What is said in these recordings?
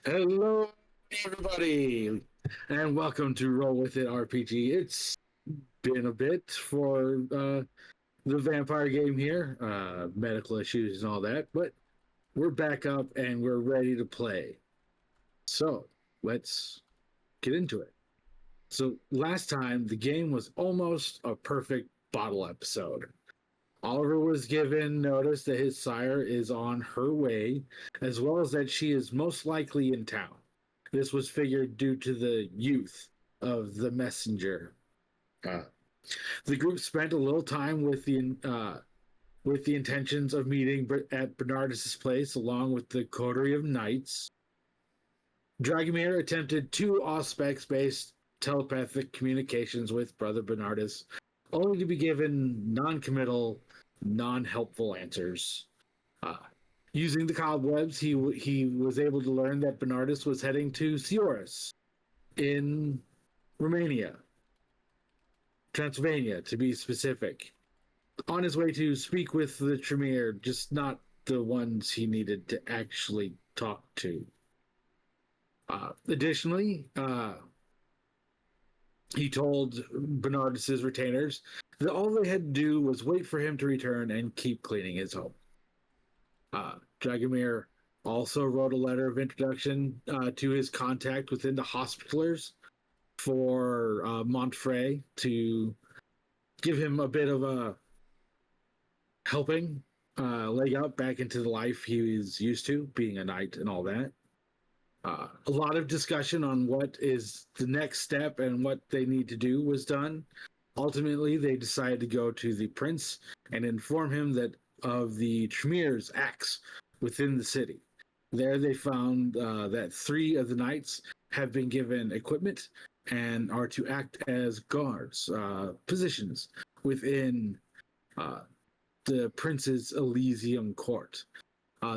Hello, everybody, and welcome to Roll With It RPG. It's been a bit for the vampire game here, medical issues and all that, but we're back up and we're ready to play. So let's get into it. So last time, the game was almost a perfect bottle episode. Oliver was given notice that his sire is on her way, as well as that she is most likely in town. This was figured due to the youth of the messenger. Uh, the group spent a little time with the intentions of meeting at Bernardus's place, along with the coterie of knights. Dragomir attempted two auspex-based telepathic communications with Brother Bernardus, only to be given non-committal, non-helpful answers. Uh, Using the cobwebs, he was able to learn that Bernardus was heading to Sioris in Romania, Transylvania, to be specific. On his way to speak with the Tremere, just not the ones he needed to actually talk to. Additionally, he told Bernardus's retainers that all they had to do was wait for him to return and keep cleaning his home. Dragomir also wrote a letter of introduction to his contact within the Hospitallers for Montfrey to give him a bit of a helping leg up back into the life he was used to, being a knight and all that. A lot of discussion on what is the next step and what they need to do was done. Ultimately, they decided to go to the prince and inform him that of the Tremere's acts within the city. There they found that 3 of the knights have been given equipment and are to act as guards, positions within the prince's Elysium court.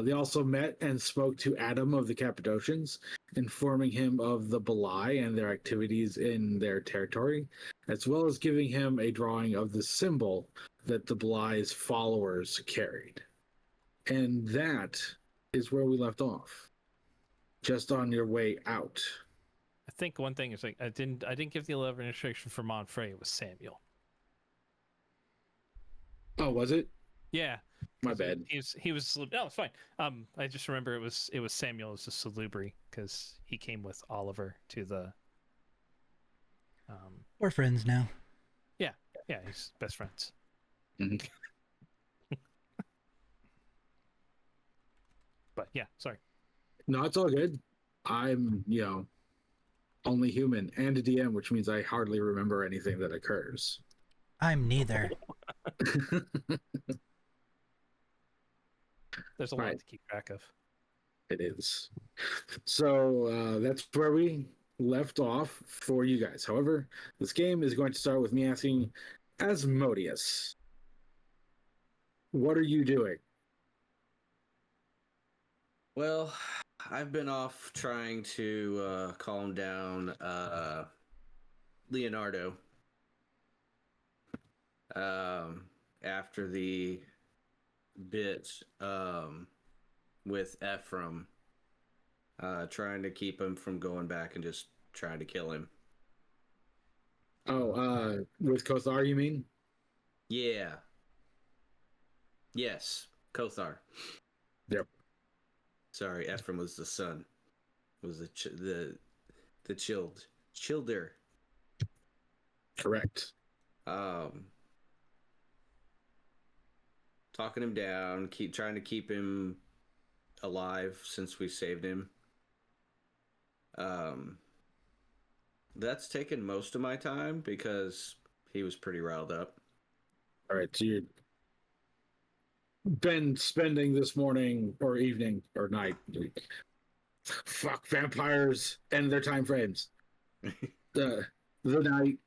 They also met and spoke to Adam of the Cappadocians, informing him of the Belai and their activities in their territory, as well as giving him a drawing of the symbol that the Belai's followers carried. And that is where we left off. Just on your way out. I think one thing is I didn't give the 11 illustration for Montfrey. It was Samuel. Oh, was it? Yeah, my bad. He was no, it's fine. I just remember it was Samuel as the Salubri because he came with Oliver to the. We're friends now. Yeah, he's best friends. Mm-hmm. But yeah, sorry. No, it's all good. I'm, only human and a DM, which means I hardly remember anything that occurs. I'm neither. There's a lot to keep track of. It is. So that's where we left off for you guys. However, this game is going to start with me asking Asmodeus, what are you doing? Well, I've been off trying to calm down Leonardo after the bit with Ephraim, trying to keep him from going back and just trying to kill him. Oh, with Kothar, you mean? Yeah. Yes, Kothar. Yep. Sorry, Ephraim was the son. Was the Childer. Correct. Talking him down, trying to keep him alive since we saved him. That's taken most of my time because he was pretty riled up. All right, so you've been spending this morning or evening or night. Fuck vampires and their time frames. the night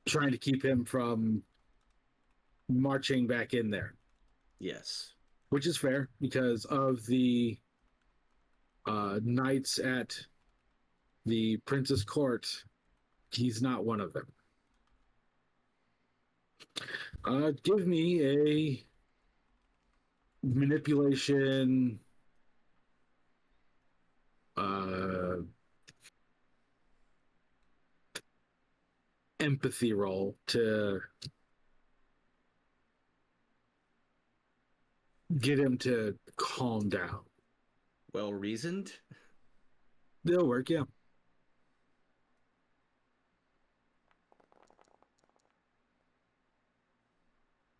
trying to keep him from marching back in there. Yes. Which is fair because of the knights at the prince's court. He's not one of them. Give me a manipulation uh, empathy roll to get him to calm down. Well reasoned. They'll work, yeah.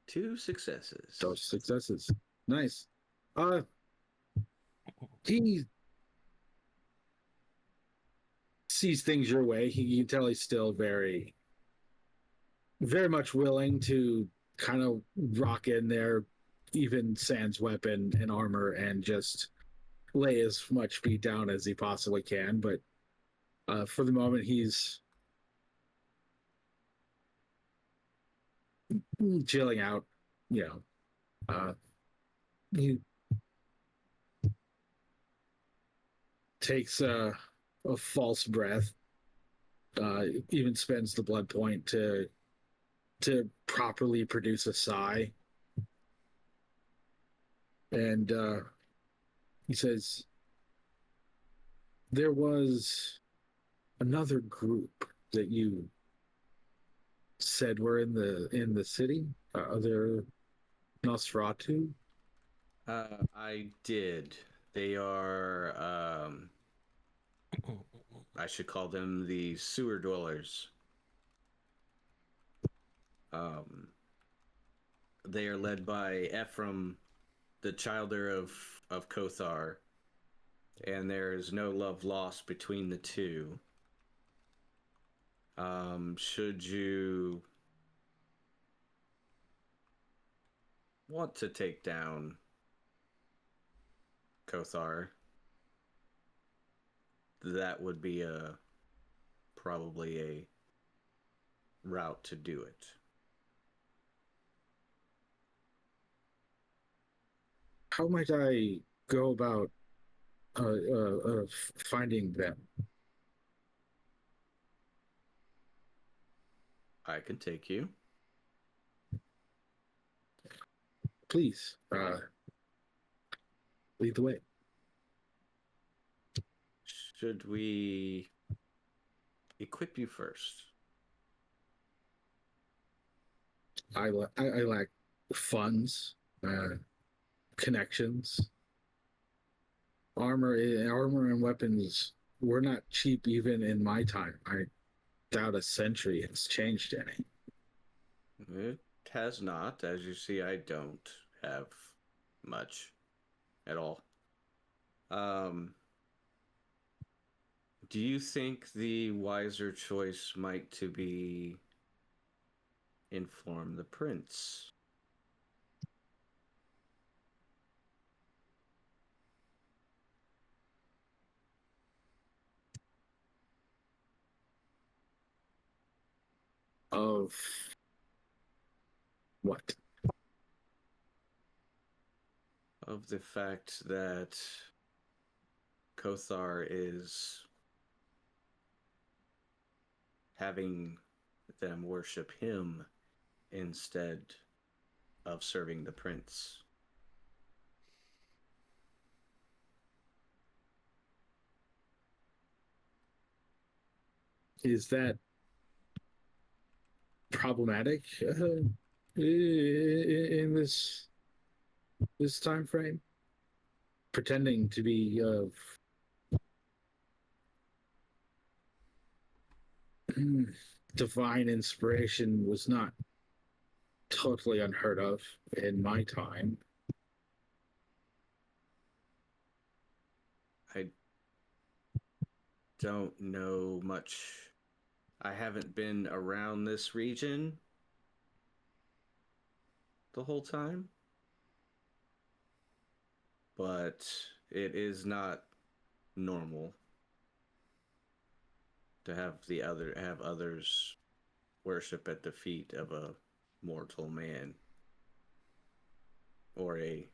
Two successes. Those successes. Nice. He sees things your way. You can tell he's still very, very much willing to kind of rock in there, even sans weapon and armor, and just lay as much beat down as he possibly can. But for the moment, he's chilling out. You know, he takes a false breath. Even spends the blood point to properly produce a sigh, and he says, "There was another group that you said were in the city. Are there Nosferatu?" I did. They are. I should call them the sewer dwellers. They are led by Ephraim, the childer of Kothar, and there is no love lost between the two. Should you want to take down Kothar, that would be probably a route to do it. How might I go about finding them? I can take you. Please, lead the way. Should we equip you first? I lack funds, connections, armor and weapons were not cheap even in my time. I doubt a century has changed any. It has not. As you see, I don't have much at all. Do you think the wiser choice might to be inform the prince? Of what? Of the fact that Kothar is having them worship him instead of serving the prince. Is that problematic in this time frame? Pretending to be of divine inspiration was not totally unheard of in my time. I don't know much. I haven't been around this region the whole time, but it is not normal to have others worship at the feet of a mortal man or a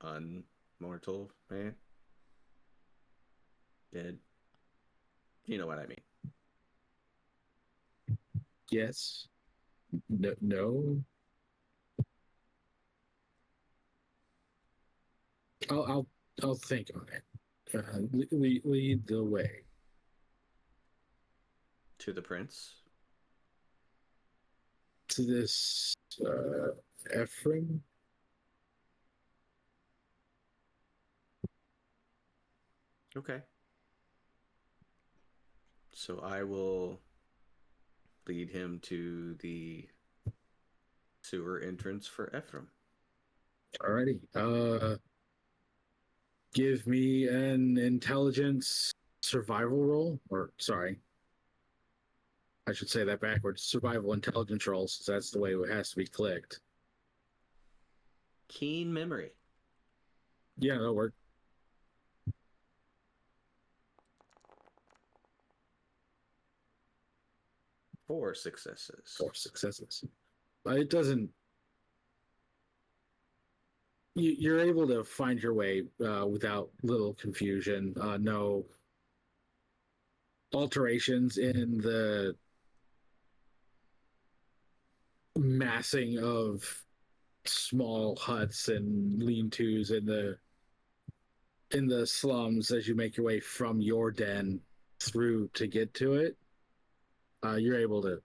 unmortal man. Dead. You know what I mean. Yes. No. I'll think on it. lead the way. To the prince. To this Ephraim. Okay. So I will lead him to the sewer entrance for Ephraim. Alrighty. Give me an intelligence survival roll, or sorry, I should say that backwards. Survival intelligence roll, since that's the way it has to be clicked. Keen memory. Yeah, that'll work. 4 successes. 4 successes. But it doesn't. You're able to find your way without little confusion. No alterations in the massing of small huts and lean-tos in the slums as you make your way from your den through to get to it. You're able to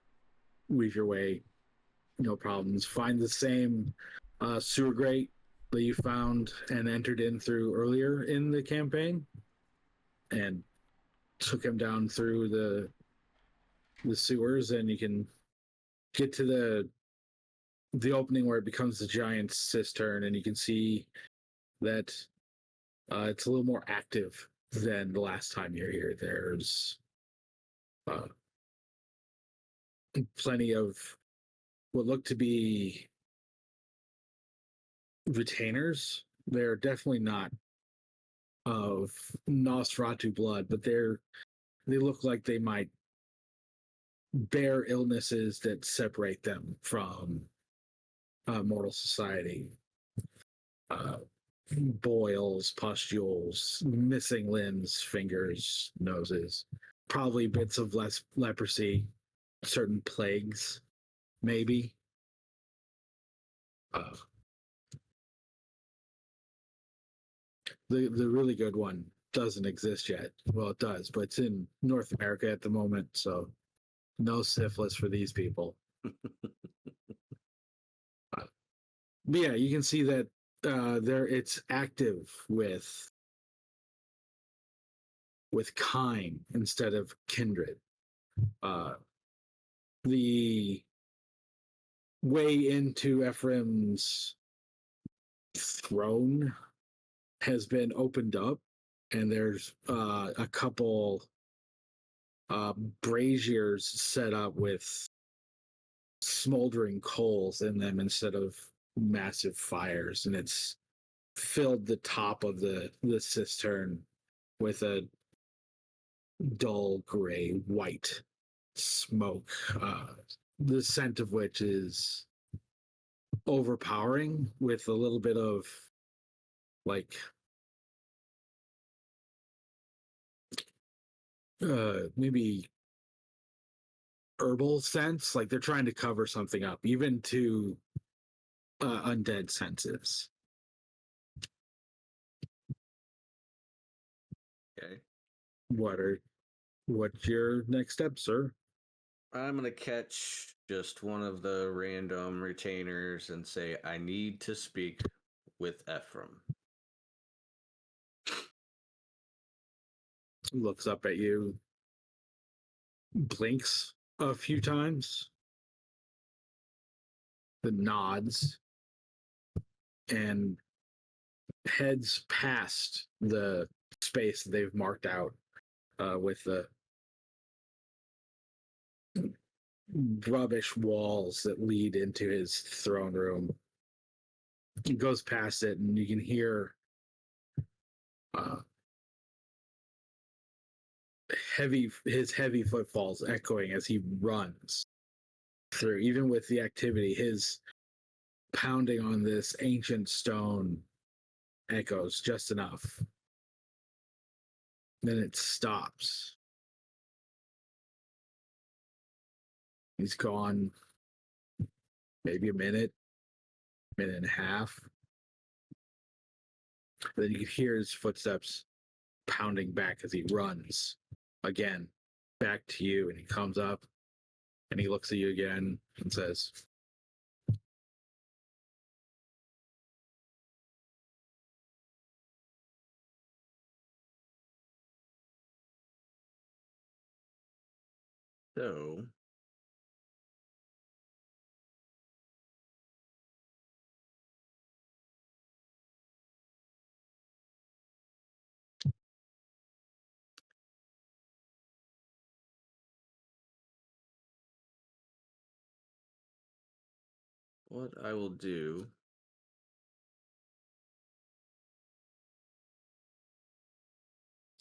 weave your way, no problems. Find the same sewer grate that you found and entered in through earlier in the campaign, and took him down through the sewers, and you can get to the opening where it becomes the giant cistern, and you can see that it's a little more active than the last time you're here. There's plenty of what look to be retainers. They're definitely not of Nosferatu blood, but they look like they might bear illnesses that separate them from mortal society. Boils, pustules, missing limbs, fingers, noses, probably bits of leprosy, certain plagues, maybe. The really good one doesn't exist yet. Well, it does, but it's in North America at the moment, so no syphilis for these people. But yeah, you can see that it's active with kine instead of kindred. The way into Ephraim's throne has been opened up, and there's a couple braziers set up with smoldering coals in them instead of massive fires, and it's filled the top of the cistern with a dull gray white smoke, the scent of which is overpowering, with a little bit of like maybe herbal sense, like they're trying to cover something up, even to undead senses. Okay. What's your next step, sir? I'm gonna catch just one of the random retainers and say, I need to speak with Ephraim. Looks up at you, blinks a few times, then nods, and heads past the space that they've marked out with the rubbish walls that lead into his throne room. He goes past it, and you can hear his heavy footfalls echoing as he runs through. Even with the activity, his pounding on this ancient stone echoes just enough. Then it stops. He's gone maybe a minute and a half. Then you can hear his footsteps pounding back as he runs again back to you, and he comes up and he looks at you again and says, So, what I will do.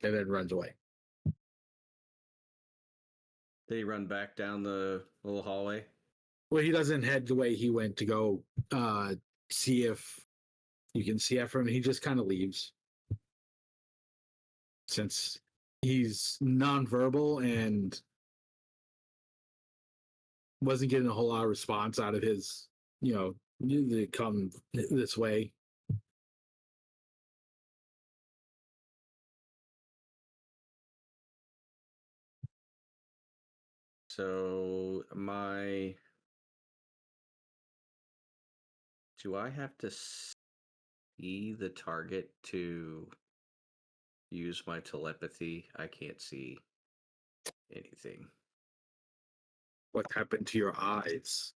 and then runs away. Did he run back down the little hallway? Well, he doesn't head the way he went to go see if you can see Ephraim. He just kind of leaves. Since he's nonverbal and wasn't getting a whole lot of response out of his, to come this way. So do I have to see the target to use my telepathy? I can't see anything. What happened to your eyes?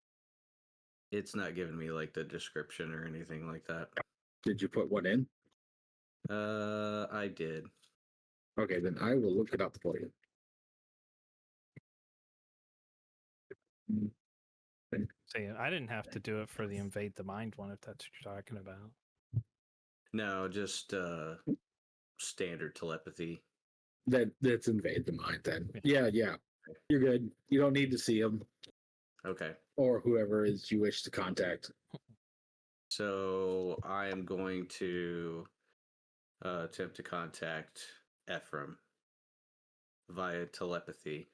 It's not giving me like the description or anything like that. Did you put one in? I did. Okay, then I will look it up for you. See, I didn't have to do it for the invade the mind one, if that's what you're talking about. No, just standard telepathy. That's invade the mind then. Yeah. You're good. You don't need to see him Okay. or whoever is you wish to contact. So I am going to attempt to contact Ephraim via telepathy.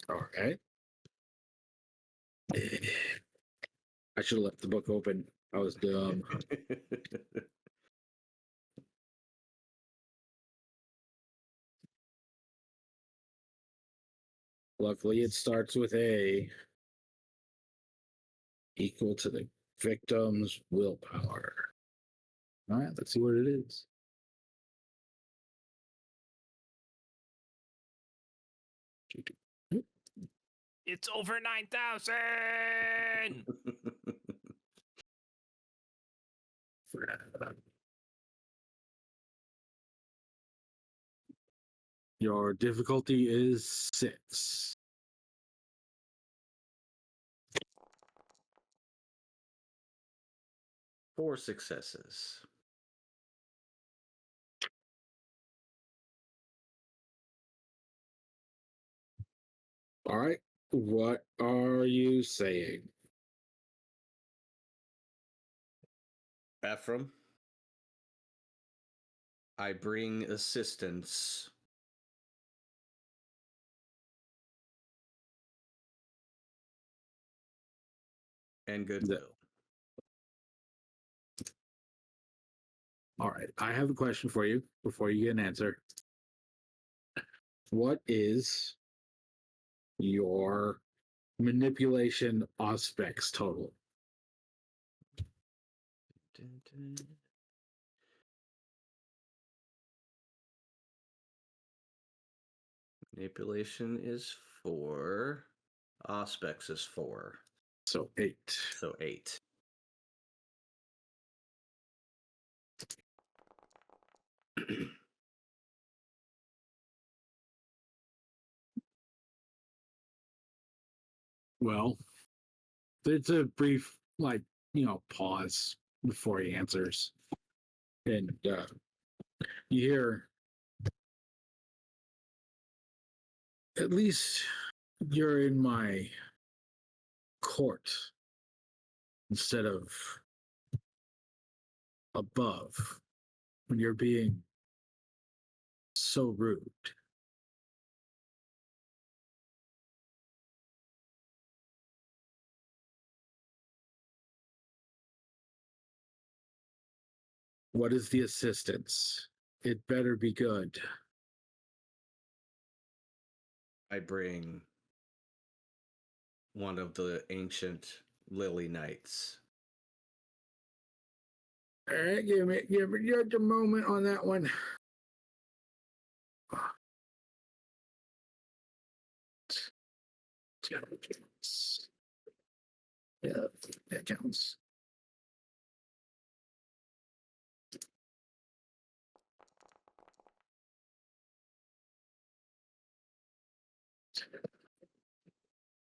Okay. I should have left the book open. I was dumb. Luckily, it starts with A equal to the victim's willpower. All right, let's see what it is. It's over 9,000! Your difficulty is 6. Four successes. All right, what are you saying? Ephraim, I bring assistance. And goodwill. All right, I have a question for you before you get an answer. What is your manipulation aspects total? Manipulation is 4. Aspects is 4. So 8. So 8. Well, there's a brief, pause before he answers. And you hear, at least you're in my court instead of above when you're being so rude. What is the assistance? It better be good. I bring one of the ancient Lily Knights. All right, give me just a moment on that one. Yeah, that counts.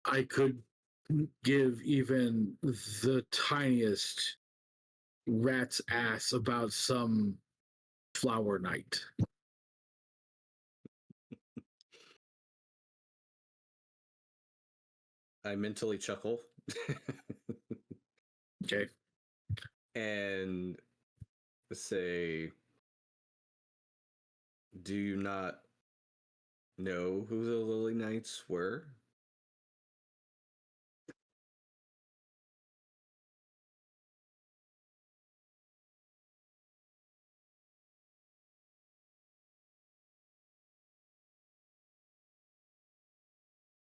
I could give even the tiniest rat's ass about some flower knight. I mentally chuckle Okay. and say, do you not know who the Lily Knights were?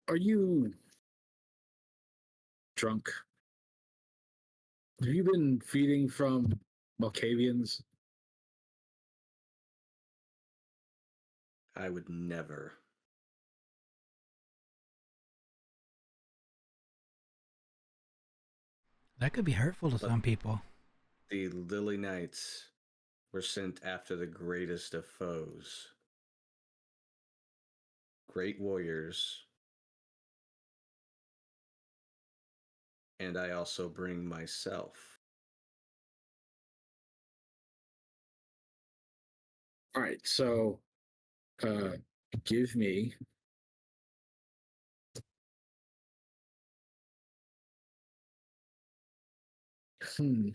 Are you drunk? Have you been feeding from Malkavians? I would never. That could be hurtful to But some people. the Lily Knights were sent after the greatest of foes. Great warriors. And I also bring myself. All right, so give me hmm.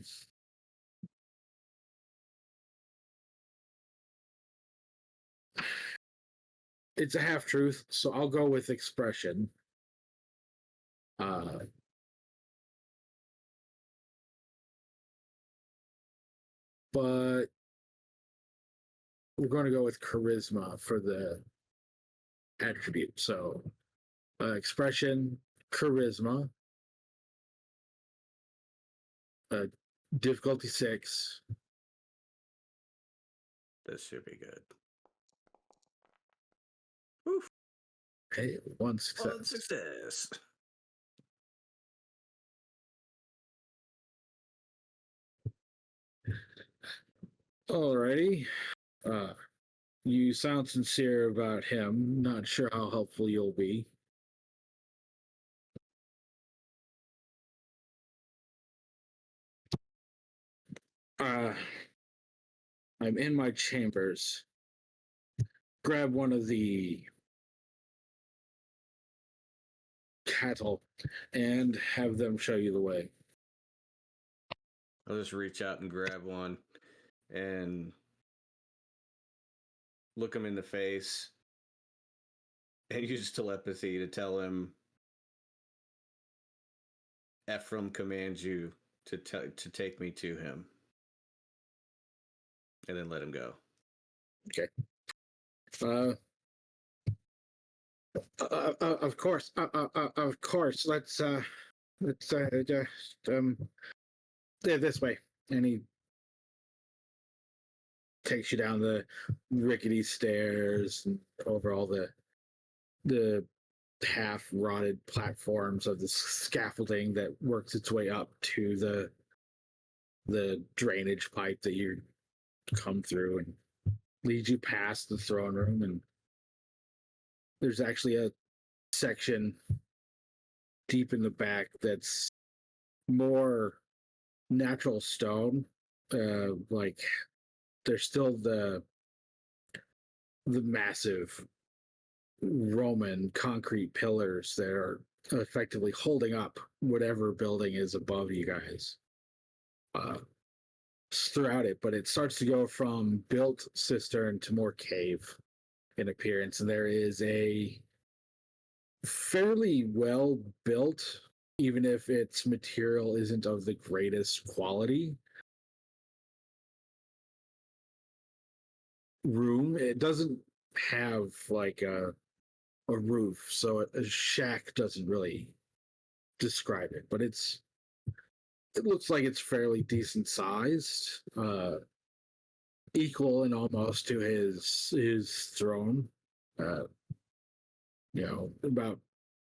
It's a half truth, so I'll go with expression. But we're going to go with charisma for the attribute. So expression, charisma, difficulty 6. This should be good. Okay, one success. One success. Alrighty. You sound sincere about him. Not sure how helpful you'll be. I'm in my chambers. Grab one of the cattle and have them show you the way. I'll just reach out and grab one and look him in the face and use telepathy to tell him Ephraim commands you to take me to him. And then let him go. Okay. Of course. Of course. Let's just this way. And he takes you down the rickety stairs and over all the half rotted platforms of the scaffolding that works its way up to the drainage pipe that you come through and leads you past the throne room. And there's actually a section deep in the back that's more natural stone. Like there's still the massive Roman concrete pillars that are effectively holding up whatever building is above you guys throughout it. But it starts to go from built cistern to more cave in appearance, and there is a fairly well built, even if its material isn't of the greatest quality, room. It doesn't have like a roof, so a shack doesn't really describe it, but it looks like it's fairly decent sized, equal and almost to his throne. Uh, about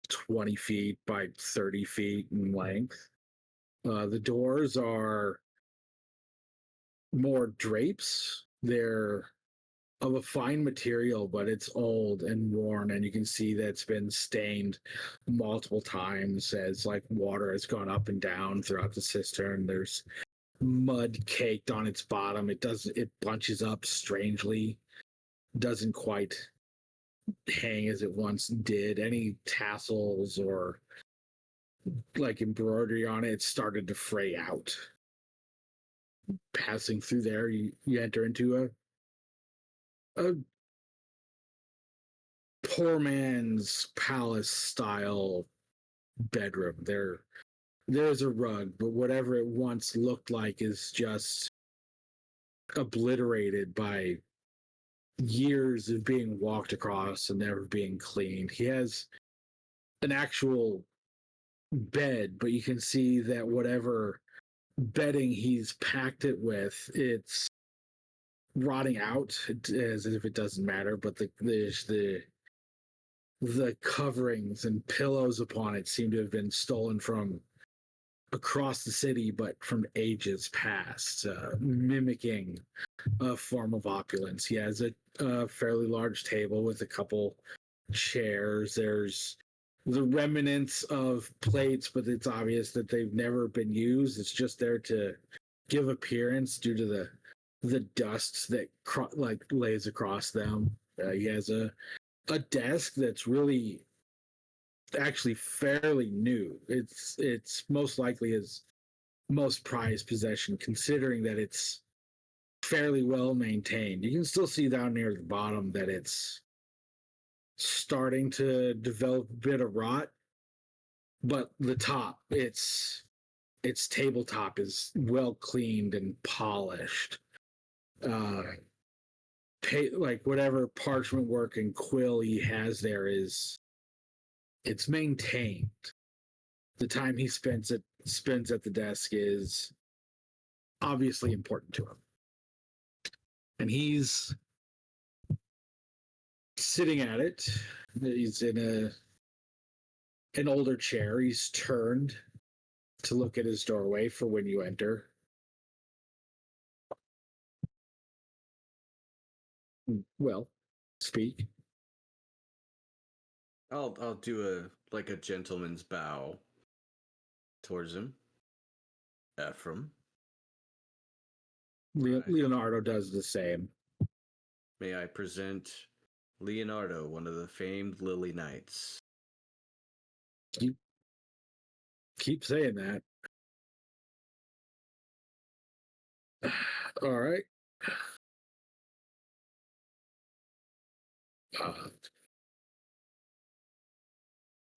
20 feet by 30 feet in length. The doors are more drapes. They're of a fine material, but it's old and worn, and you can see that it's been stained multiple times as like water has gone up and down throughout the cistern. There's mud caked on its bottom. It bunches up strangely. Doesn't quite hang as it once did. Any tassels or like embroidery on it started to fray out. Passing through there, you enter into a poor man's palace style bedroom. There's a rug, but whatever it once looked like is just obliterated by years of being walked across and never being cleaned. He has an actual bed, but you can see that whatever bedding he's packed it with, it's rotting out as if it doesn't matter. But the coverings and pillows upon it seem to have been stolen from across the city, but from ages past, mimicking a form of opulence. He has a fairly large table with a couple chairs. There's the remnants of plates, but it's obvious that they've never been used. It's just there to give appearance due to the dust that lays across them. He has a desk that's really actually fairly new. It's most likely his most prized possession, considering that it's fairly well maintained. You can still see down near the bottom that it's starting to develop a bit of rot, but the top, its tabletop is well cleaned and polished. Like whatever parchment work and quill he has there it's maintained. The time he spends at the desk is obviously important to him. And he's sitting at it. He's in an older chair. He's turned to look at his doorway for when you enter. Well, speak. I'll do a gentleman's bow towards him. Ephraim. Right. Leonardo does the same. May I present Leonardo, one of the famed Lily Knights. Keep saying that. All right.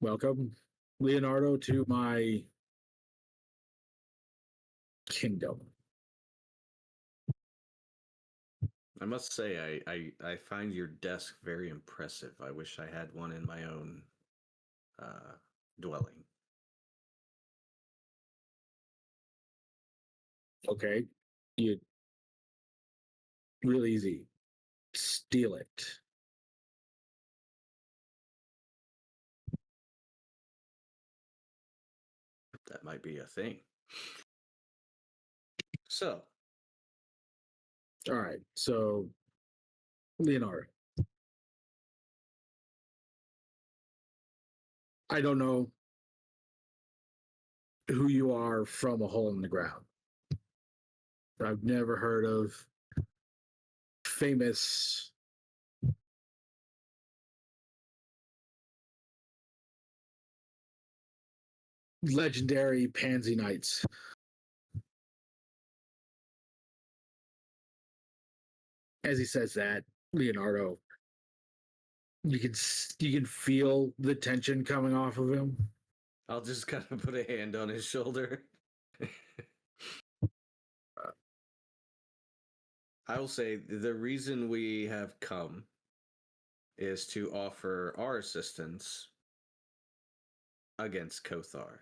Welcome, Leonardo, to my kingdom. I must say, I find your desk very impressive. I wish I had one in my own dwelling. Okay. You real easy. Steal it. That might be a thing. So. All right. So, Leonardo. I don't know who you are from a hole in the ground. I've never heard of famous legendary pansy knights. As he says that, Leonardo, you can feel the tension coming off of him. I'll just kind of put a hand on his shoulder. I will say the reason we have come is to offer our assistance against Kothar.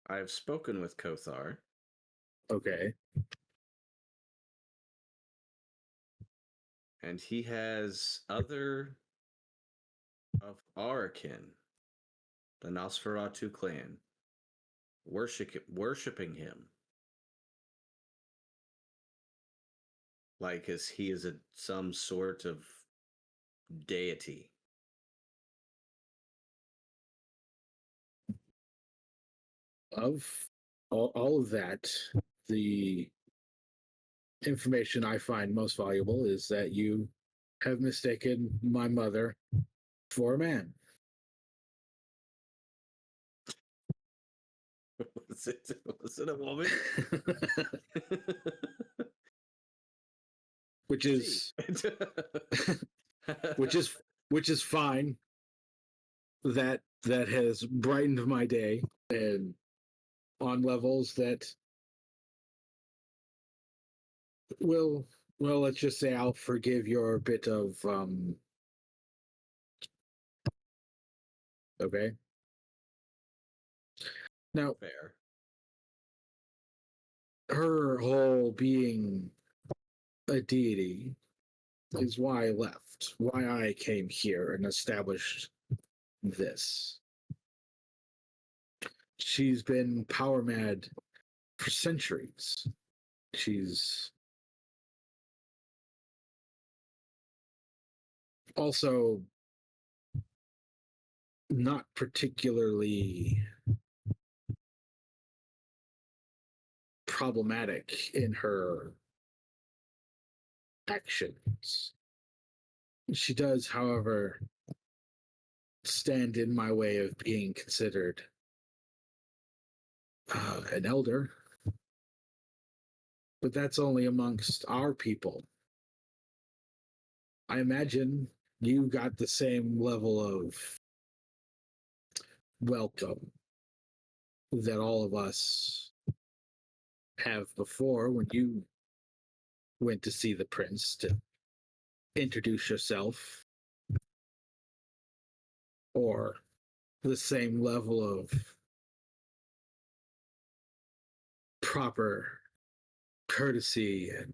I have spoken with Kothar, Okay. and he has other of our kin, the Nosferatu clan, worshiping him like as he is some sort of deity. Of all of that, the information I find most valuable is that you have mistaken my mother for a man. Was it a woman? which is She. which is which is fine. That has brightened my day and on levels that will, well, let's just say I'll forgive your bit of okay. Now Fair. her whole being a deity is why I left, why I came here and established this. She's been power mad for centuries. She's also not particularly problematic in her actions. She does, however, stand in my way of being considered an elder, but that's only amongst our people. I imagine you got the same level of welcome that all of us have before when you went to see the prince to introduce yourself, or the same level of proper courtesy and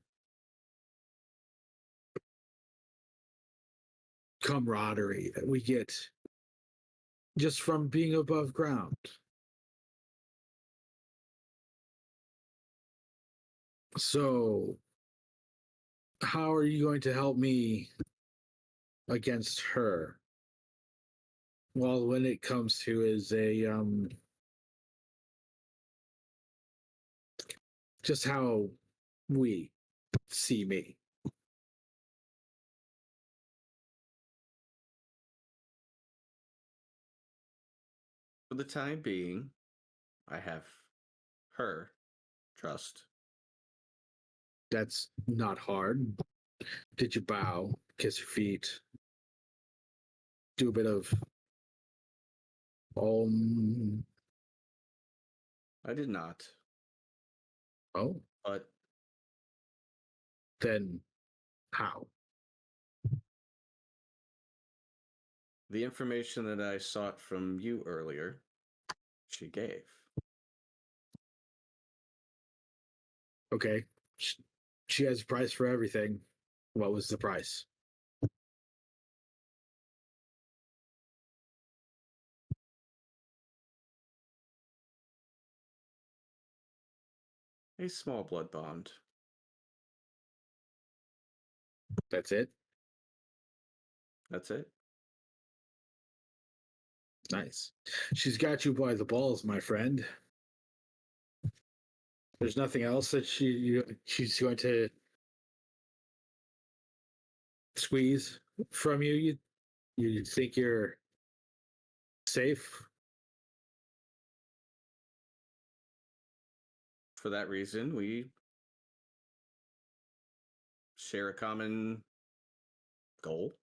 camaraderie that we get just from being above ground. So, how are you going to help me against her? Well, when it comes to is a just how we see me. For the time being, I have her trust. That's not hard. Did you bow, kiss your feet, do a bit of I did not, oh, but then how? the information that I sought from you earlier, she gave. Okay. She has a price for everything. What was the price? A small blood bond. That's it? That's it. Nice. She's got you by the balls, my friend. There's nothing else that she's going to squeeze from you. You think you're safe? For that reason, we share a common goal.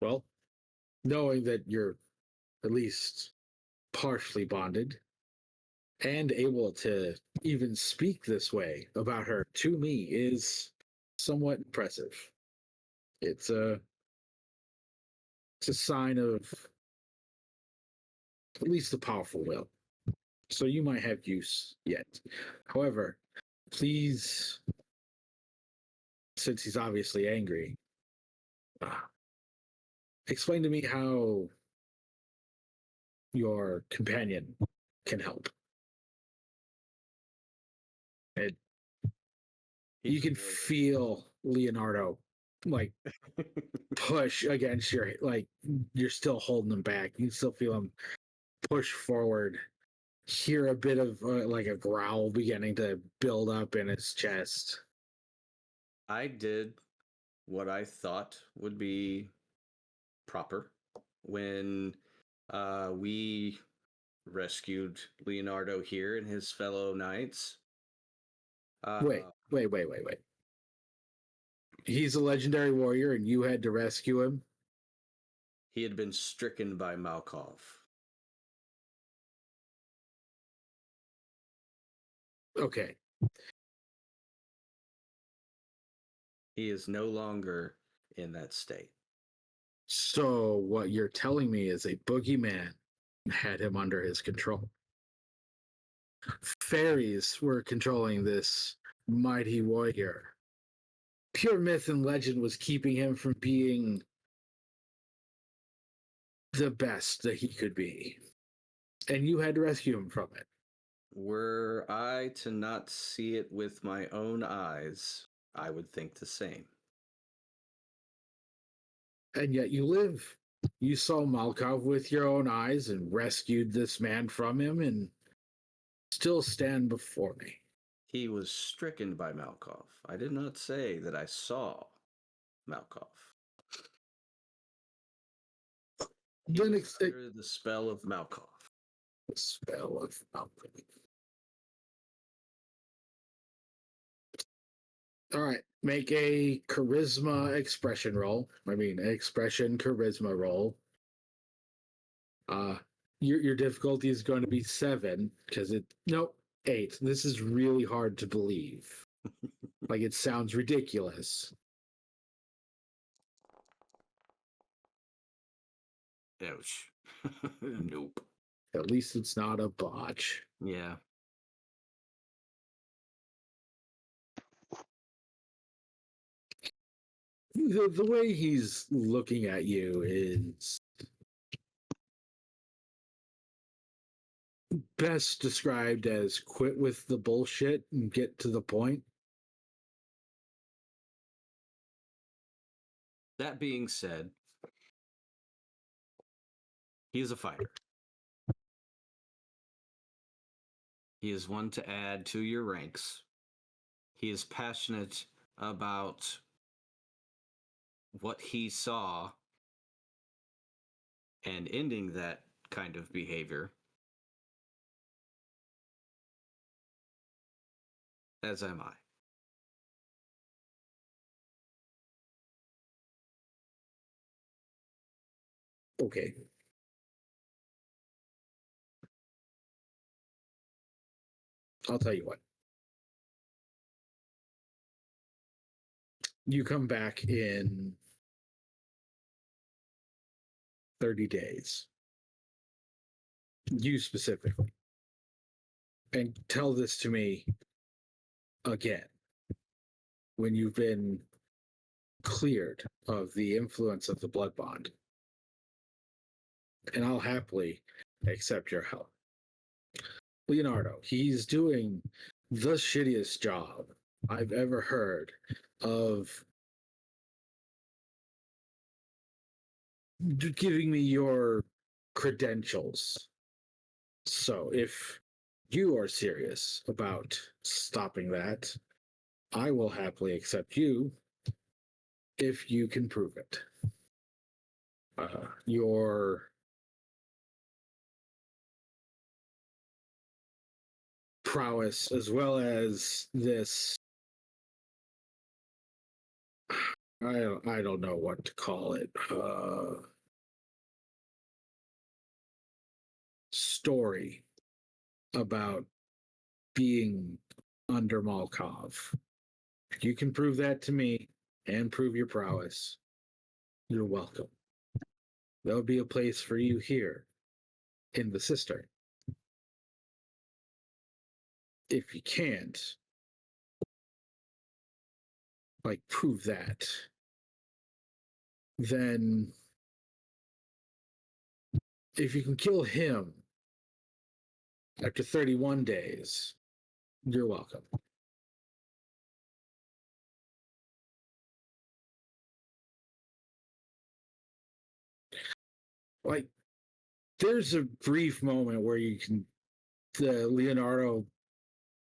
Well, knowing that you're at least partially bonded and able to even speak this way about her to me is somewhat impressive. It's a sign of at least a powerful will. So you might have use yet. However, please, since he's obviously angry, explain to me how your companion can help. And you can feel Leonardo like push against your, like you're still holding him back. You still feel him push forward. Hear a bit of like a growl beginning to build up in his chest. I did what I thought would be proper when we rescued Leonardo here and his fellow knights. Wait. He's a legendary warrior and you had to rescue him? He had been stricken by Malkov. Okay. He is no longer in that state. So what you're telling me is a boogeyman had him under his control. Fairies were controlling this mighty warrior. Pure myth and legend was keeping him from being the best that he could be. And you had to rescue him from it. Were I to not see it with my own eyes, I would think the same. And yet you live. You saw Malkov with your own eyes and rescued this man from him and still stand before me. He was stricken by Malkov. I did not say that I saw Malkov. Then Under the spell of Malkov. the spell of Malkov. All right, make a charisma expression roll. Expression charisma roll. Your difficulty is going to be 7 because 8. This is really hard to believe. Like it sounds ridiculous. Ouch. Nope. At least it's not a botch. Yeah. The way he's looking at you is best described as quit with the bullshit and get to the point. That being said, he is a fighter. He is one to add to your ranks. He is passionate about what he saw and ending that kind of behavior, as am I. Okay. I'll tell you what. You come back in 30 days. You specifically. And tell this to me again when you've been cleared of the influence of the blood bond. And I'll happily accept your help. Leonardo, he's doing the shittiest job I've ever heard of giving me your credentials. So if you are serious about stopping that, I will happily accept you if you can prove it. Your prowess, as well as this, I don't know what to call it. story about being under Malkov. If you can prove that to me and prove your prowess, you're welcome. There'll be a place for you here in the cistern. If you can't, like, prove that, then if you can kill him after 31 days, you're welcome. Like, there's a brief moment where you can, Leonardo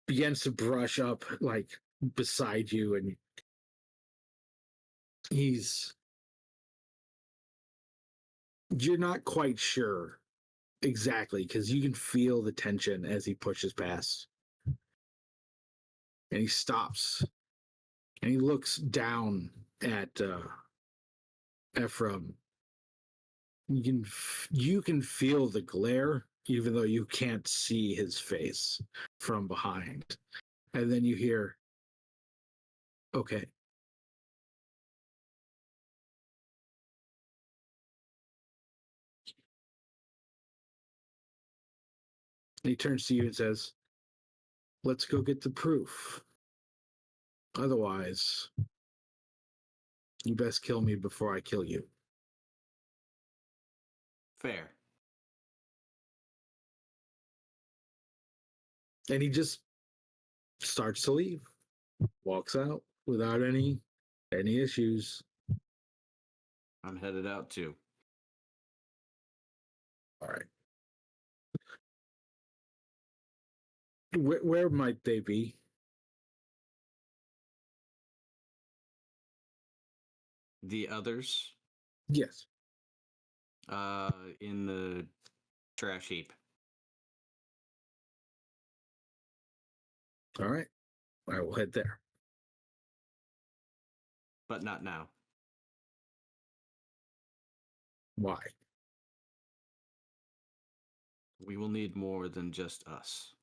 begins to brush up, like, beside you, and you're not quite sure exactly, because you can feel the tension as he pushes past. And he stops, and he looks down at Ephraim. You can feel the glare, even though you can't see his face from behind. And then you hear, okay. And he turns to you and says, let's go get the proof. Otherwise, you best kill me before I kill you. Fair. And he just starts to leave, walks out without any issues. I'm headed out too. All right. Where might they be? The others, Yes. in the trash heap. All right. I will head there. But not now. Why? We will need more than just us.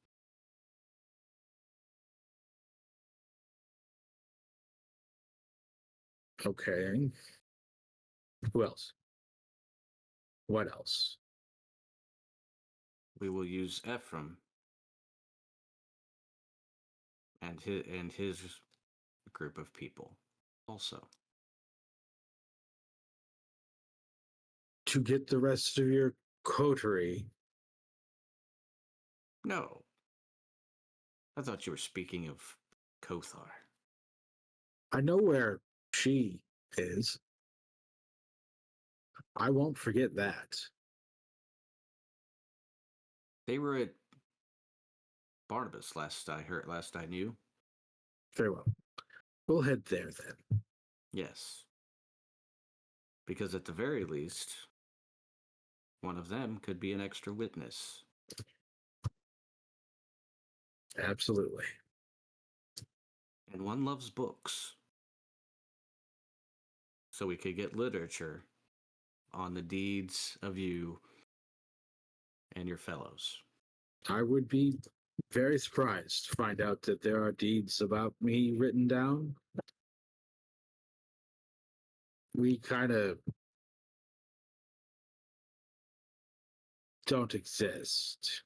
Okay. Who else? What else? We will use Ephraim and his group of people also. To get the rest of your coterie. No. I thought you were speaking of Kothar. I know where she is. I won't forget that. They were at Barnabas last I knew. Very well. We'll head there then. Yes. Because at the very least, one of them could be an extra witness. Absolutely. And one loves books. So we could get literature on the deeds of you and your fellows. I would be very surprised to find out that there are deeds about me written down. We kind of don't exist.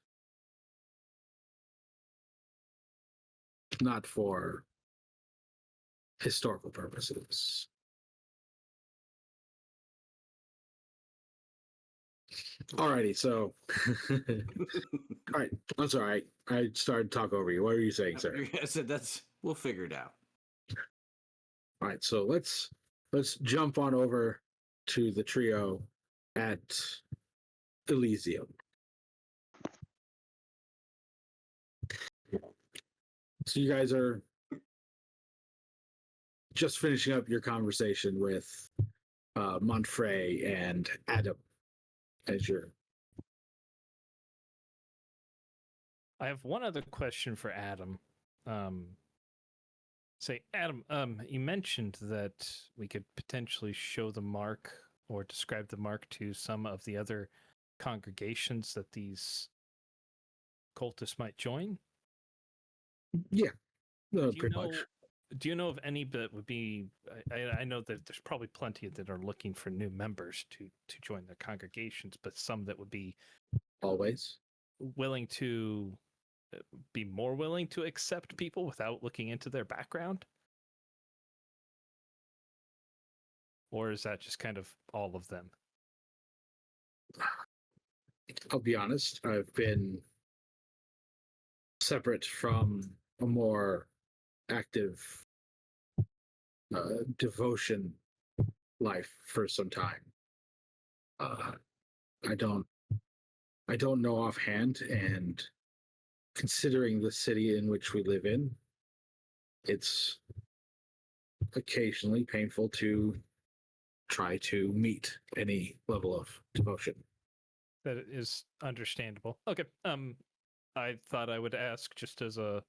Not for historical purposes. Alrighty, so all right. I'm sorry. I started to talk over you. What are you saying, sir? I said we'll figure it out. All right, so let's jump on over to the trio at Elysium. So you guys are just finishing up your conversation with Monfrey and Adam as your. I have one other question for Adam. Adam, you mentioned that we could potentially show the mark or describe the mark to some of the other congregations that these cultists might join? Yeah, Do you pretty know? much. Do you know of any that would be? I know that there's probably plenty that are looking for new members to join their congregations, but some that would be Always. willing to be more willing to accept people without looking into their background, or is that just kind of all of them? I'll be honest. I've been separate from a more active devotion life for some time. I don't know offhand, and considering the city in which we live in, it's occasionally painful to try to meet any level of devotion. That is understandable. Okay. I thought I would ask just as a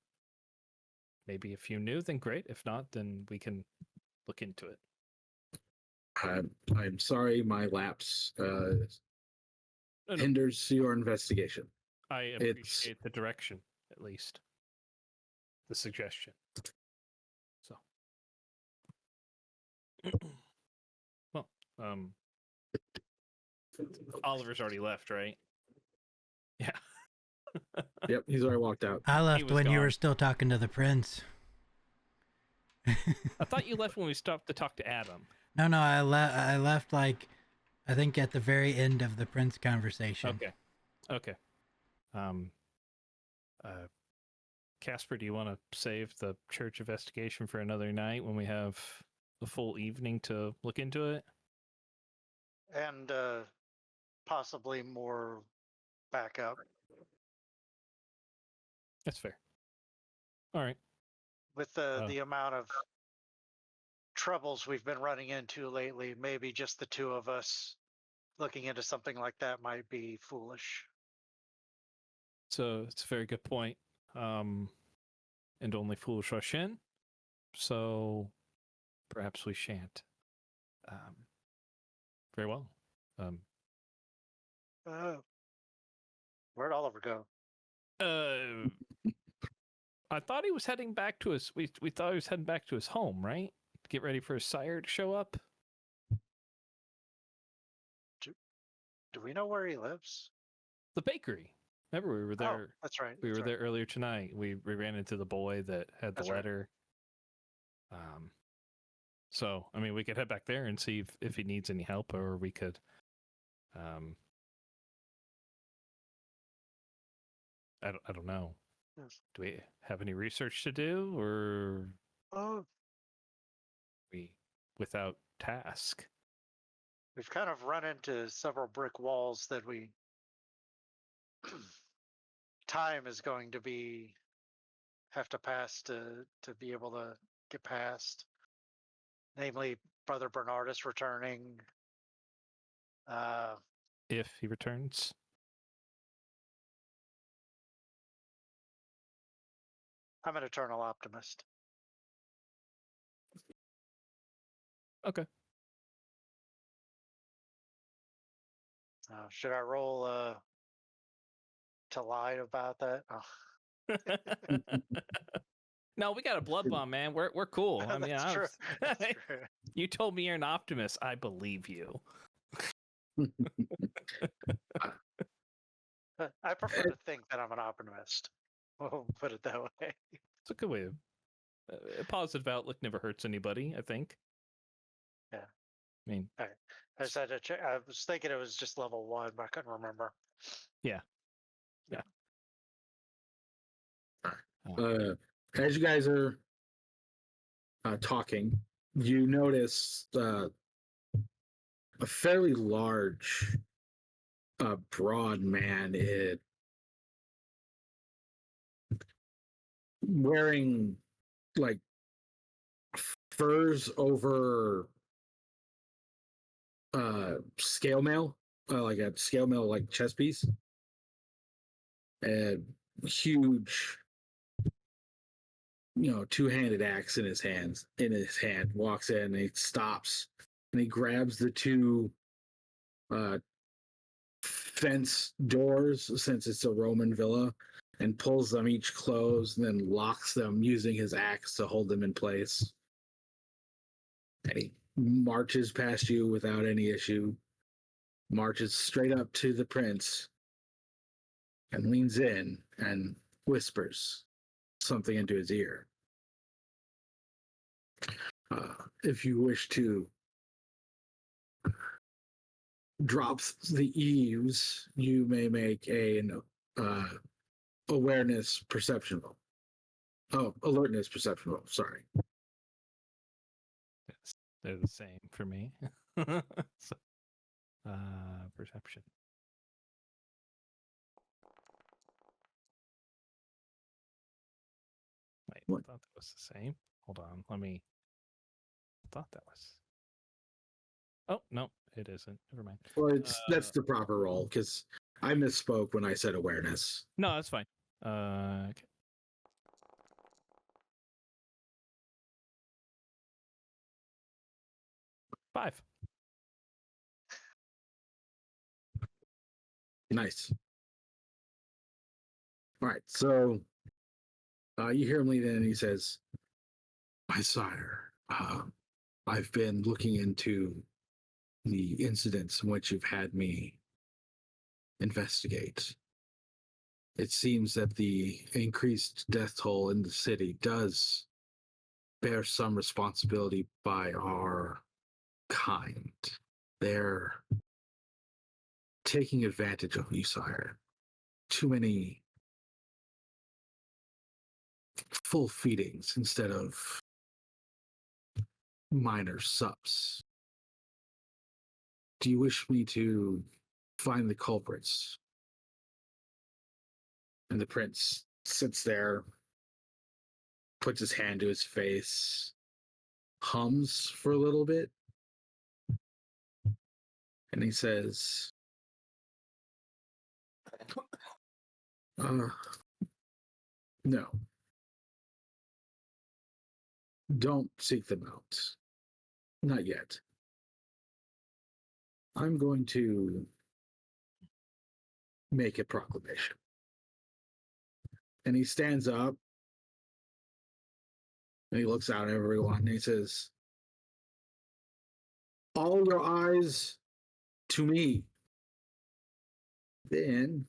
maybe if you knew, then great. If not, then we can look into it. I'm sorry, my lapse No, no, hinders your investigation. I appreciate the direction, at least. The suggestion. So. Well, Oliver's already left, right? Yeah. Yep, he's already walked out. I left was when you gone. were still talking to the prince. I thought you left when we stopped to talk to Adam. No, I left like, I think at the very end of the prince conversation. Okay. Casper, do you want to save the church investigation for another night when we have a full evening to look into it? And possibly more backup. That's fair. All right. With the amount of troubles we've been running into lately, maybe just the two of us looking into something like that might be foolish. So it's a very good point. And only fools rush in. So perhaps we shan't. Very well. Where'd Oliver go? I thought he was heading back to his. We thought he was heading back to his home, right? To get ready for his sire to show up. Do we know where he lives? The bakery. Remember, we were there. Oh, that's right. We that's were right. there earlier tonight. We ran into the boy that had the That's right. letter. So I mean, we could head back there and see if he needs any help, or we could. I don't know. Yes. Do we have any research to do, or Oh, we without task? we've kind of run into several brick walls that we time is going to have to pass to be able to get past. Namely, Brother Bernardus returning. If he returns. I'm an eternal optimist. Okay. Should I roll to lie about that? Oh. No, we got a blood bond, man. We're cool. I mean, That's true. That's true. You told me you're an optimist. I believe you. I prefer to think that I'm an optimist. We'll put it that way. It's a good way of a positive outlook never hurts anybody, I think. Yeah. I mean, I just had to check. I was thinking it was just level 1, but I couldn't remember. As you guys are talking, you notice a fairly large, broad man wearing like furs over scale mail, like a scale mail like chess piece, and huge, two-handed axe in his hand, walks in and he stops and he grabs the two fence doors, since it's a Roman villa, and pulls them each closed and then locks them using his axe to hold them in place. And he marches past you without any issue, marches straight up to the prince, and leans in and whispers something into his ear. If you wish to drop the eaves, you may make an awareness perception roll. Oh, alertness perception roll. Sorry. They're the same for me. So, perception. Wait, What? I thought that was the same. Hold on, let me. I thought that was. Oh no, it isn't. Never mind. Well, that's the proper roll because I misspoke when I said awareness. No, that's fine. Okay. Five. Nice. All right, so you hear him lean in and he says, "My sire, I've been looking into the incidents in which you've had me investigate. It seems that the increased death toll in the city does bear some responsibility by our kind. They're taking advantage of you, sire. Too many full feedings instead of minor sups. Do you wish me to find the culprits?" And the prince sits there, puts his hand to his face, hums for a little bit, and he says, "No. Don't seek them out. Not yet. I'm going to make a proclamation." And he stands up and he looks out at everyone and he says, "All your eyes to me." Then,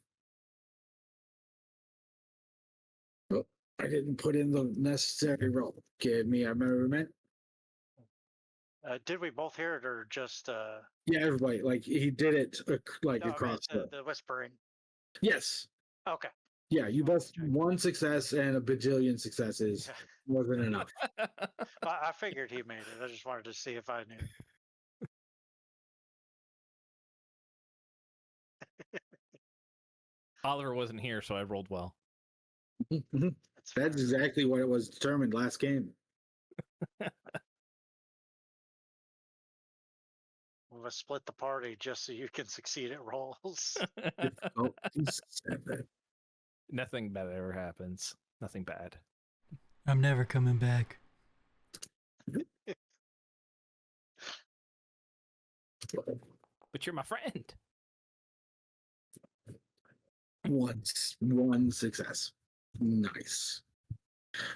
oh, I didn't put in the necessary roll. Give me a moment. Did we both hear it or just? Yeah, everybody, like he did it like No, I meant across the whispering. Yes. Okay. Yeah, you Just wanted both to check. one success and a bajillion successes wasn't enough. I figured he made it. I just wanted to see if I knew. Oliver wasn't here, so I rolled well. That's fair. That's exactly what it was determined last game. We're gonna split the party just so you can succeed at rolls. Oh, he said that. Nothing bad ever happens. Nothing bad. I'm never coming back. But you're my friend. One success. Nice.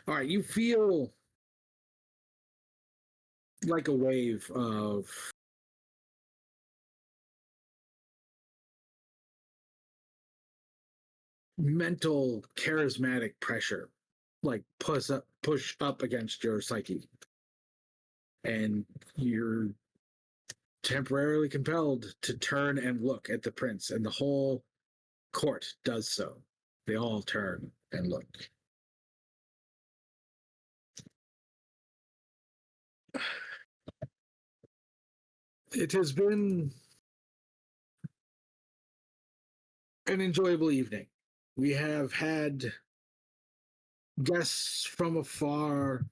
All right, you feel like a wave of mental charismatic pressure like push up against your psyche, and you're temporarily compelled to turn and look at the prince, and the whole court does so. They all turn and look. It has been an enjoyable evening. We have had guests from afar,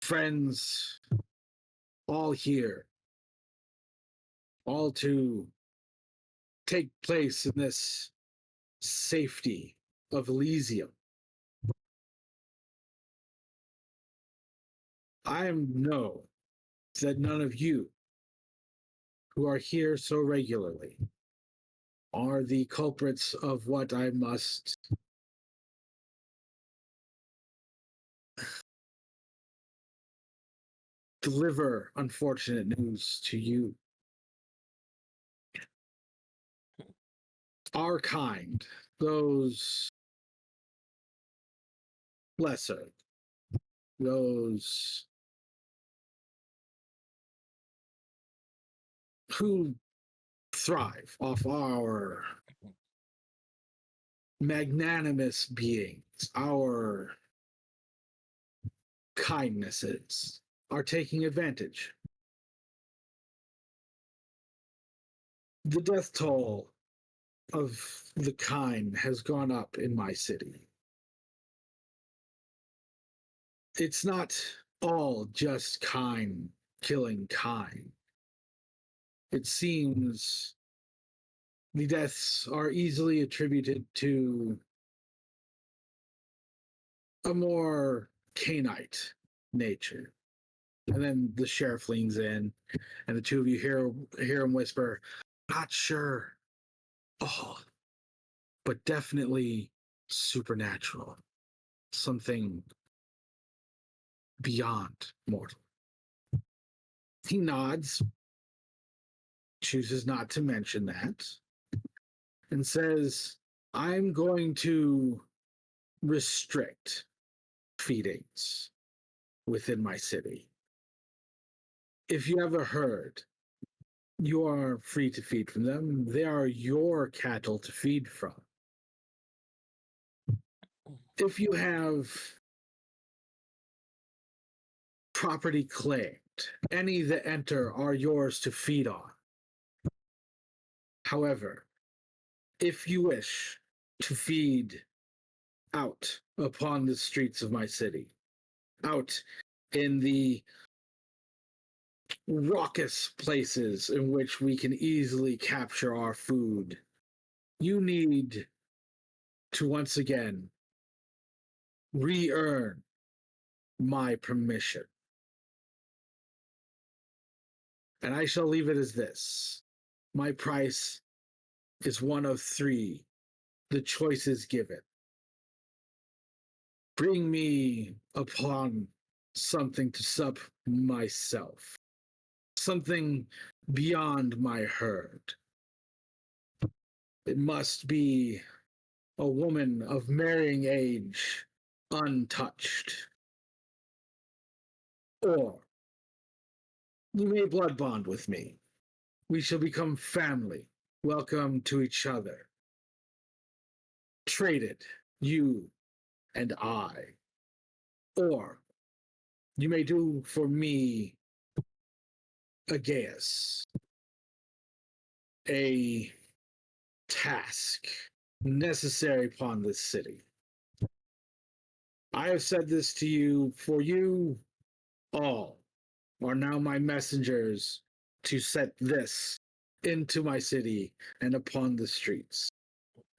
friends, all here, all to take place in this safety of Elysium. I know that none of you who are here so regularly are the culprits of what I must deliver unfortunate news to you. Our kind, those lesser, those who thrive off our magnanimous beings, our kindnesses, are taking advantage. The death toll of the kind has gone up in my city. It's not all just kind killing kind. It seems the deaths are easily attributed to a more canite nature. And then the sheriff leans in, and the two of you hear him whisper, "Not sure. Oh, but definitely supernatural. Something beyond mortal." He nods, chooses not to mention that, and says, "I'm going to restrict feedings within my city. If you ever heard, you are free to feed from them. They are your cattle to feed from. If you have property claimed, any that enter are yours to feed on. However, if you wish to feed out upon the streets of my city, out in the raucous places in which we can easily capture our food, you need to once again re-earn my permission. And I shall leave it as this. My price is one of three. The choice is given. Bring me upon something to sup myself. Something beyond my herd. It must be a woman of marrying age, untouched. Or you may blood bond with me. We shall become family, welcome to each other. Traded, you and I. Or you may do for me a Gaius, a task necessary upon this city. I have said this to you, for you all are now my messengers to set this into my city and upon the streets.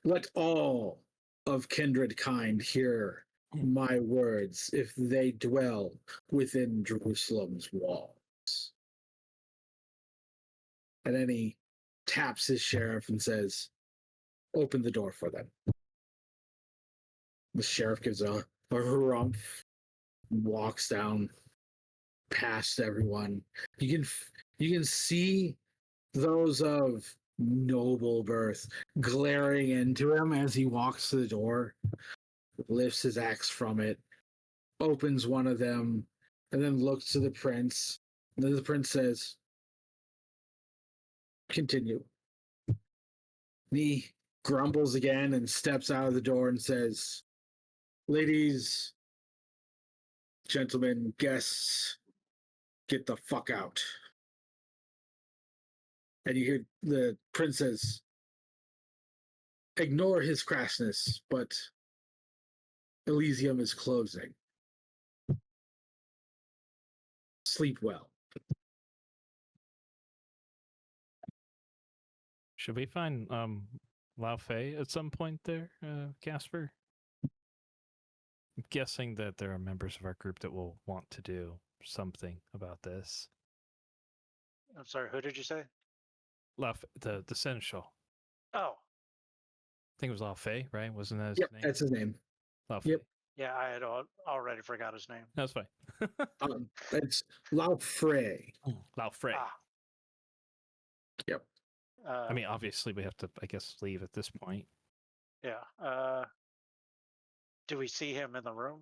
Let all of kindred kind hear my words if they dwell within Jerusalem's walls. And then he taps his sheriff and says, "Open the door for them." The sheriff gives a harumph, walks down past everyone. You can see those of noble birth glaring into him as he walks to the door, lifts his axe from it, opens one of them, and then looks to the prince. And then the prince says, "Continue." He grumbles again and steps out of the door and says, "Ladies, gentlemen, guests, get the fuck out." And you hear the princess, "Ignore his crassness, but Elysium is closing. Sleep well." Should we find Lao Fei at some point there, Casper? I'm guessing that there are members of our group that will want to do something about this. I'm sorry, who did you say? The seneschal. Oh, I think it was Lao Fei, right? Wasn't that his Yep, name? that's his name. Lao Fei. Yep. yeah, I had already forgot his name. That's fine. It's Lao Frey. Lao Fei. Ah. Yep. I mean, obviously, we have to, I guess, leave at this point. yeah. Do we see him in the room?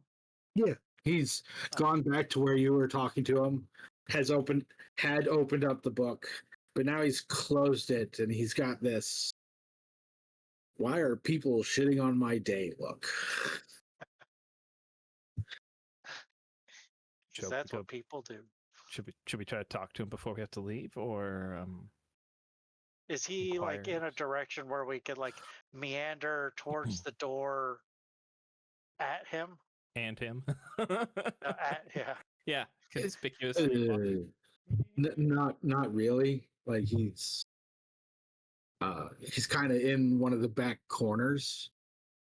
Yeah, he's gone back to where you were talking to him. Had opened up the book, but now he's closed it, and he's got this. Why are people shitting on my day? Look. Because Joe, that's Joe, what people do. should we try to talk to him before we have to leave, or Is he like in a inquires? direction where we could like meander towards the door at him? and him? Yeah. Yeah, conspicuously. Not really. Like he's kind of in one of the back corners.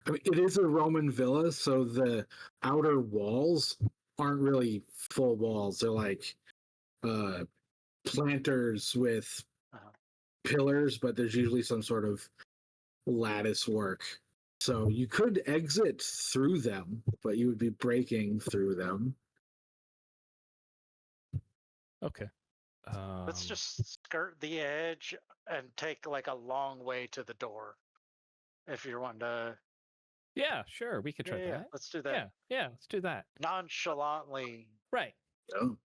I mean, it is a Roman villa, so the outer walls aren't really full walls. They're like planters with Uh-huh. pillars, but there's usually some sort of lattice work. So you could exit through them, but you would be breaking through them. Okay. Let's just skirt the edge and take like a long way to the door. If you're wanting to. Yeah, sure. We could try Yeah, that. let's do that. Yeah, let's do that. Nonchalantly. Right. Oh.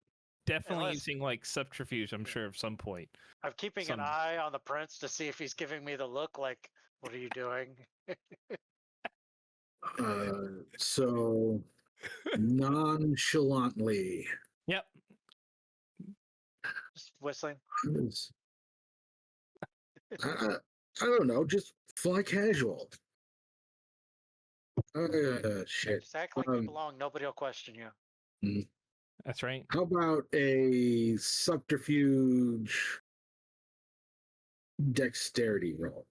Definitely Unless- using like subterfuge, I'm sure, at some point. I'm keeping Some- an eye on the prince to see if he's giving me the look like, what are you doing? So nonchalantly. Yep. Just whistling. I don't know, just fly casual. Shit. Just act like you Um, belong. Nobody will question you. That's right. How about a subterfuge dexterity roll?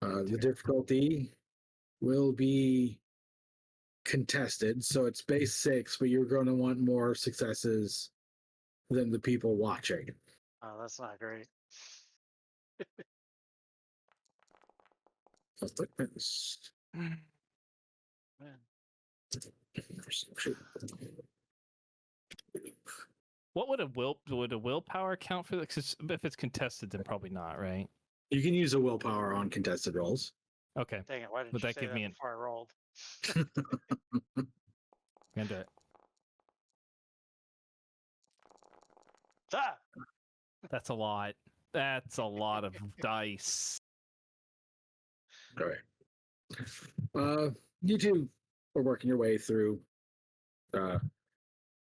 The difficulty will be contested, so it's base 6, but you're going to want more successes than the people watching. Oh, that's not great. Man. What would a willpower count for this? 'Cause if it's contested, then probably not, right? You can use a willpower on contested rolls. Okay. Dang it! Why didn't Would you that say give that me an- before I rolled? Gonna do it. Ah! That's a lot. That's a lot of dice. All right. You two are working your way through,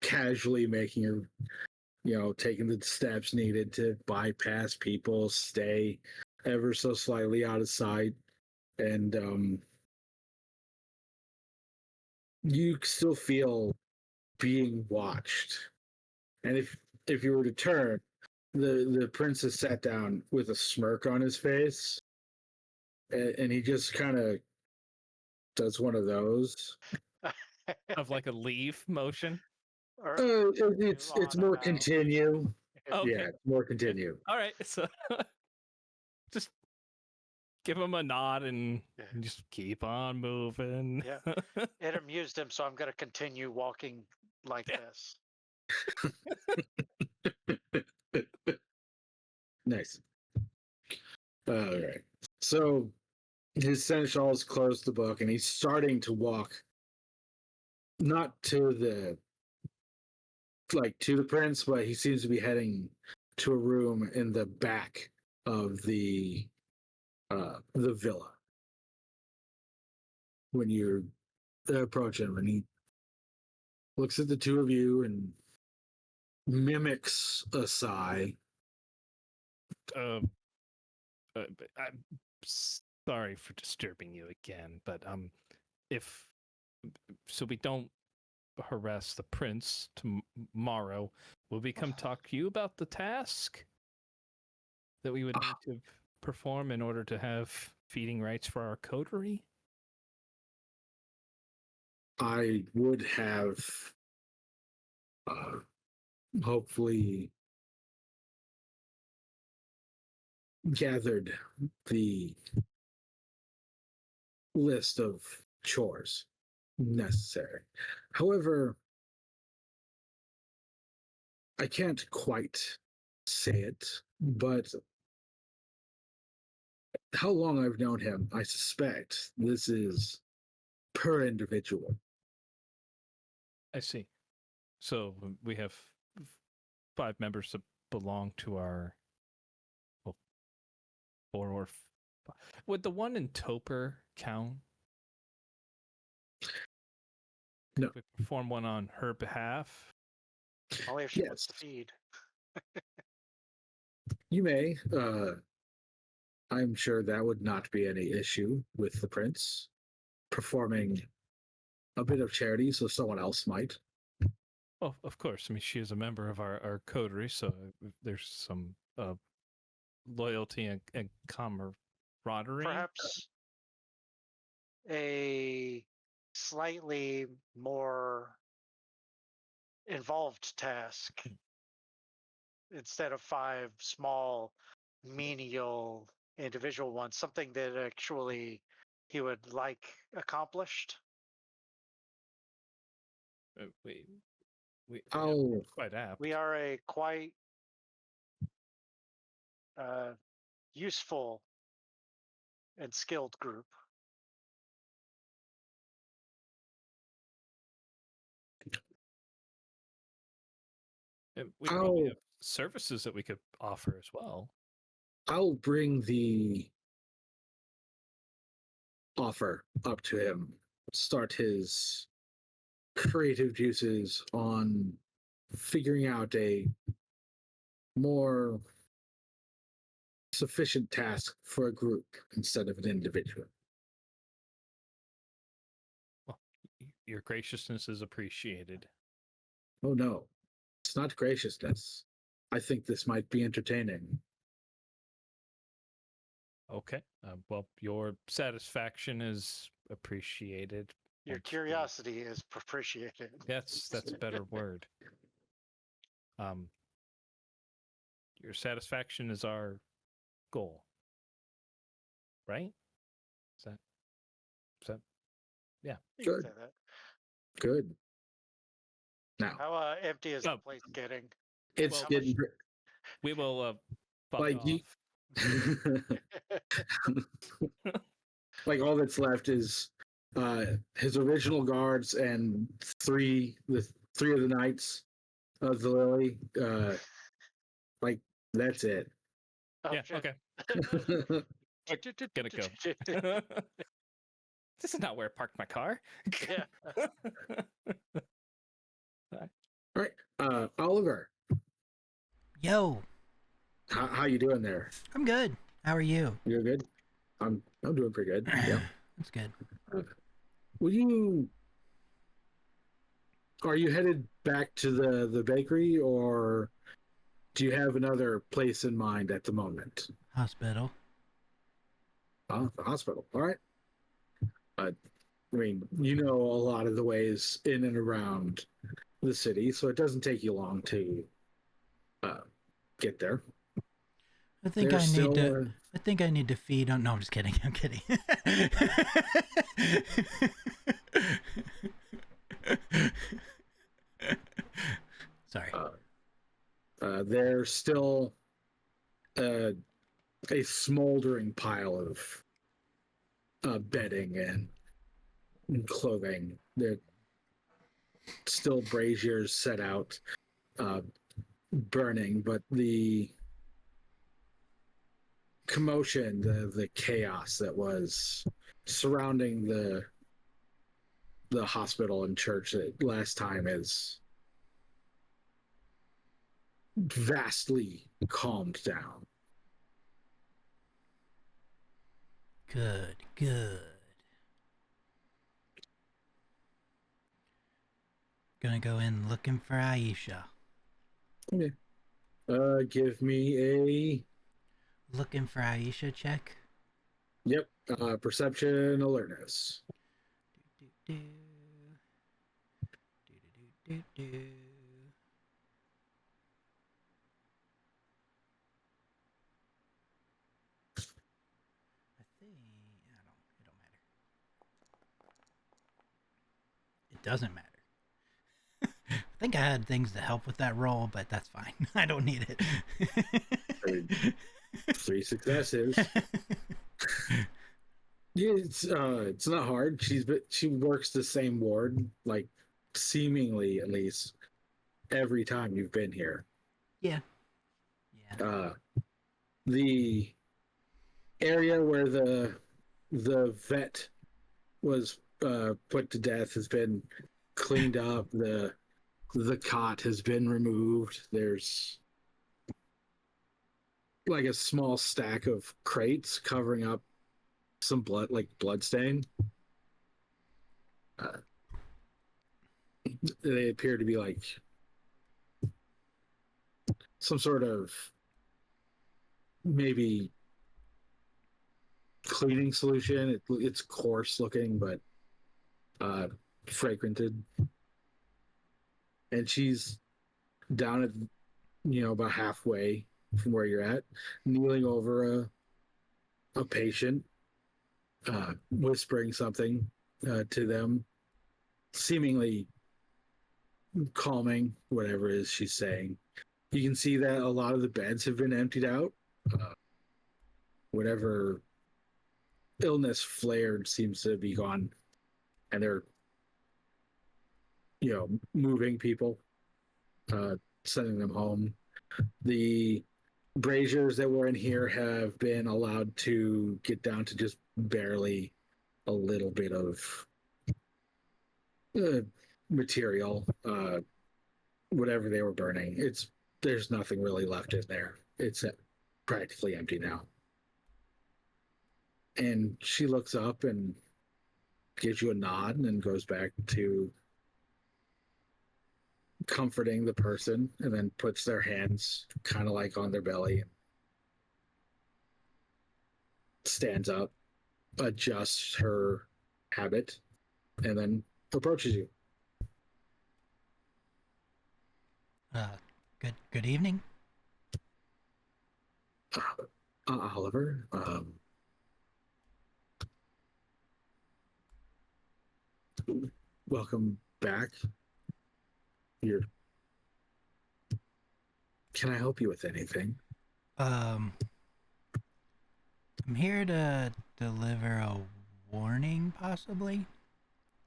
casually making your, taking the steps needed to bypass people, stay ever so slightly out of sight, and you still feel being watched. And if you were to turn, the princess sat down with a smirk on his face, and he just kind of does one of those. Of like a leave motion. Or- It's on more about- continue. Okay. Yeah, it's more continue. All right. So just give him a nod and Yeah. just keep on moving. Yeah. It amused him, so I'm going to continue walking like this. Nice. All right. So his seneschal's closed the book, and he's starting to walk, not to the prince, but he seems to be heading to a room in the back of the villa. When you approach him, and he looks at the two of you and mimics a sigh. I'm sorry for disturbing you again, but if so, we don't harass the prince tomorrow. Will we come talk to you about the task that we would need to perform in order to have feeding rights for our coterie? I would have hopefully gathered the list of chores necessary. However, I can't quite say it, but how long I've known him, I suspect this is per individual. I see. So we have 5 members that belong to our, well, 4 or would the one in Toper count? No. If we perform one on her behalf. Only if she wants Yes. to feed. You may. I'm sure that would not be any issue with the prince performing a bit of charity, so someone else might. Oh, of course. I mean, she is a member of our coterie, so there's some loyalty and camaraderie. Perhaps a slightly more involved task instead of 5 small menial individual ones, something that actually he would like accomplished. We I'll quite apt. We are a quite useful and skilled group. And we probably have services that we could offer as well. I'll bring the offer up to him, start his creative juices on figuring out a more sufficient task for a group instead of an individual. Well, your graciousness is appreciated. Oh no, it's not graciousness. I think this might be entertaining. Okay. Well, your satisfaction is appreciated. Your Once the- curiosity is appreciated. That's a better word. Your satisfaction is our goal, right? Is that You can Good. say that. Good. Now, How empty is the Oh. place getting? it's How much- getting we will fuck Like off. you- like all that's left is his original guards and three of the knights of the lily. Like that's it. Oh, Yeah, shit. okay. Gonna go. This is not where I parked my car. Yeah. All right, Oliver, Yo, how you doing there? I'm good. How are you? You're good. I'm doing pretty good. Yeah. That's good. Are you headed back to the bakery, or do you have another place in mind at the moment? Hospital. The hospital. All right. I mean, you know a lot of the ways in and around the city, so it doesn't take you long to get there. I think There's I need still, to. I think I need to feed on. No, I'm just kidding. I'm kidding. Sorry. there's still a smoldering pile of bedding and clothing. There still braziers set out, burning, but the commotion, the chaos that was surrounding the hospital and church that last time is vastly calmed down. Good. Good. Gonna go in looking for Aisha. Okay. Give me Looking for Aisha check. perception alertness. Do, do, do, do, do. doesn't matter. I think I had things to help with that roll, but that's fine. I don't need it. 3 successes. Yeah, it's not hard. She works the same ward, like seemingly at least every time you've been here. Yeah. The area where the vet was put to death has been cleaned up. The cot has been removed. There's like a small stack of crates covering up some blood, like blood stain. They appear to be like some sort of maybe cleaning solution. It's coarse looking, but fragranted. And she's down at about halfway from where you're at, kneeling over a patient, whispering something to them, seemingly calming whatever it is she's saying. You can see that a lot of the beds have been emptied out. Whatever illness flared seems to be gone, and they're moving people, sending them home. The braziers that were in here have been allowed to get down to just barely a little bit of material. Whatever they were burning, there's nothing really left in there. It's practically empty now. And she looks up and gives you a nod and then goes back to comforting the person, and then puts their hands kind of like on their belly and stands up, adjusts her habit, and then approaches you. Good evening. Oliver, welcome back. Can I help you with anything? I'm here to deliver a warning, possibly,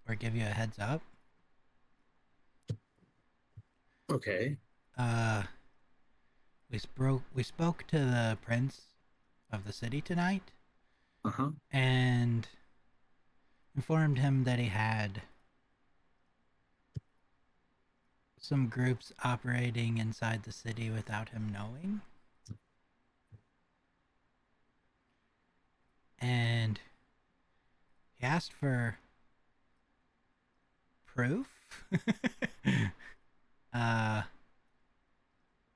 or give you a heads up. Okay. We spoke to the prince of the city tonight. Uh-huh. And informed him that he had some groups operating inside the city without him knowing. And he asked for proof. I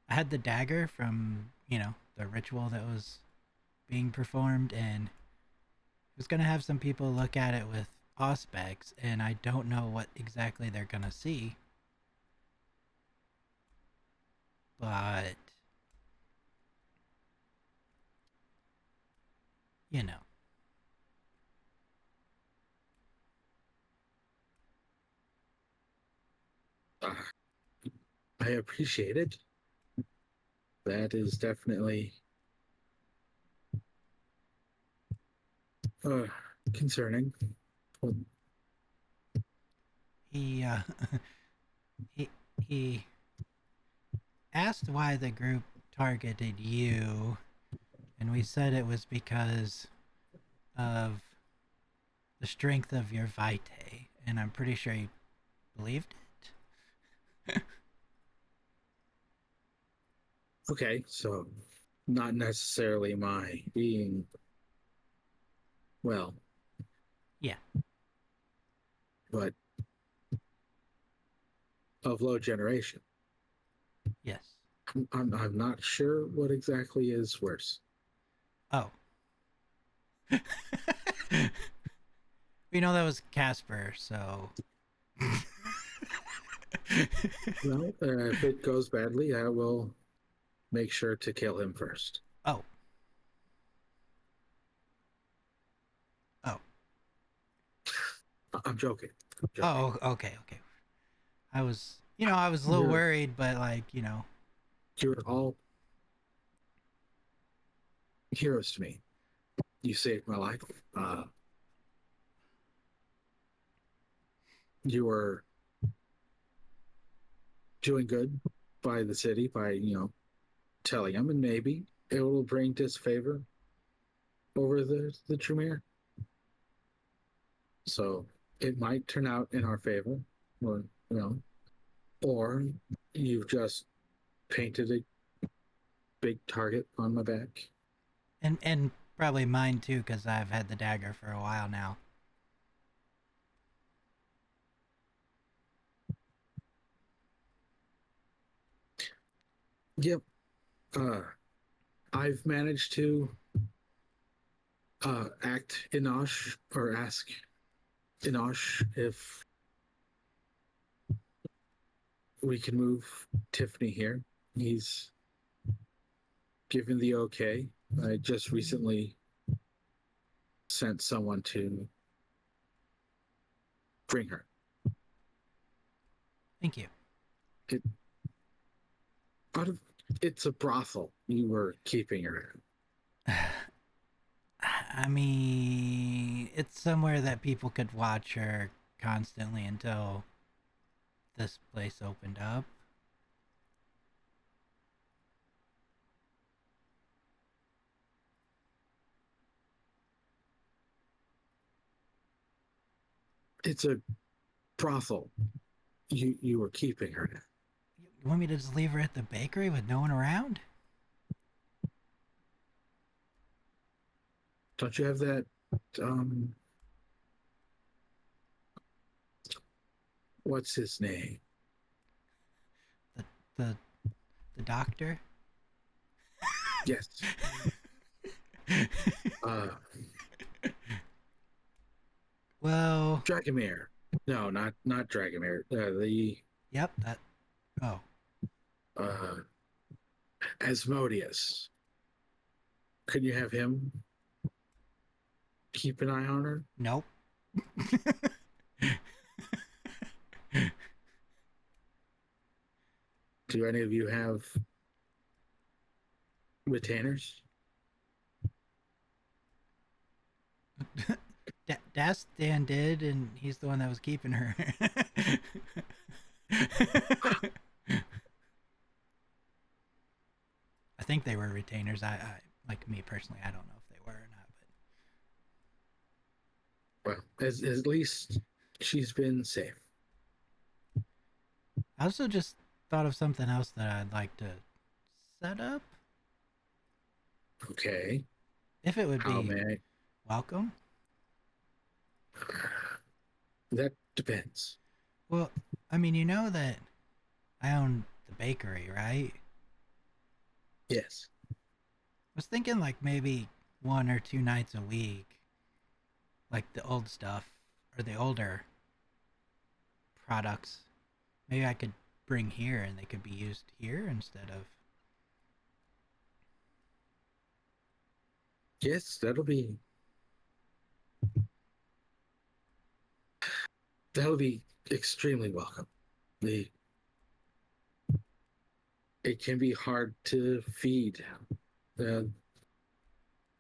had the dagger from, the ritual that was being performed, and I was going to have some people look at it with auspex, and I don't know what exactly they're going to see. But, I appreciate it. That is definitely concerning. he asked why the group targeted you, and we said it was because of the strength of your vitae, and I'm pretty sure he believed it. Okay, so not necessarily my being well. Yeah. But of low generation. Yes. I'm not sure what exactly is worse. Oh. That was Casper, so. Well, if it goes badly, I will make sure to kill him first. Oh. I'm joking. Oh, okay, okay. I was, I was a little You're- worried, but You're all heroes to me. You saved my life. You were doing good by the city by, telling him, and maybe it will bring disfavor over the Tremere. So it might turn out in our favor, or, or you've just painted a big target on my back. and probably mine too, because I've had the dagger for a while now. Yep. I've managed to act Inosh or ask Inosh if we can move Tiffany here. He's given the okay. I just recently sent someone to bring her. Thank you. Out of it's a brothel you were keeping her in. I mean, it's somewhere that people could watch her constantly until this place opened up. It's a brothel you were keeping her in. You want me to just leave her at the bakery with no one around? Don't you have that what's his name? The the the doctor? Yes. uh Well, Dragomir. No, not Dragomir. The yep, that. Oh, uh Asmodeus. Could you have him keep an eye on her? nope. Do any of you have retainers? Dastan did, and he's the one that was keeping her. I think they were retainers. I like me personally, I don't know if they were or not, but Well, as at least she's been safe. I also just thought of something else that I'd like to set up. Okay. If it would How be may welcome. that depends. Well, I mean, you know that I own the bakery, right? Yes. I was thinking like maybe 1 or 2 nights a week, like the old stuff or the older products. Maybe I could bring here and they could be used here instead of. Yes, that'll be extremely welcome. The it can be hard to feed uh,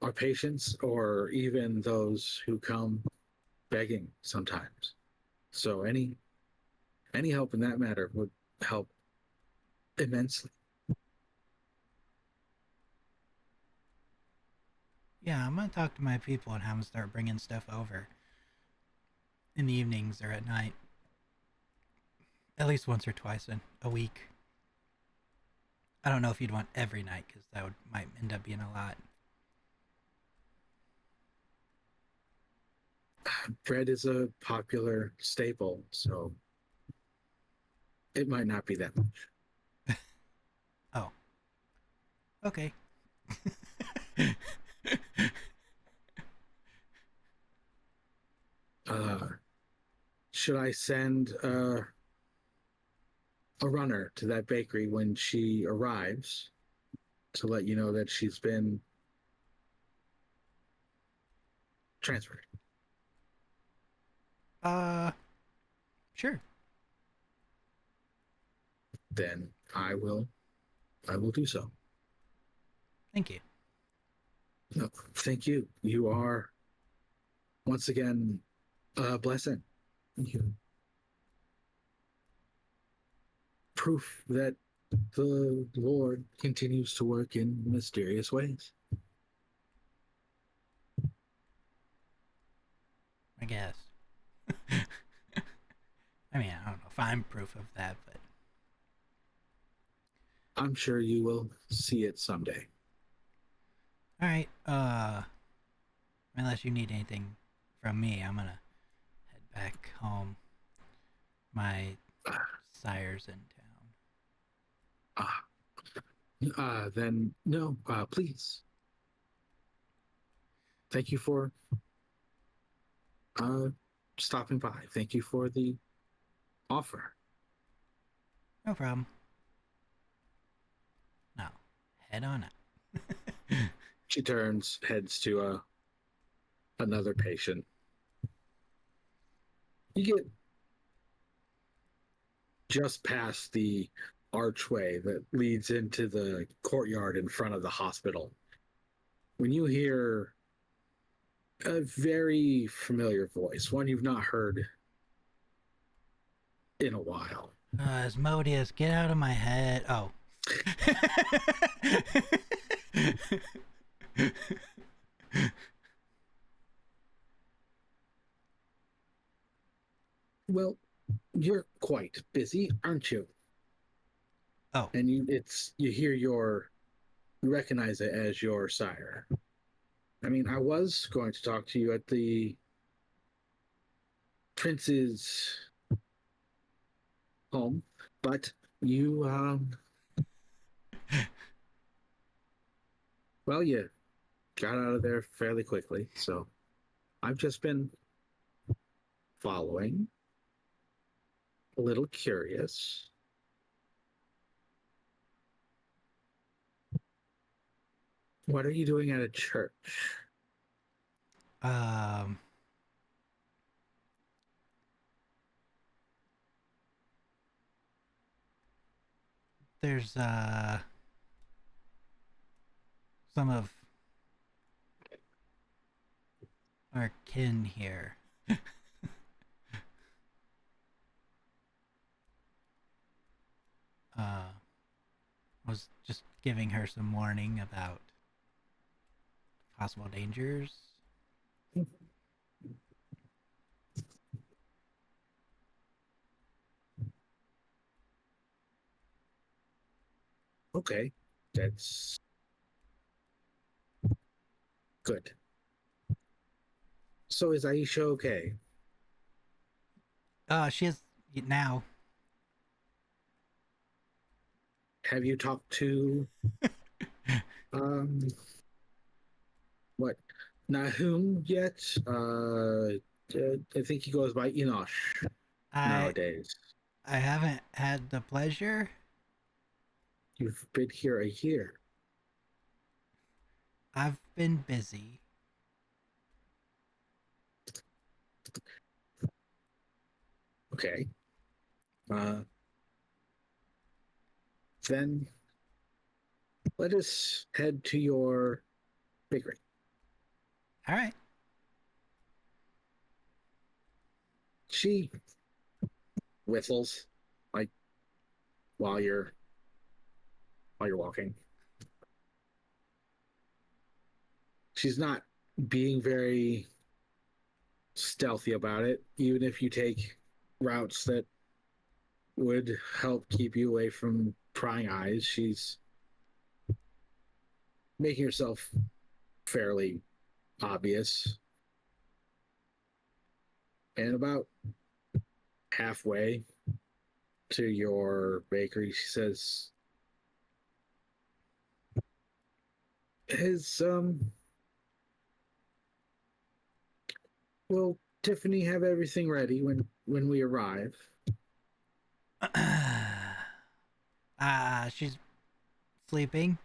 our patients or even those who come begging sometimes. So any help in that matter would help immensely. Yeah, I'm gonna talk to my people and have them start bringing stuff over in the evenings or at night. At least once or twice in a week. I don't know if you'd want every night because might end up being a lot. Bread is a popular staple, so it might not be that much. Oh, okay. Should I send a runner to that bakery when she arrives to let you know that she's been transferred? uh, Sure. Then I will do so. Thank you. No, thank you. You are once again a blessing. You proof that the Lord continues to work in mysterious ways. I guess. I mean, I don't know if I'm proof of that, but I'm sure you will see it someday. all right. Unless you need anything from me, I'm gonna head back home. My sire's in town. Then no, please. Thank you for stopping by. Thank you for the offer. No problem. Now, head on out. She heads to another patient. You get just past the archway that leads into the courtyard in front of the hospital when you hear a very familiar voice, one you've not heard in a while. Asmodeus, get out of my head. Oh. Well, you're quite busy, aren't you? Oh. And you recognize it as your sire. I mean, I was going to talk to you at the prince's home, but you well, you got out of there fairly quickly, so I've just been following, a little curious. What are you doing at a church? There's some of our kin here. Was just giving her some warning about possible dangers. Okay, that's good. So is Aisha okay? She is now. Have you talked to what, Nahum yet? I think he goes by Enosh nowadays. I haven't had the pleasure. You've been here a year. I've been busy. Okay. Then let us head to your bakery. All right. She whistles like while you're walking. She's not being very stealthy about it, even if you take routes that would help keep you away from prying eyes. She's making herself fairly obvious. And about halfway to your bakery, she says, will Tiffany have everything ready when we arrive? She's sleeping.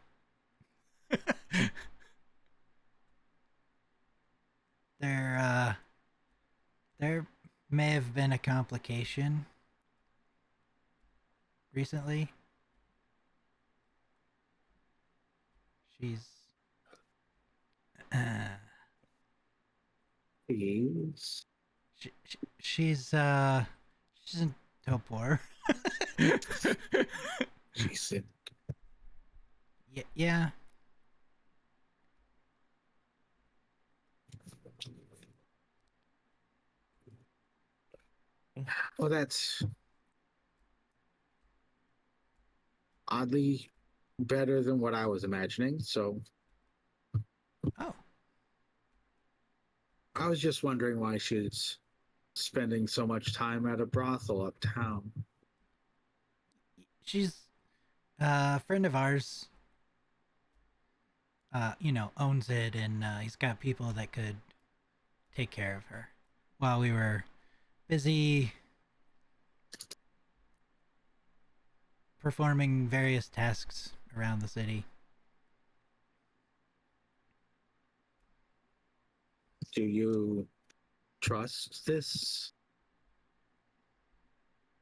They're may have been a complication recently. She's Please. she's in Topor. She said, Yeah. well, that's oddly better than what I was imagining. So Oh. I was just wondering why she's spending so much time at a brothel uptown. She's a friend of ours. Owns it, and he's got people that could take care of her while we were busy performing various tasks around the city. Do you trust this?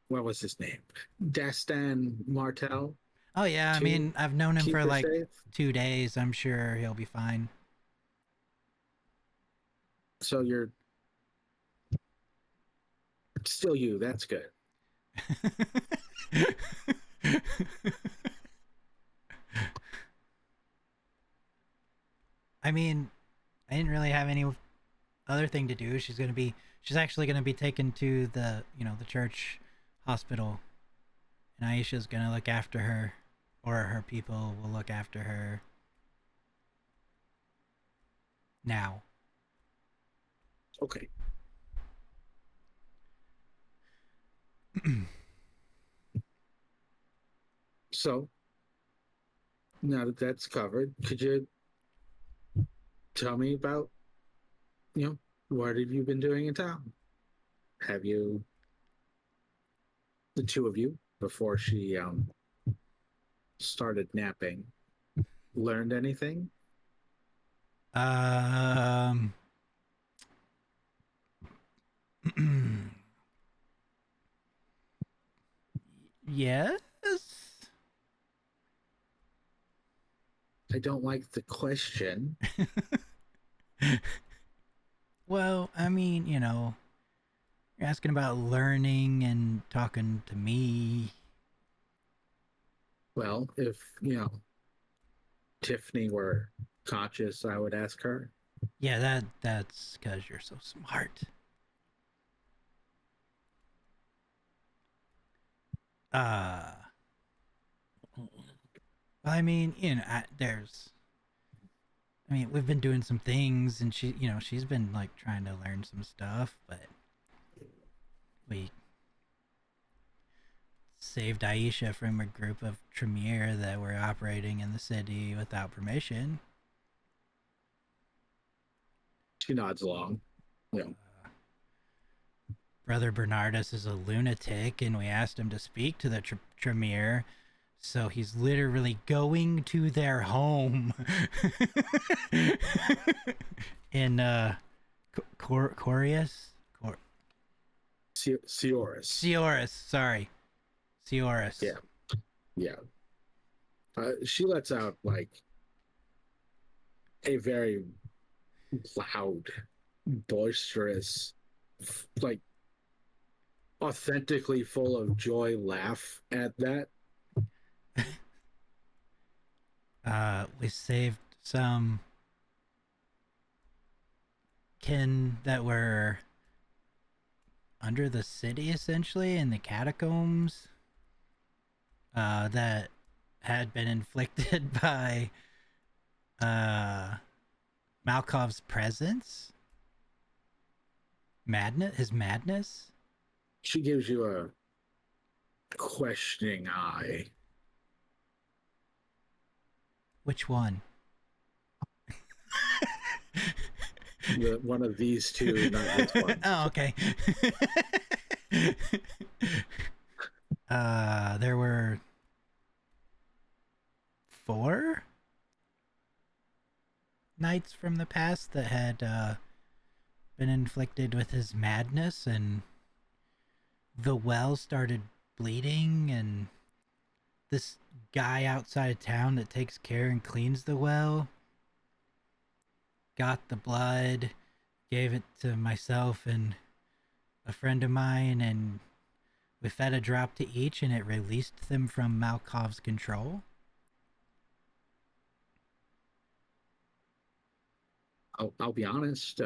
What was his name? Dastan Martel? Oh yeah, I To mean, I've known him keep for her like safe? 2 days. I'm sure he'll be fine. So you're still you. That's good. I mean, I didn't really have any other thing to do. She's actually gonna be taken to the church hospital, and Aisha's gonna look after her, or her people will look after her. Now. Okay. So now that that's covered, could you tell me about, what have you been doing in town? Have you, the two of you, before she started napping, learned anything? Yes. I don't like the question. Well, I mean, you're asking about learning and talking to me. Well, if, Tiffany were conscious, I would ask her. Yeah, that's because you're so smart. I mean, we've been doing some things, and she's been like trying to learn some stuff, but we saved Aisha from a group of Tremere that were operating in the city without permission. She nods along. Brother Bernardus is a lunatic, and we asked him to speak to the Tremere. So he's literally going to their home in Corius? Seoris. Seoris, sorry. Seoris. Yeah. She lets out like a very loud, boisterous, like authentically full of joy laugh at that. We saved some kin that were under the city, essentially, in the catacombs, that had been inflicted by Malkov's presence. His madness. She gives you a questioning eye. Which one? One of these two, not this one. Oh, okay. There were 4 knights from the past that had been inflicted with his madness, and the well started bleeding, and this guy outside of town that takes care and cleans the well got the blood, gave it to myself and a friend of mine, and we fed a drop to each, and it released them from Malkov's control. I'll be honest.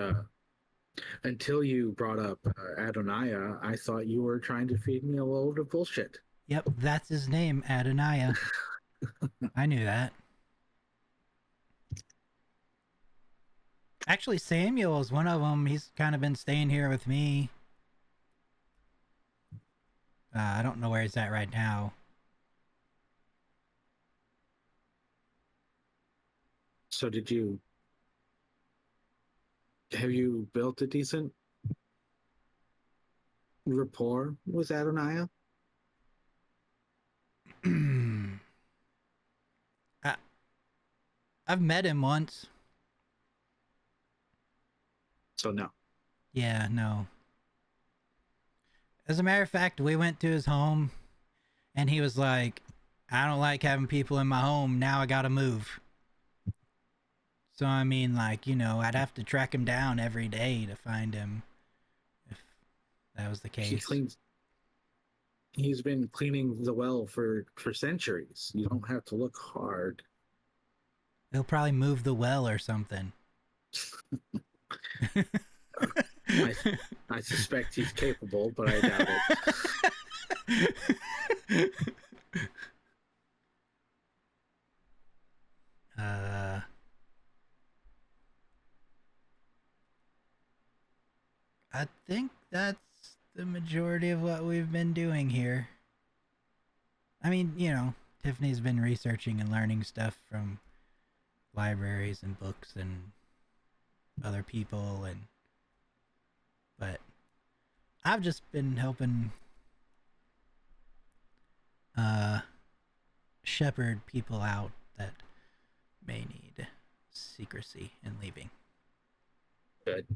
Until you brought up Adonaiah, I thought you were trying to feed me a load of bullshit. Yep, that's his name, Adonaiah. I knew that. Actually, Samuel is one of them. He's kind of been staying here with me. I don't know where he's at right now. So have you built a decent rapport with Adonaiah? I've met him once. So no. Yeah, no. As a matter of fact, we went to his home, and he was like, I don't like having people in my home. Now I gotta move. So, I mean, like, you know, I'd have to track him down every day to find him, if that was the case. He's been cleaning the well for centuries. You don't have to look hard. He'll probably move the well or something. I suspect he's capable, but I doubt it. I think that's the majority of what we've been doing here. I mean, you know, Tiffany's been researching and learning stuff from libraries and books and other people, but I've just been helping shepherd people out that may need secrecy and leaving. Good.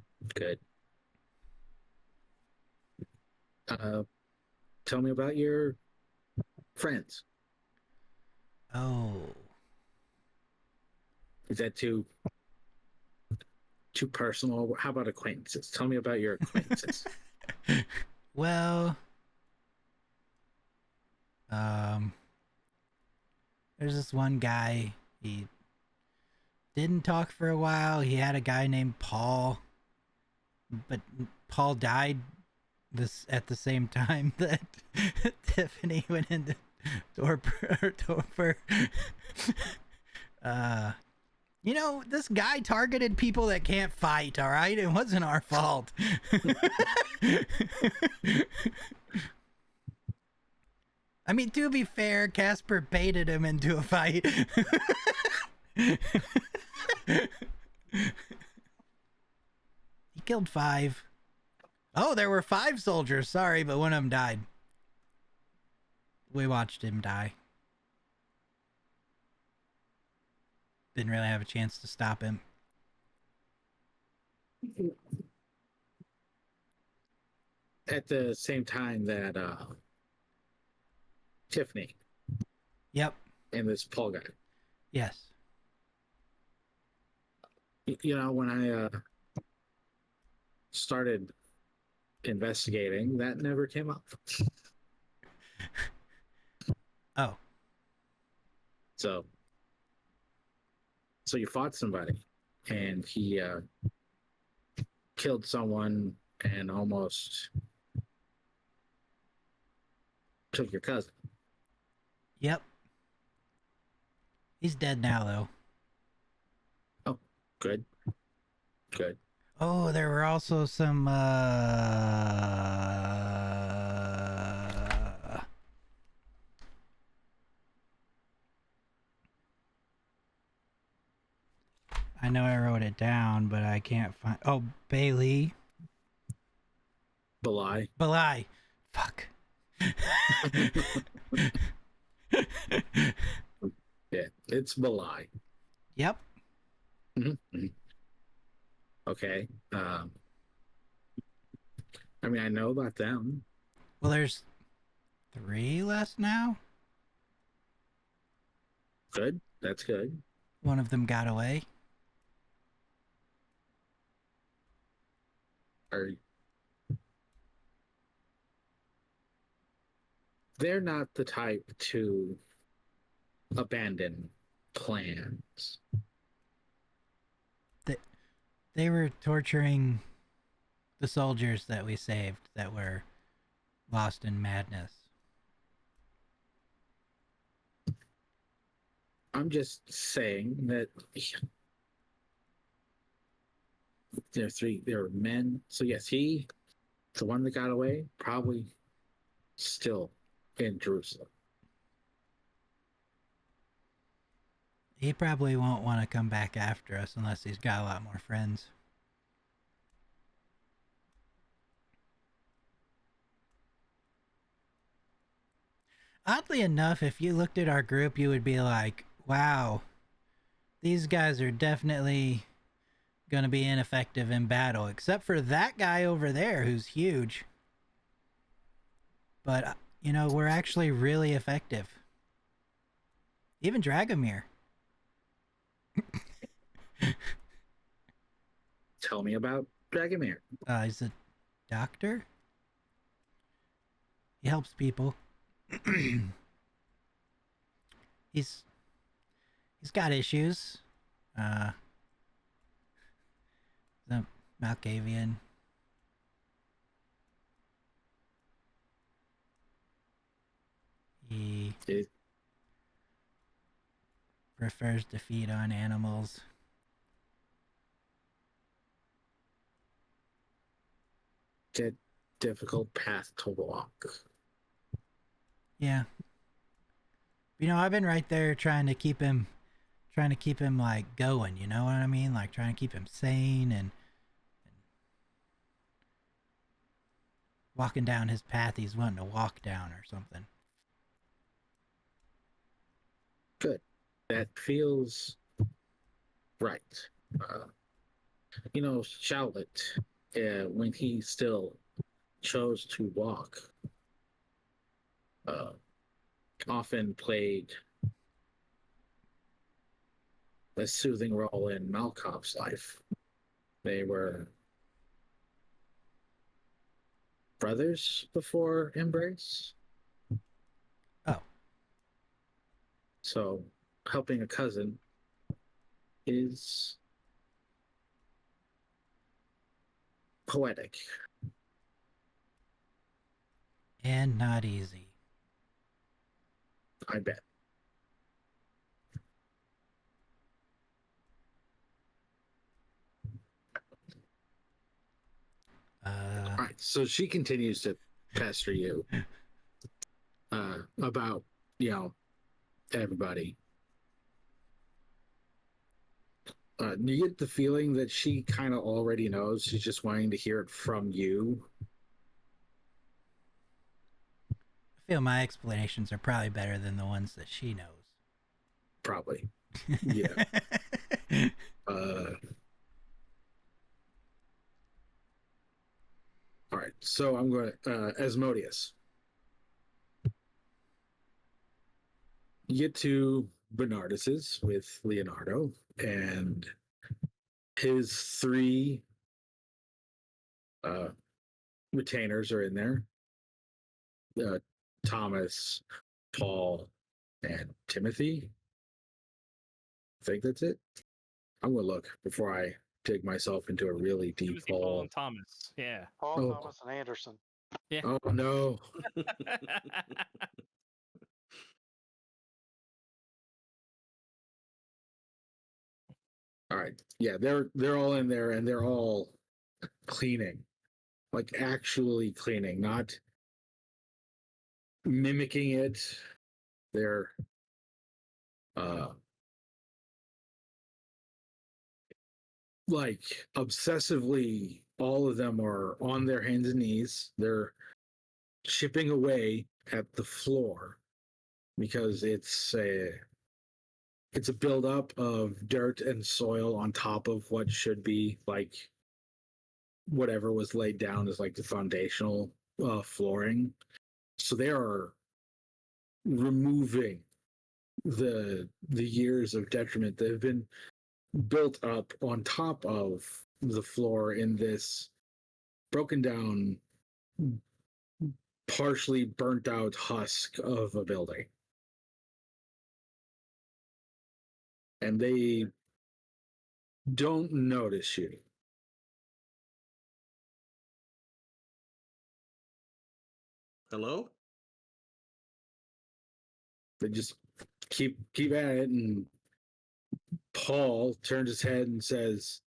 Tell me about your friends. Oh. Is that too personal? How about acquaintances? Tell me about your acquaintances. Well, there's this one guy. He didn't talk for a while. He had a guy named Paul, but Paul died at the same time that Tiffany went into torpor. You know, this guy targeted people that can't fight, all right? It wasn't our fault. I mean, to be fair, Casper baited him into a fight. He killed 5. Oh, there were 5 soldiers. Sorry, but one of them died. We watched him die. Didn't really have a chance to stop him. At the same time that Tiffany. Yep. And this Paul guy. Yes. You know, when I started investigating, that never came up. Oh. So you fought somebody, and he killed someone and almost took your cousin. Yep. He's dead now, though. Oh, good. Oh, there were also some, I know I wrote it down, but I can't find... Oh, Bailey. Belai. Fuck. Yeah, it's Belai. Yep. Mm-hmm. Okay. I mean, I know about them. Well, there's 3 less now. Good. That's good. One of them got away. Are they're not the type to abandon plans. They were torturing the soldiers that we saved that were lost in madness. I'm just saying that there were men. So yes, the one that got away, probably still in Jerusalem. He probably won't want to come back after us unless he's got a lot more friends. Oddly enough, if you looked at our group, you would be like, wow, these guys are definitely going to be ineffective in battle, except for that guy over there who's huge. But, you know, we're actually really effective. Even Dragomir. Tell me about Dragomir. He's a doctor. He helps people. he's got issues. The Malkavian. He prefers to feed on animals. It's a difficult path to walk. Yeah. You know, I've been right there trying to keep him like going, you know what I mean? Like trying to keep him sane and walking down his path he's wanting to walk down or something. Good. That feels right. You know, Charlotte, when he still chose to walk, often played a soothing role in Malkov's life. They were brothers before Embrace. Oh. So helping a cousin is poetic. And not easy. I bet. All right, so she continues to pester you about, you know, everybody. You get the feeling that she kind of already knows. She's just wanting to hear it from you. I feel my explanations are probably better than the ones that she knows. Probably. Yeah. All right, so I'm going to Asmodeus. You get to Bernardus's with Leonardo, and his 3 retainers are in there. Thomas, Paul, and Timothy. I think that's it. I'm going to look before I dig myself into a really deep Timothy, Paul, hole. and Thomas. Yeah. Paul, Oh. Thomas, and Anderson. Yeah. Oh, no. All right. Yeah, they're all in there, and they're all cleaning. Like actually cleaning, not mimicking it. They're like obsessively, all of them are on their hands and knees. They're chipping away at the floor because it's a buildup of dirt and soil on top of what should be like whatever was laid down as like the foundational flooring, so they are removing the years of detriment that have been built up on top of the floor in this broken down, partially burnt out husk of a building. And they don't notice you. Hello? They just keep at it, and Paul turns his head and says,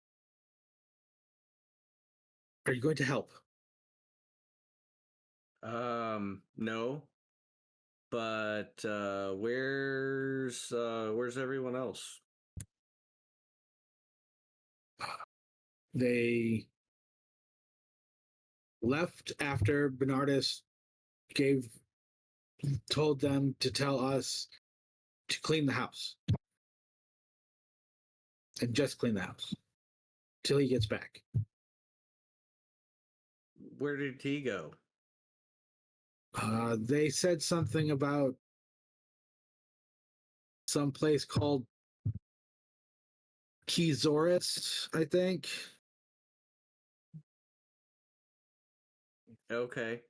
"Are you going to help?" No. But where's everyone else? They left after Bernardus told them to tell us to clean the house. And just clean the house till he gets back. Where did he go? They said something about some place called Keyzoris, I think. Okay.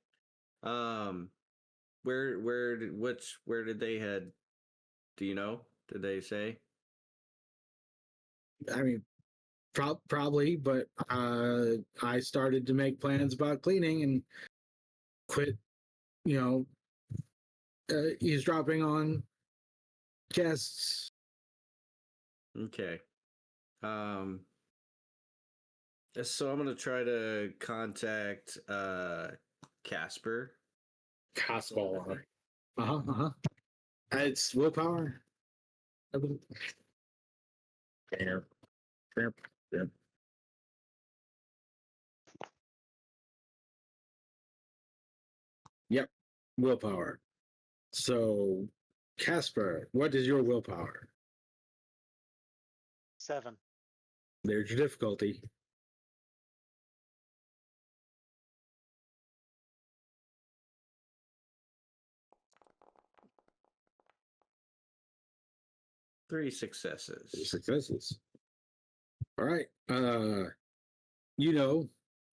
Where did they head? Do you know? Did they say? I mean, probably, but I started to make plans about cleaning and quit, eavesdropping on guests. Okay. So I'm gonna try to contact Casper. Casper. It's willpower. Yep, willpower. So, Casper, what is your willpower? 7. There's your difficulty. Three successes. Successes. All right.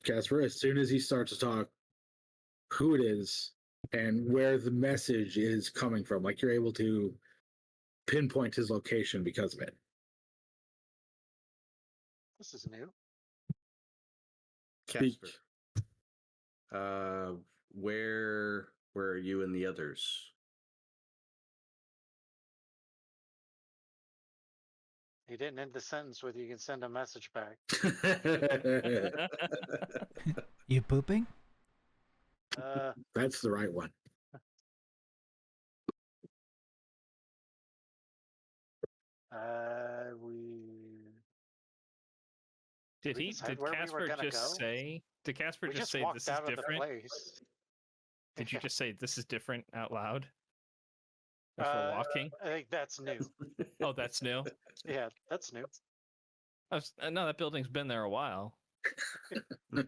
Casper, as soon as he starts to talk, who it is and where the message is coming from, like you're able to pinpoint his location because of it. This is new. Casper. Where are you and the others? He didn't end the sentence with "you can send a message back." You pooping? That's the right one. Did Casper just say? Did Casper just say this is different? Did you just say this is different out loud? As we're walking? I think that's new. Oh, that's new? Yeah, that's new. No, that building's been there a while. We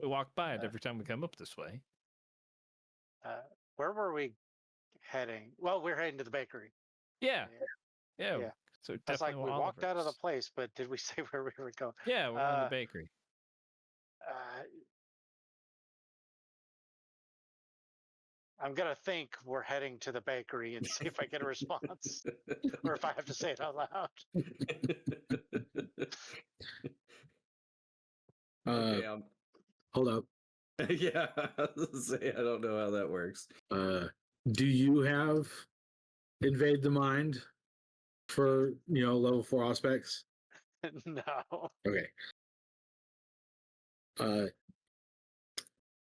walk by it every time we come up this way. Where were we heading? Well, we're heading to the bakery. Yeah. Yeah. So It's like we walked out of the Oliver's. place, but did we say where we were going? Yeah, we're going to the bakery. I'm gonna think we're heading to the bakery and see if I get a response, or if I have to say it out loud. Okay, Hold up. yeah, I was gonna say, I don't know how that works. Do you have Invade the Mind for level 4 aspects? No. Okay.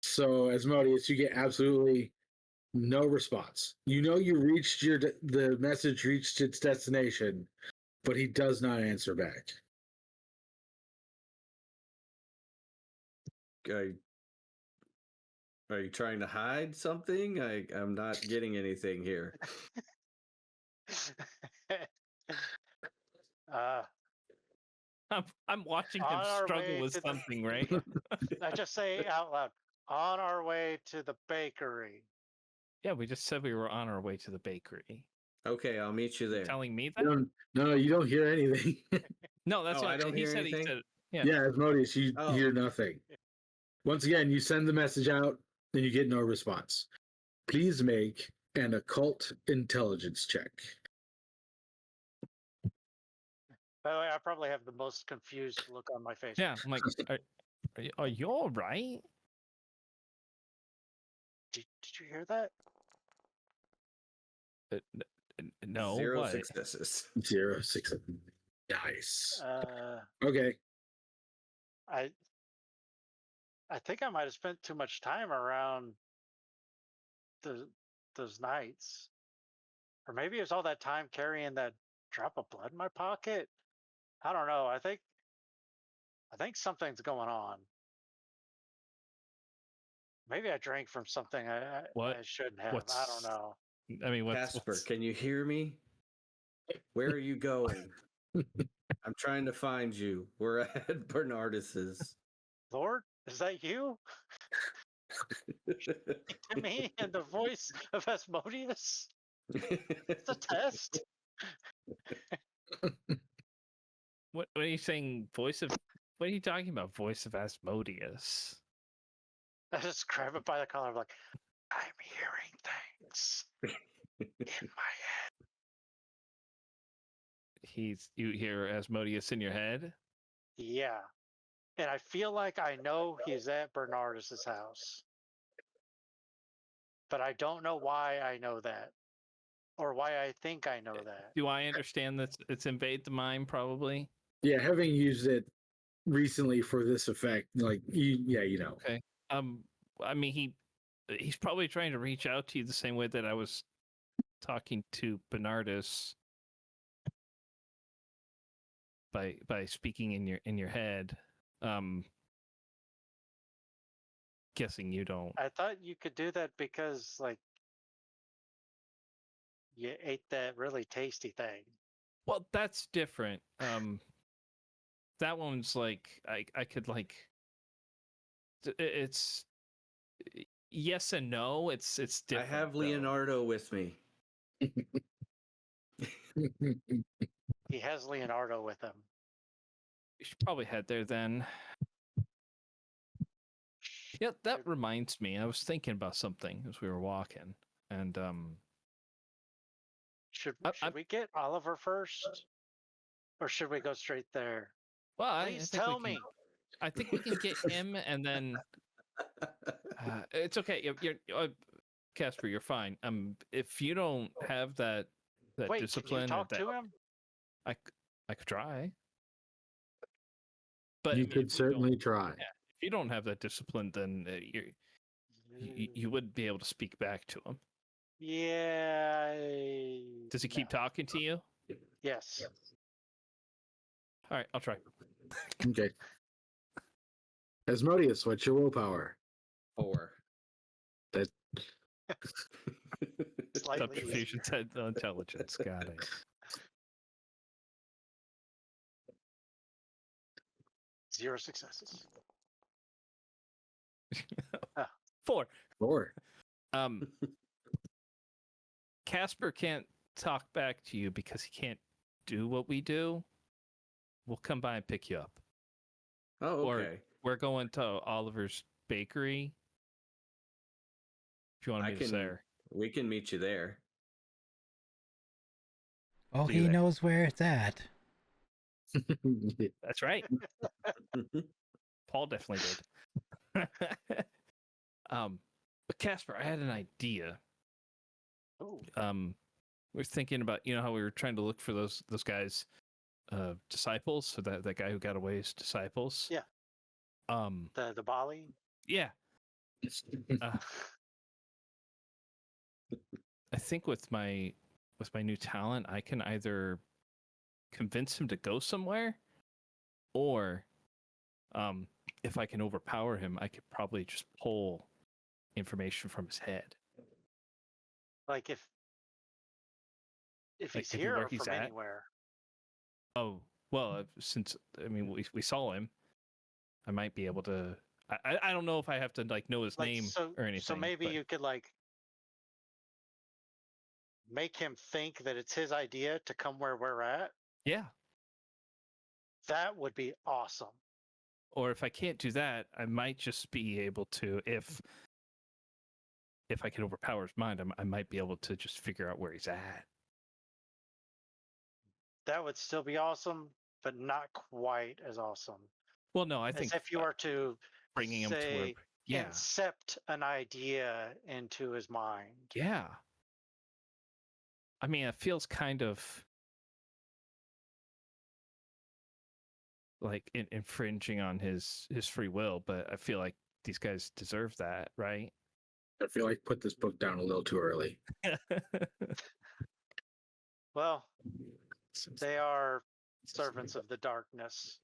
So Asmodeus, you get absolutely no response. You reached the message reached its destination, but he does not answer back. Are you trying to hide something? I'm not getting anything here. I'm watching him On our struggle way with to the- something, right? I just say out loud, On our way to the bakery. Yeah, we just said we were on our way to the bakery. Okay, I'll meet you You there. telling me You that? don't, no, you don't hear anything. No, that's Oh, what I don't he hear said. anything? He said, yeah. Yeah, Asmodeus, you Oh. hear nothing. Once again, you send the message out, and you get no response. Please make an occult intelligence check. By the way, I probably have the most confused look on my face. Yeah, I'm like, are you all right? Did you hear that? No, 0 what? successes. 0, 6. Nice. Uh, Okay. I think I might have spent too much time around those nights, or maybe it was all that time carrying that drop of blood in my pocket. I don't know. I think something's going on. Maybe I drank from something I What? shouldn't have. I What's- don't know. I mean, Casper, can you hear me? Where are you going? I'm trying to find you. We're at Bernardus's. Lord, is that you? To me, in the voice of Asmodeus. It's a test. what are you saying? Voice of what are you talking about? Voice of Asmodeus. I just grab it by the collar. I'm like, I'm hearing things in my head. You hear Asmodeus in your head? Yeah. And I feel like I know he's at Bernardus's house. But I don't know why I know that. Or why I think I know that. Do I understand that it's invade the mind? Probably. Yeah, having used it recently for this effect, like you know. Okay. I mean, he's probably trying to reach out to you the same way that I was talking to Bernardus by speaking in your head. Guessing you don't. I thought you could do that because, like, you ate that really tasty thing. Well, that's different. That one's like I could like. It's yes and no. It's I different. have though. Leonardo with me. He has Leonardo with him. You should probably head there then. Yeah, that reminds me. I was thinking about something as we were walking, and Should I- we get Oliver first? Or should we go straight there? well, I Please think we tell can- me. I think we can get him, and then it's okay. You're Casper. You're fine. If you don't have that Wait, discipline, can you or talk that, to him? I could try. But You I mean, could if you don't- certainly try. Yeah. If you don't have that discipline, then you wouldn't be able to speak back to him. Yeah. Does he keep talking to you? Yes. All right, I'll try. Okay. Asmodeus, what's your willpower? 4. That Slightly. Subterfuge intelligence. Got it. Zero successes. 4. 4. Casper can't talk back to you because he can't do what we do. We'll come by and pick you up. Oh, Or- okay. We're going to Oliver's Bakery. If you want to I meet us can- there. We can meet you there. Oh, See he you there. knows where it's at. That's right. Paul definitely did. But Casper, I had an idea. Oh, We're thinking about, you know, how we were trying to look for those guys, disciples. So that guy who got away's disciples. Yeah. the Bali. Yeah. I think with my new talent, I can either convince him to go somewhere, or if I can overpower him, I could probably just pull information from his head. Like if Like, he's if here where or he's from at? anywhere. Oh, well, since I mean we saw him, I might be able to I don't know if I have to like know his Like, name so, or anything. so maybe but- you could like make him think that it's his idea to come where we're at. Yeah. That would be awesome. Or if I can't do that, I might just be able to if I can overpower his mind, I might be able to just figure out where he's at. That would still be awesome, but not quite as awesome Well, no, I as think if you were to bringing him to where. say, Yeah. incept an idea into his mind. Yeah. I mean, it feels kind of like infringing on his free will, but I feel like these guys deserve that, right? I feel like put this book down a little too early. Well, they are servants of the darkness.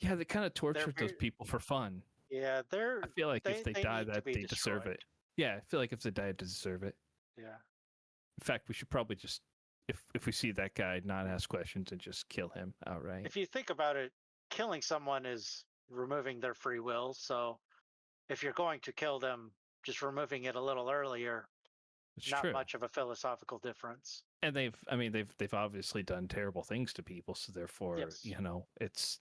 Yeah, they kind of tortured those very- people for fun. Yeah, they're I feel like if they die, need to that be they deserve destroyed. it. Yeah, I feel like if they die, they deserve it. Yeah. In fact, we should probably just, if we see that guy, not ask questions and just kill him outright. If you think about it, killing someone is removing their free will. So if you're going to kill them, just removing it a little earlier, It's not true. much of a philosophical difference. And they've obviously done terrible things to people, so therefore, Yes. it's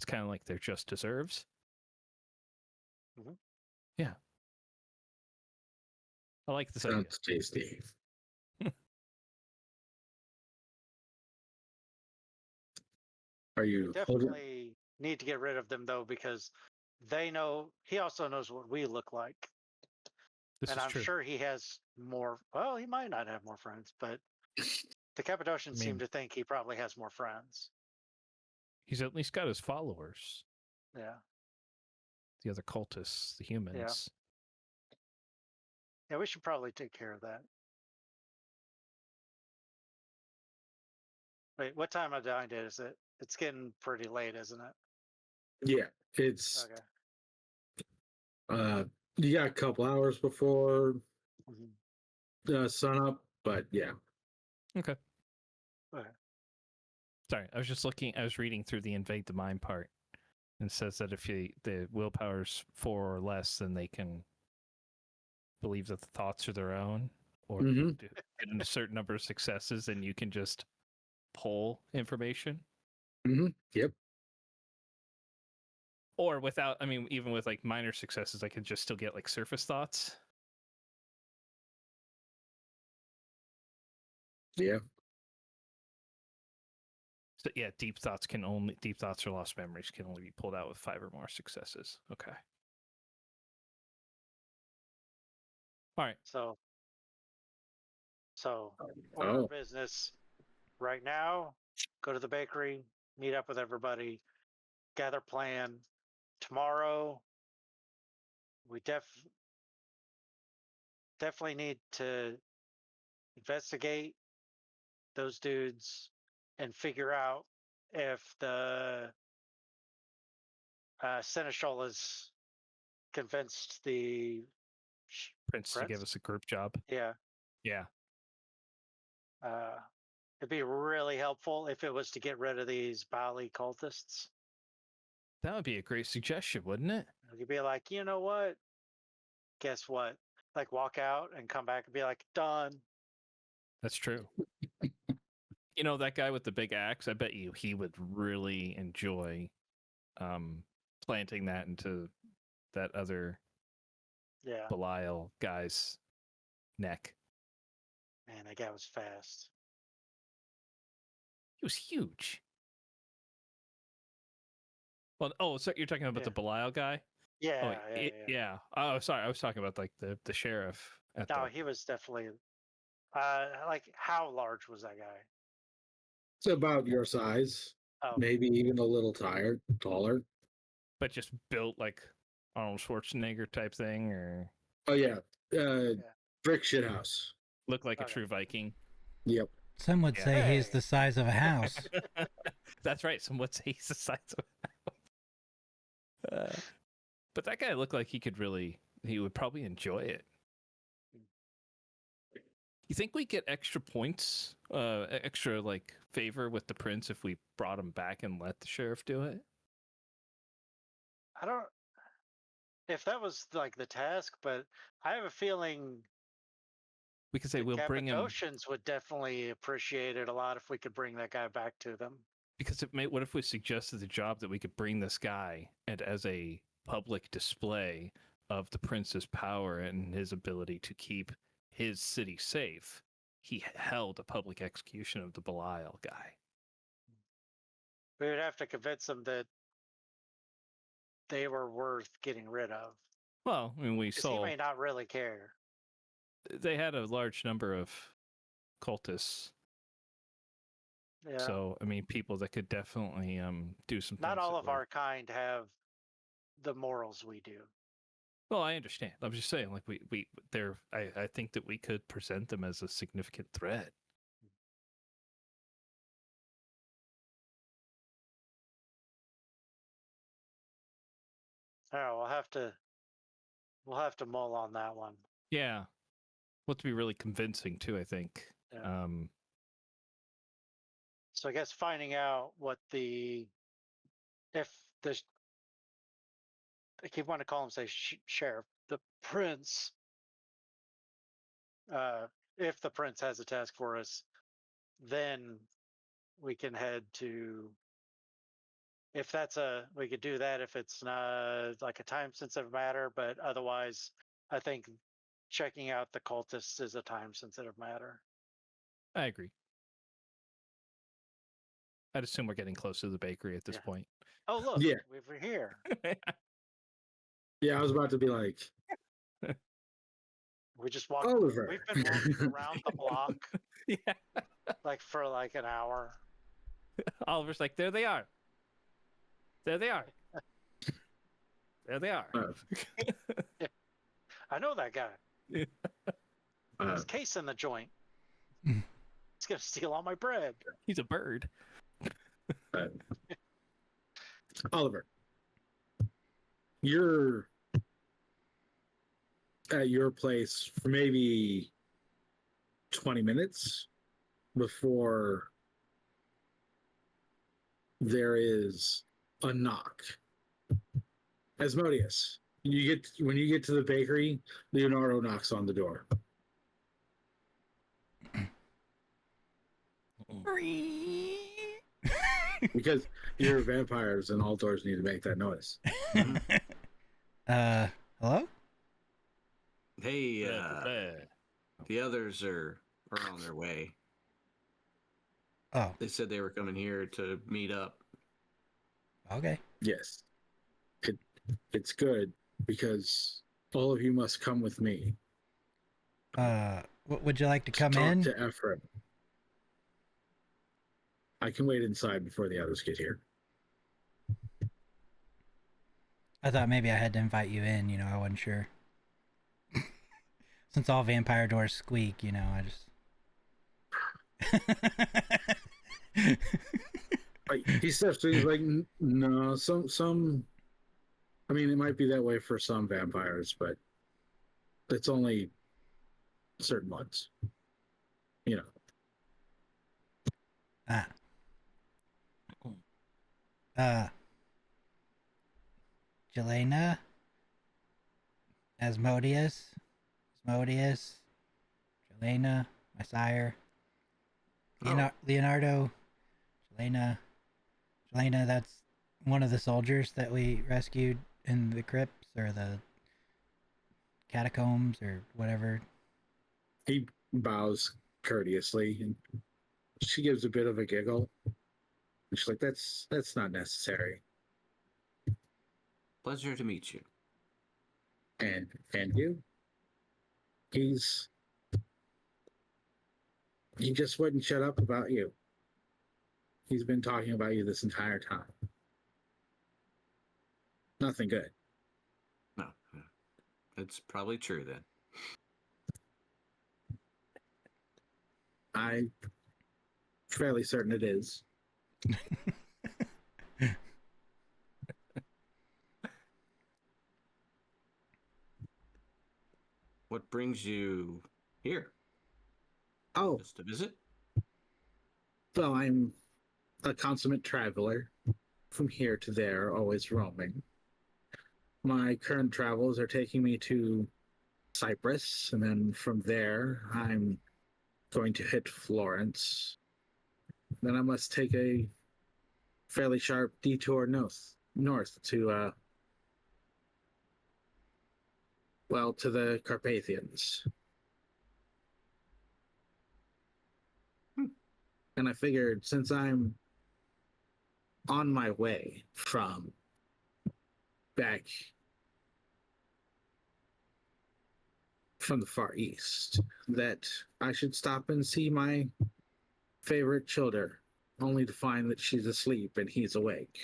kind of like they're just deserves. Mhm. Yeah. I like this idea. Sounds tasty. Are you holding? Definitely need to get rid of them though, because they know he also knows what we look like. This And is I'm true. sure he has more. Well, he might not have more friends, but the Cappadocians seem mean- to think he probably has more friends. He's at least got his followers, Yeah. the other cultists, the humans. Yeah, we should probably take care of that. Wait, what time of night is it? It's getting pretty late, isn't it? Yeah, it's Okay. you got a couple hours before Mhm. sun up, but yeah. Okay. Okay. Sorry, I was reading through the invade the mind part, and it says that if the willpower's 4 or less, then they can believe that the thoughts are their own, or Mhm. get a certain number of successes, and you can just pull information. Yep. Or without, I mean, even with like minor successes, I could just still get like surface thoughts. Yeah. So yeah, deep thoughts or lost memories can only be pulled out with 5 or more successes. Okay. All right. So order Oh. of business right now. Go to the bakery, meet up with everybody, gather plan. Tomorrow, we definitely need to investigate those dudes and figure out if the Seneschal has convinced the Prince to give Prince? us a group job. yeah. Yeah. It'd be really helpful if it was to get rid of these Bali cultists. That would be a great suggestion, wouldn't it? You could be like, you know what? Guess what? Like walk out and come back and be like, done. That's true. You know, that guy with the big axe, I bet you he would really enjoy planting that into that other Yeah. Belial guy's neck. Man, that guy was fast. He was huge. Well, so you're talking about Yeah. the Belial guy? Yeah, Oh, yeah. yeah. Oh, sorry. I was talking about like the sheriff. At No, the... he was definitely like how large was that guy? It's about your size, Oh, maybe even a little taller. But just built like Arnold Schwarzenegger type thing, or Oh yeah, brick shit house. look like a Okay. true Viking. Yep. Some would Yeah. say he's Hey. the size of a house. That's right. Some would say he's the size of a house. But that guy looked like he would probably enjoy it. You think we get extra points, extra like favor with the prince if we brought him back and let the sheriff do it? if that was like the task, but I have a feeling We could say the we'll bring him Cappadocians would definitely appreciate it a lot if we could bring that guy back to them. because it may. What if we suggested the job that we could bring this guy and as a public display of the prince's power and his ability to keep his city safe, he held a public execution of the Belial guy. We would have to convince them that they were worth getting rid of. Well, I mean, we 'Cause he saw may not really care. they had a large number of cultists. Yeah. So, I mean, people that could definitely do some Not things all that of were- our kind have the morals we do. Well, I understand. I'm just saying, like I think that we could present them as a significant threat. All right, we'll have to mull on that one. Yeah, well, to be really convincing too. I think. Yeah. So I guess finding out what if the I keep wanting to call him say sheriff, the prince, if the prince has a task for us, then we can head to. If we could do that if it's not like a time sensitive matter, but otherwise, I think checking out the cultists is a time sensitive matter. I agree. I'd assume we're getting close to the bakery at this Yeah. point. Oh look, Yeah. we're here. Yeah, I was about to be like, We just walked. Oliver. We've been walking around the block Yeah. like for like an hour. Oliver's like, there they are. There they are. There they are. I know that guy. Uh, There's case in the joint. Mm. He's gonna steal all my bread. He's a bird. Oliver, you're at your place for maybe 20 minutes before there is a knock. Asmodeus, when you get to the bakery, Leonardo knocks on the door. Because you're vampires and all doors need to make that noise. Hello? Hey, There. the others are on their way. Oh, They said they were coming here to meet up. okay. Yes. It's good because all of you must come with me. Would you like to come Talk in? to Ephraim. I can wait inside before the others get here. I thought maybe I had to invite you in, I wasn't sure. Since all vampire doors squeak, I just Like, he steps to, he's like, no, some. I mean, it might be that way for some vampires, but it's only certain ones. Jelena, Asmodeus, Jelena, my sire, Oh. Leonardo, Jelena, that's one of the soldiers that we rescued in the crypts or the catacombs or whatever. He bows courteously, and she gives a bit of a giggle. And she's like, "That's not necessary." Pleasure to meet you. And you, he just wouldn't shut up about you. He's been talking about you this entire time. Nothing good. No, that's probably true then. I'm fairly certain it is. What brings you here? Oh, Just to visit? well, I'm a consummate traveler from here to there, always roaming. my current travels are taking me to Cyprus, and then from there, I'm going to hit Florence. Then I must take a fairly sharp detour north to to the Carpathians. And I figured since I'm on my way from back from the Far East, that I should stop and see my favorite Childer, only to find that she's asleep and he's awake.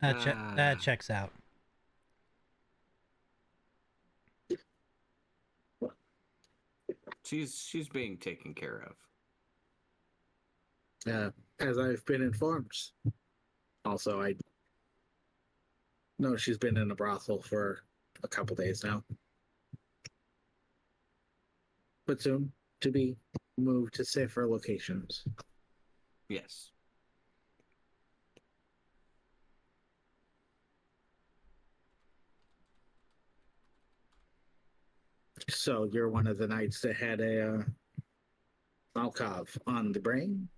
That checks out. She's being taken care of. As I've been informed. Also, I know she's been in a brothel for a couple days now. But soon to be moved to safer locations. Yes. So you're one of the knights that had a Malkov on the brain?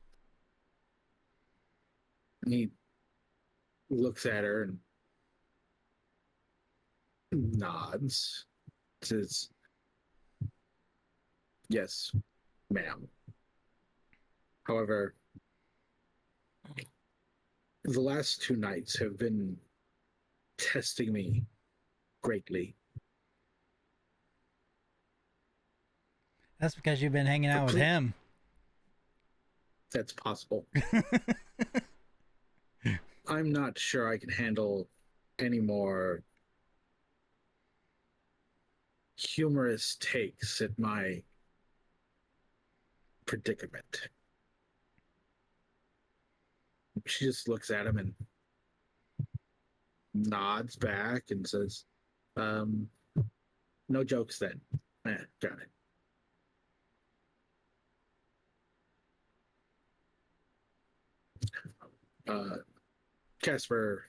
And he looks at her and nods. Says, "Yes, ma'am. However, the last 2 nights have been testing me greatly. That's because you've been hanging out with him. That's possible. I'm not sure I can handle any more humorous takes at my predicament." She just looks at him and nods back and says, "No jokes then." Got it. Casper,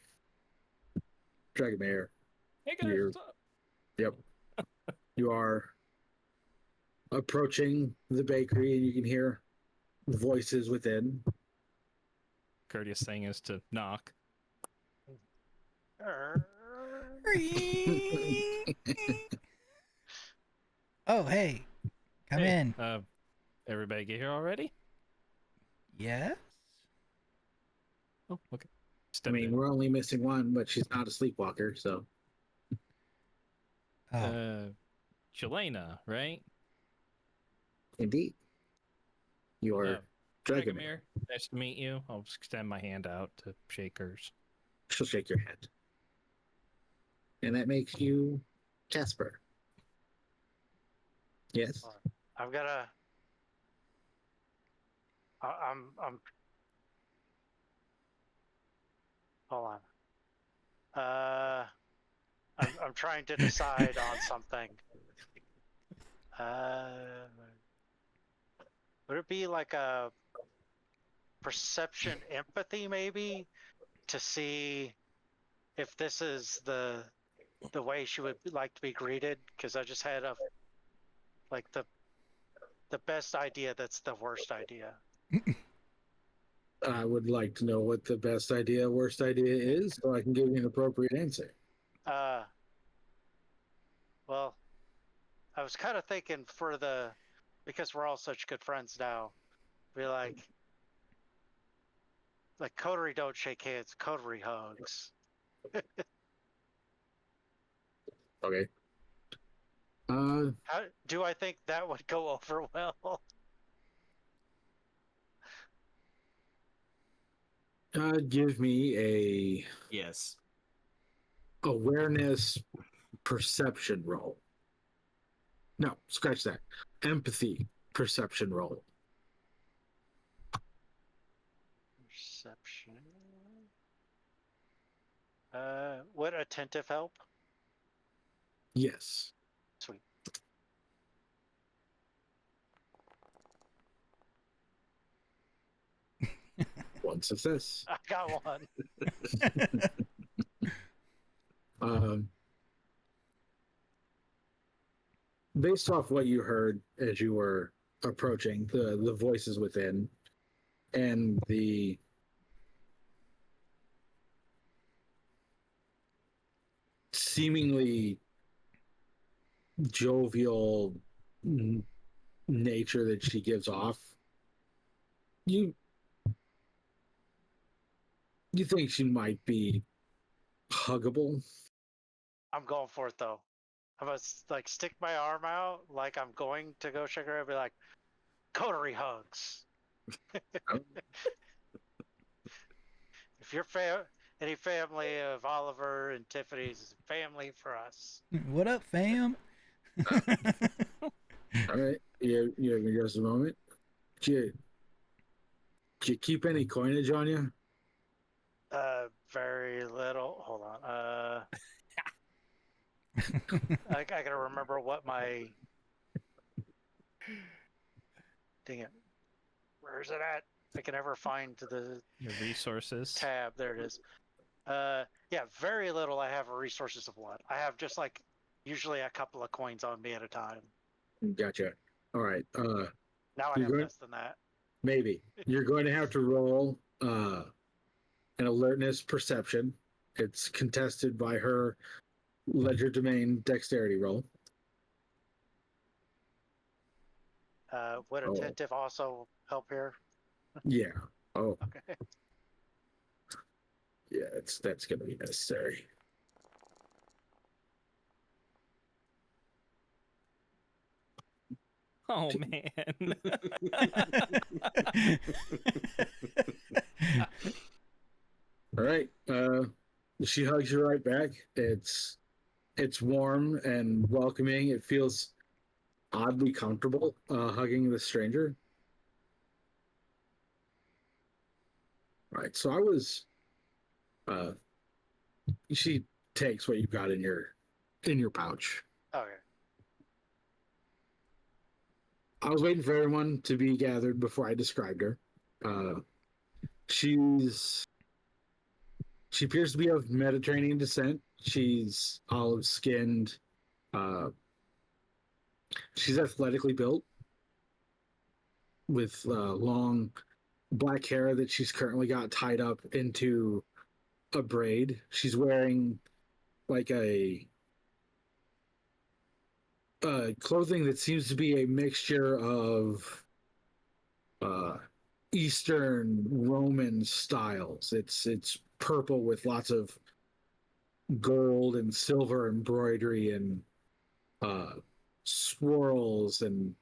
Dragomir, Hey guys, You're- what's up? yep. You are approaching the bakery and you can hear voices within. Courteous thing is to knock. Oh, hey. Come Hey, in. Everybody get here already? Yes? Oh, okay. I Step mean, in. we're only missing one, but she's not a sleepwalker, so Oh, Jelena, right? indeed. You are Dragomir. Dragomir, nice to meet you. I'll just extend my hand out to shake hers. She'll shake your hand. And that makes you Casper. Yes? I'm gonna. I'm. Hold on. I'm trying to decide on something. Would it be like a perception empathy maybe to see if this is the way she would like to be greeted? Because I just had the best idea that's the worst idea. I would like to know what the best idea, worst idea is, so I can give you an appropriate answer. Well, I was kind of thinking because we're all such good friends now, be like coterie don't shake hands, coterie hugs. Okay. How do I think that would go over well? Give me a Yes. awareness perception roll. No, scratch that. Empathy perception roll. Perception. Would attentive help? Yes. Sweet. One success. got one. Based off what you heard as you were approaching the voices within and the seemingly jovial nature that she gives off, you think she might be huggable? I'm going for it though. I'm gonna like stick my arm out like I'm going to go shake her and be like, coterie hugs. If you're any family of Oliver and Tiffany's is family for us. What up, fam? All right, you have just a moment. Did you keep any coinage on you? Very little. Hold on. I gotta remember what my. Dang it. Where is it at? I can never find the Your resources. tab. There it is. Yeah, very little. I have resources of what? I have just like usually a couple of coins on me at a time. Gotcha. All right. Now I You're have going- less than that. Maybe you're going to have to roll an alertness perception. It's contested by her ledger domain dexterity roll. Would attentive also help here? Yeah. Oh, Okay. yeah. That's going to be necessary. Oh man. All right. She hugs you right back. It's warm and welcoming. It feels oddly comfortable hugging the stranger. Right. So I was. She takes what you've got in your pouch. Okay. I was waiting for everyone to be gathered before I described her. She appears to be of Mediterranean descent. She's olive-skinned. She's athletically built with long black hair that she's currently got tied up into a braid. She's wearing like a clothing that seems to be a mixture of Eastern Roman styles. It's purple with lots of gold and silver embroidery and swirls and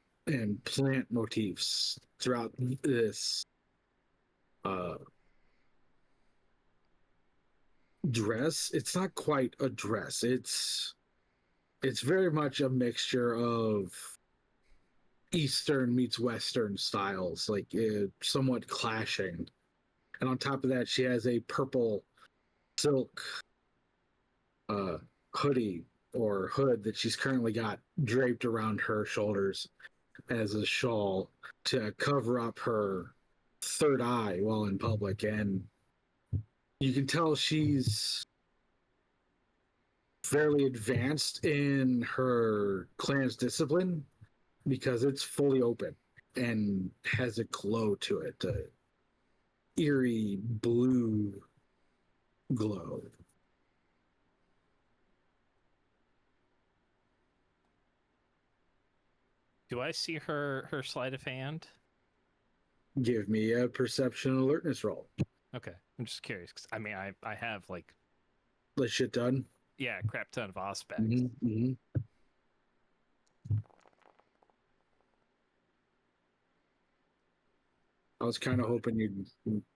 plant motifs throughout this dress. It's not quite a dress. It's very much a mixture of Eastern meets Western styles, like somewhat clashing. And on top of that, she has a purple silk hoodie or hood that she's currently got draped around her shoulders as a shawl to cover up her third eye while in public. And you can tell she's fairly advanced in her clan's discipline because it's fully open and has a glow to it, a eerie blue glow. Do I see her sleight of hand? Give me a perception alertness roll. Okay, I'm just curious because I mean I have like Let's shit done. a crap ton of Auspex. Mm-hmm. I was kind of hoping you'd.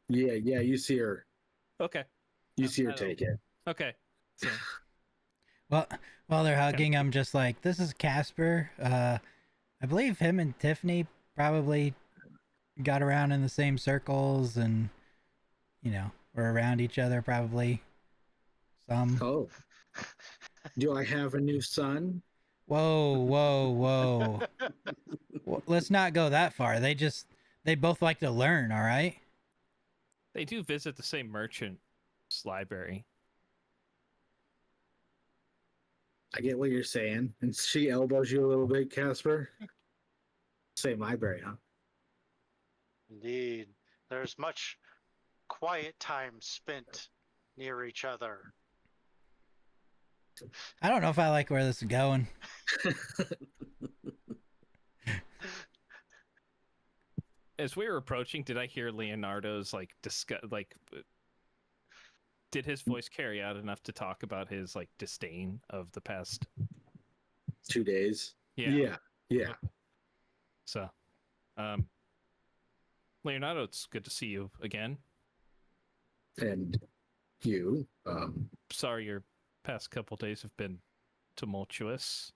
Yeah, you see her. Okay. You see her I take it. Okay. So, Well, while they're hugging, I'm just like, this is Casper. I believe him and Tiffany probably got around in the same circles and, were around each other probably some. Oh. Do I have a new son? Whoa. Well, let's not go that far. They both like to learn, all right? They do visit the same merchant's library. I get what you're saying. And she elbows you a little bit, Casper. Same library, huh? Indeed. There's much quiet time spent near each other. I don't know if I like where this is going. As we were approaching, did I hear Leonardo's did his voice carry out enough to talk about his disdain of the past? 2 days. Yeah. Yeah. So, Leonardo, it's good to see you again. And you, Sorry your past couple days have been tumultuous.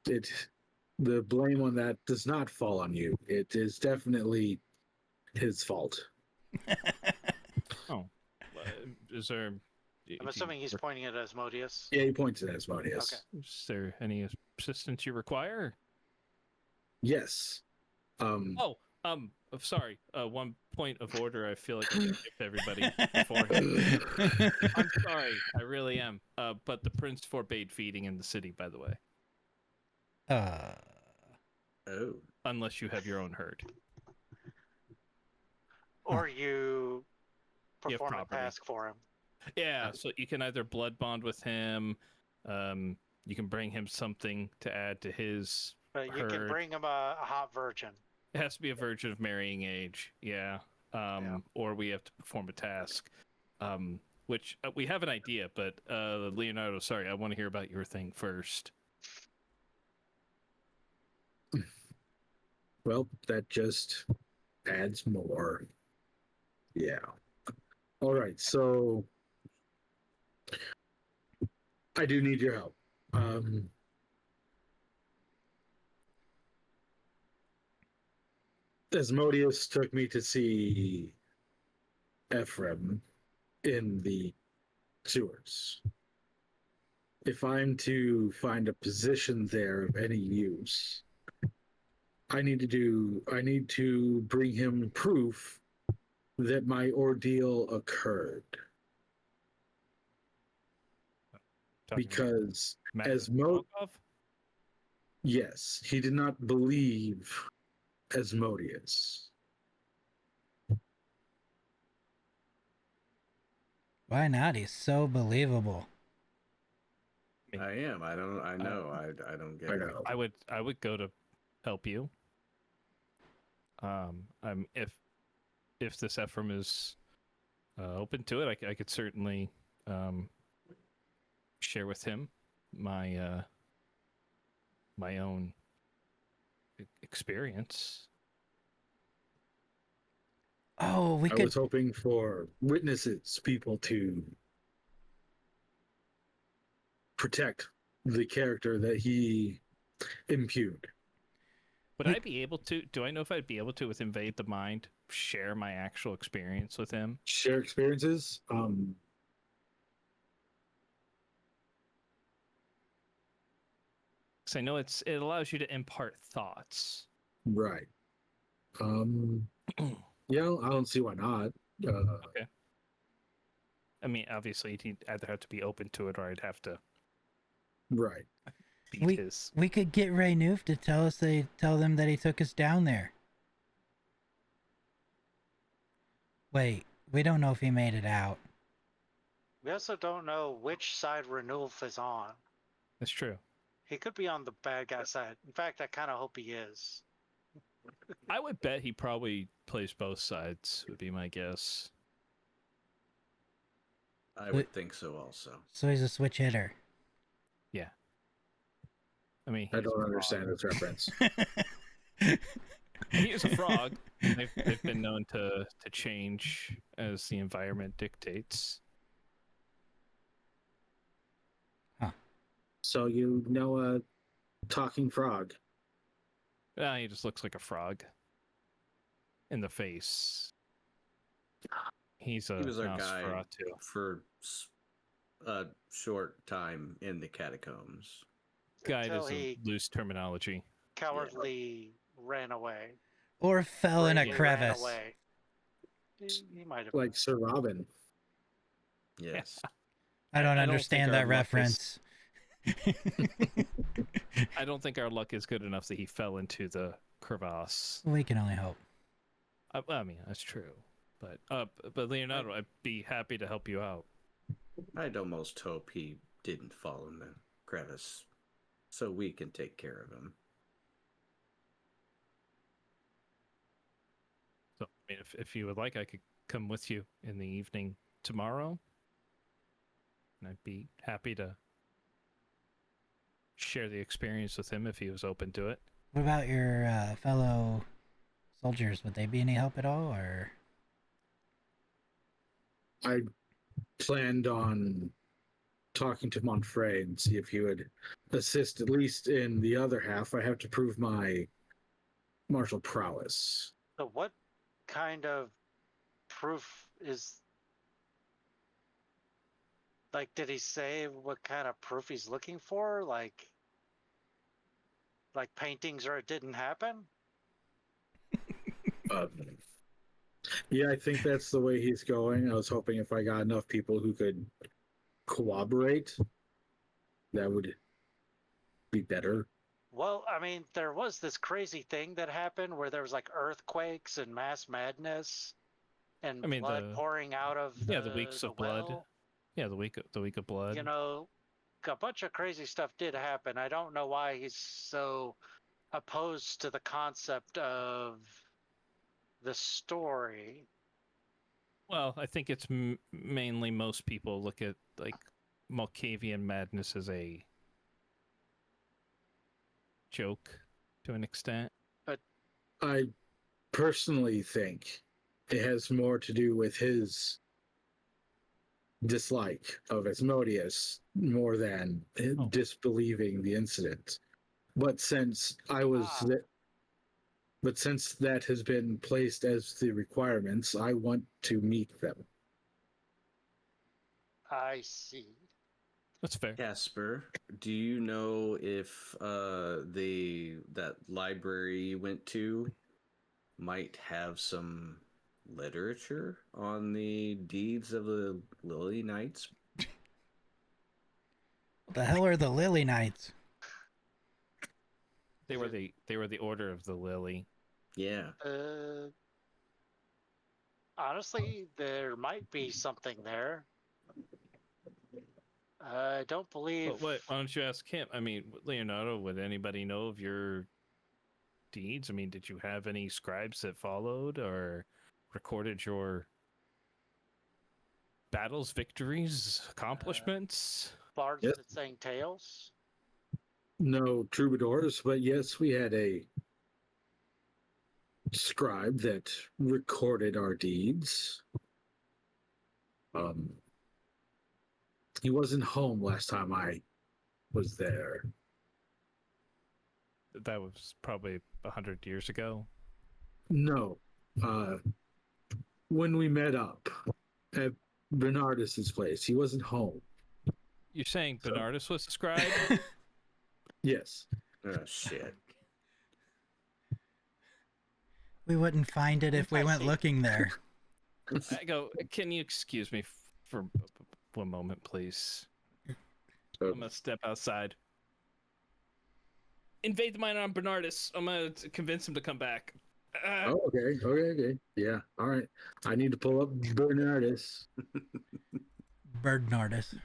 the blame on that does not fall on you. It is definitely his fault. Oh, is there? I'm assuming he's pointing at Asmodeus. Yeah, he points at Asmodeus. Okay. Is there any assistance you require? Yes. Oh, sorry. One point of order. I feel like I should give everybody beforehand. I'm sorry. I really am. But the prince forbade feeding in the city, by the way, Oh. unless you have your own herd. Or you You have perform a property. task for him. Yeah, so you can either blood bond with him. You can bring him something to add to his. But you can Heard. bring him a hot virgin. It has to be a virgin of marrying age. Yeah. Or we have to perform a task. Which we have an idea, but Leonardo, sorry, I want to hear about your thing first. Well, that just adds more. Yeah. All right, so I do need your help. Asmodeus took me to see Ephraim in the sewers. If I'm to find a position there of any use, I need to bring him proof that my ordeal occurred. Talking Because about as Volkov? yes, he did not believe Asmodeus. Why not? He's so believable. I am. I don't. I know. I don't get I it. know. I would go to help you. If this Ephraim is open to it, I could certainly share with him my my own experience. Oh, we I could. was hoping for witnesses, people to protect the character that he impugned. Would I be able to? Do I know if I'd be able to, with Invade the Mind, share my actual experience with him? Share experiences. Because I know it allows you to impart thoughts. Right. Yeah, I don't see why not. Okay. I mean, obviously, he'd either have to be open to it, or I'd have to Right. beat his. We could get Ray Noof to tell them that he took us down there. Wait, we don't know if he made it out. We also don't know which side Renulf is on. That's true. He could be on the bad guy side. In fact, I kind of hope he is. I would bet he probably plays both sides. Would be my guess. I would think so. Also. So he's a switch hitter. Yeah. I mean, I he's a don't frog. understand this reference. He is a frog. They've been known to change as the environment dictates. So you know a talking frog. He just looks like a frog in the face. He's a He was our guy Nosferatu. for a short time in the catacombs. Guide Until is a he loose terminology. cowardly ran away. Or fell in a Bravely ran crevice. away. he might have. Like Sir Robin. Yes. I don't I don't understand think that our luck is- reference. I don't think our luck is good enough that he fell into the crevasse. We can only hope. I mean, that's true. But Leonardo, I'd be happy to help you out. I'd almost hope he didn't fall in the crevice so we can take care of him. So, I mean, if you would like, I could come with you in the evening tomorrow. And I'd be happy to share the experience with him if he was open to it. What about your fellow soldiers? Would they be any help at all, or? I planned on talking to Montfrey and see if he would assist at least in the other half. I have to prove my martial prowess. So what kind of proof is like, did he say what kind of proof he's looking for? Like paintings or it didn't happen? Yeah, I think that's the way he's going. I was hoping if I got enough people who could corroborate, that would be better. Well, I mean, there was this crazy thing that happened where there was like earthquakes and mass madness and I mean, blood pouring out of the weeks of blood. well. Yeah, the week of blood. You know, a bunch of crazy stuff did happen. I don't know why he's so opposed to the concept of the story. Well, I think it's mainly most people look at like Malkavian madness as a joke to an extent. I personally think it has more to do with his dislike of Asmodeus more than disbelieving the incident. But since since that has been placed as the requirements, I want to meet them. I see. That's fair. Casper, do you know if that library you went to might have some literature on the deeds of the Lily Knights? What the hell are the Lily Knights? They were the Order of the Lily. Yeah. Honestly, there might be something there. I don't believe. But why don't you ask him? I mean, Leonardo, would anybody know of your deeds? I mean, did you have any scribes that followed or recorded your battles, victories, accomplishments? Bards Yes. that sang tales? No troubadours, but yes, we had a scribe that recorded our deeds. He wasn't home last time I was there. That was probably 100 years ago. No. When we met up at Bernardus's place, he wasn't home. You're saying Bernardus was the scribe? Yes. Oh, shit. We wouldn't find it if we went Impressive. looking there. I go, can you excuse me for one moment, please? So, I'm going to step outside. Invade the mine on Bernardus. I'm going to convince him to come back. okay. Yeah, all right. I need to pull up Bernardus. Bernardus.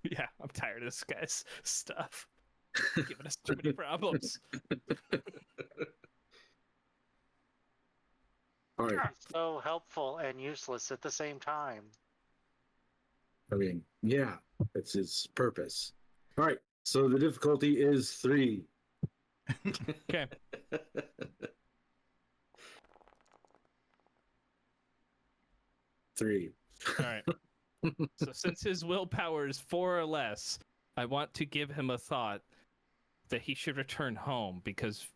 Yeah, I'm tired of this guy's stuff. Giving us too many problems. All right. So helpful and useless at the same time. I mean, yeah, it's his purpose. All right. So the difficulty is 3. Okay. Three. All right. So since his willpower is 4 or less, I want to give him a thought that he should return home because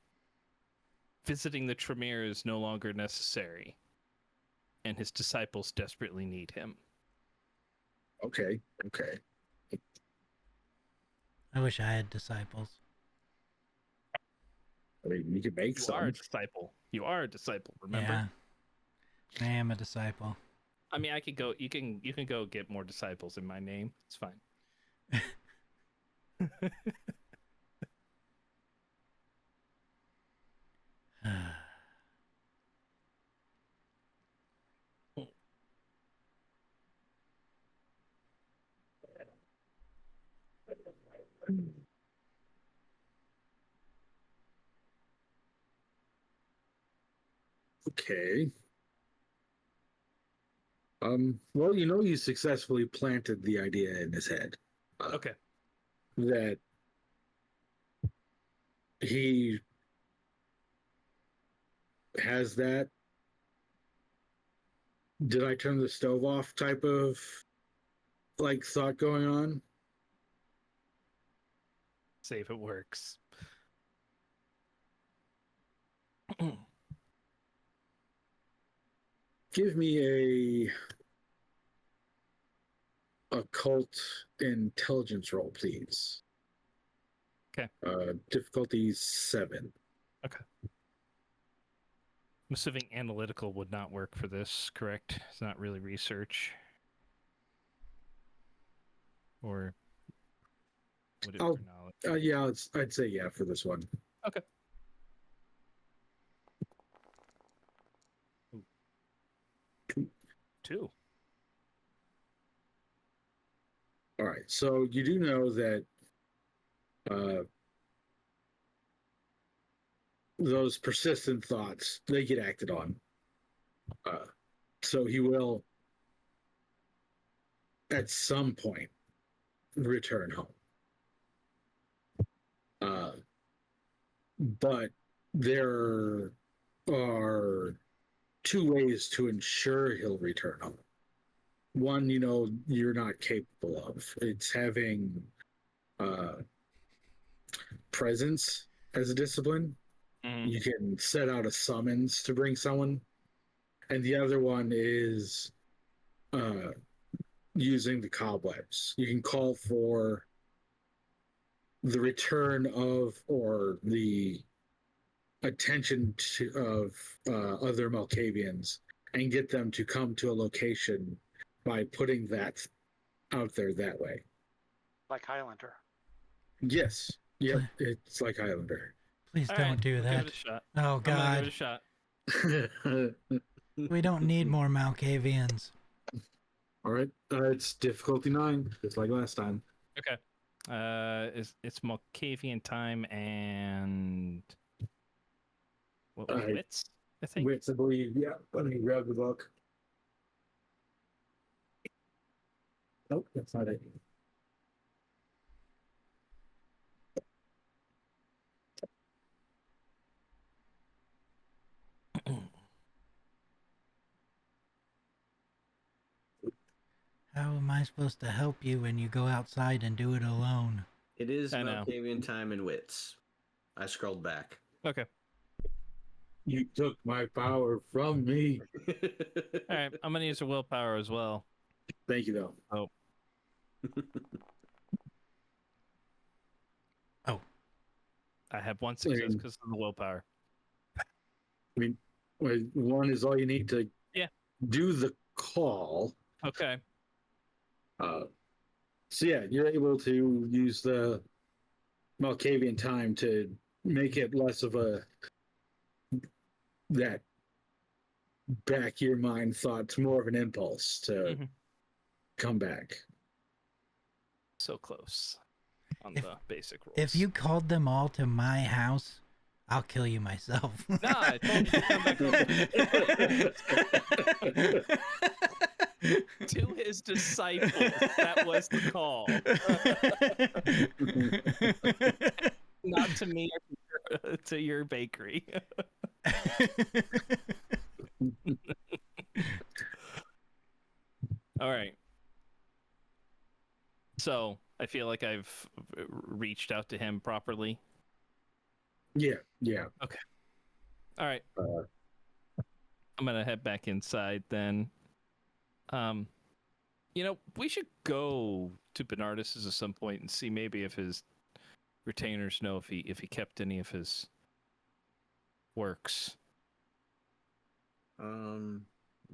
visiting the Tremere is no longer necessary, and his disciples desperately need him. Okay. I wish I had disciples. I mean, you could make You some. are a disciple. You are a disciple, remember? Yeah. I am a disciple. I mean, I could go. You can go get more disciples in my name. It's fine. Okay. Well, you successfully planted the idea in his head. Okay. That he has that did I turn the stove off type of like thought going on. See if it works. Give me a occult intelligence roll, please. Okay. Difficulty 7. I'm assuming analytical would not work for this, correct? It's not really research. Or would it Oh, for knowledge? Yeah, I'd say yeah for this one. Okay. Ooh. 2. All right. So you do know that those persistent thoughts, they get acted on. So he will at some point return home. But there are 2 ways to ensure he'll return home. One, you're not capable of. It's having presence as a discipline. You can set out a summons to bring someone. And the other one is using the cobwebs. You can call for the return of or the attention of other Malkavians and get them to come to a location by putting that out there that way. Like Highlander. Yes. Yep. It's like Highlander. Please All don't right, do I'll that. Give it a shot. Oh I'm gonna give it a God, shot. we don't need more Malkavians. All right. It's difficulty 9, just like last time. Okay. It's Malkavian time and what was Alright. wits? I think. Wits, I believe. Yeah. Let me grab the book. Nope, that's not it. How am I supposed to help you when you go outside and do it alone? It is I know. Malkavian time and wits. I scrolled back. Okay. You took my power from me. All right. I'm gonna use a willpower as well. Thank you, though. I have one success because of the willpower. One is all you need to do the call. Okay. So yeah, you're able to use the Malkavian time to make it less of that back your mind thought to more of an impulse to come back. So close on If- the basic rules. If you called them all to my house, I'll kill you myself. Nah, I told you to come back over. To his disciples, that was the call. Not to me or to your bakery. All right. So I feel like I've reached out to him properly. Yeah. All right. I'm gonna head back inside then. We should go to Bernardus at some point and see maybe if his retainers know if he kept any of his works.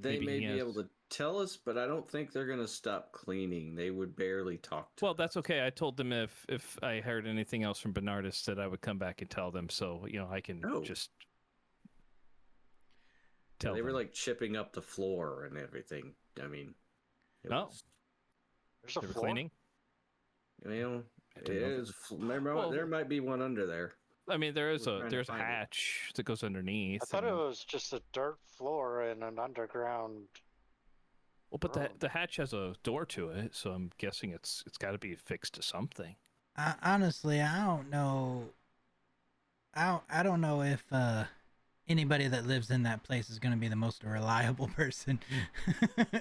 They Maybe may he be able has- to tell us, but I don't think they're going to stop cleaning. They would barely talk to Well, us. that's okay. I told them if I heard anything else from Bernardus that I would come back and tell them. So I can Oh. just Yeah, tell they were them. like chipping up the floor and everything. I mean, it Oh. was, There's a They were floor. cleaning. you know, I it didn't know is. There Well- might be one under there. I mean, there's We're trying to a find it. hatch that goes underneath. I thought it and- was just a dirt floor in an underground. Well, but room. the hatch has a door to it, so I'm guessing it's got to be fixed to something. Honestly, I don't know. I don't know if anybody that lives in that place is going to be the most reliable person.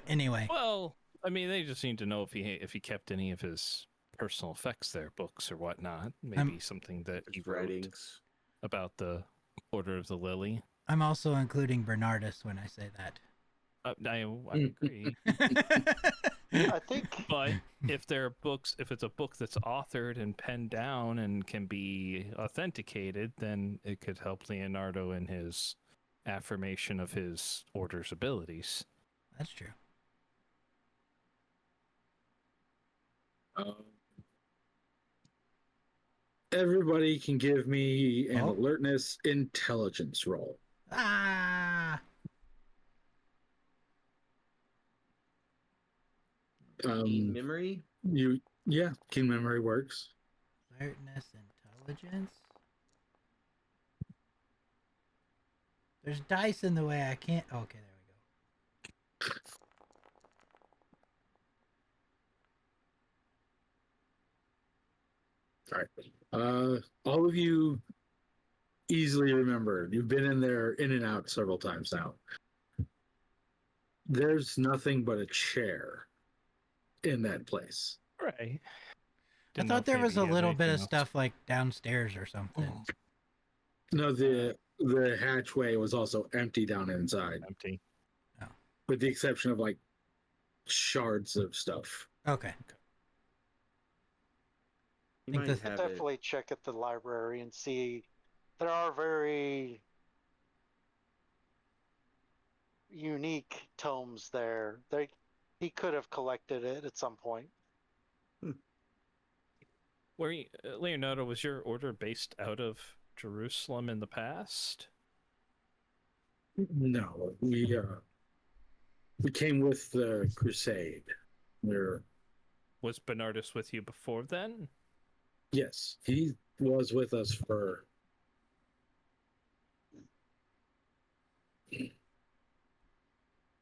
Anyway, Well, I mean, they just need to know if he kept any of his personal effects there, books or whatnot. Maybe something that he His wrote writings. about the Order of the Lily. I'm also including Bernardus when I say that. I agree. I think But if it's a book that's authored and penned down and can be authenticated, then it could help Leonardo in his affirmation of his order's abilities. That's true. Everybody can give me an Oh. alertness intelligence roll. Ah, Keen Um, memory. keen memory works. alertness, intelligence. There's dice in the way. I can't. Okay, there we go. All right. All of you easily remember. You've been in there, in and out several times now. There's nothing but a chair in that place. Right. I thought there was a little bit of stuff like downstairs or something. No, the hatchway was also empty down inside, empty. with the exception of like shards of stuff. Okay. You think might this- have it. definitely check at the library and see. There are very unique tomes there. He could have collected it at some point. Leonardo, was your order based out of Jerusalem in the past? No, we came with the crusade. Was Bernardus with you before then? Yes, he was with us for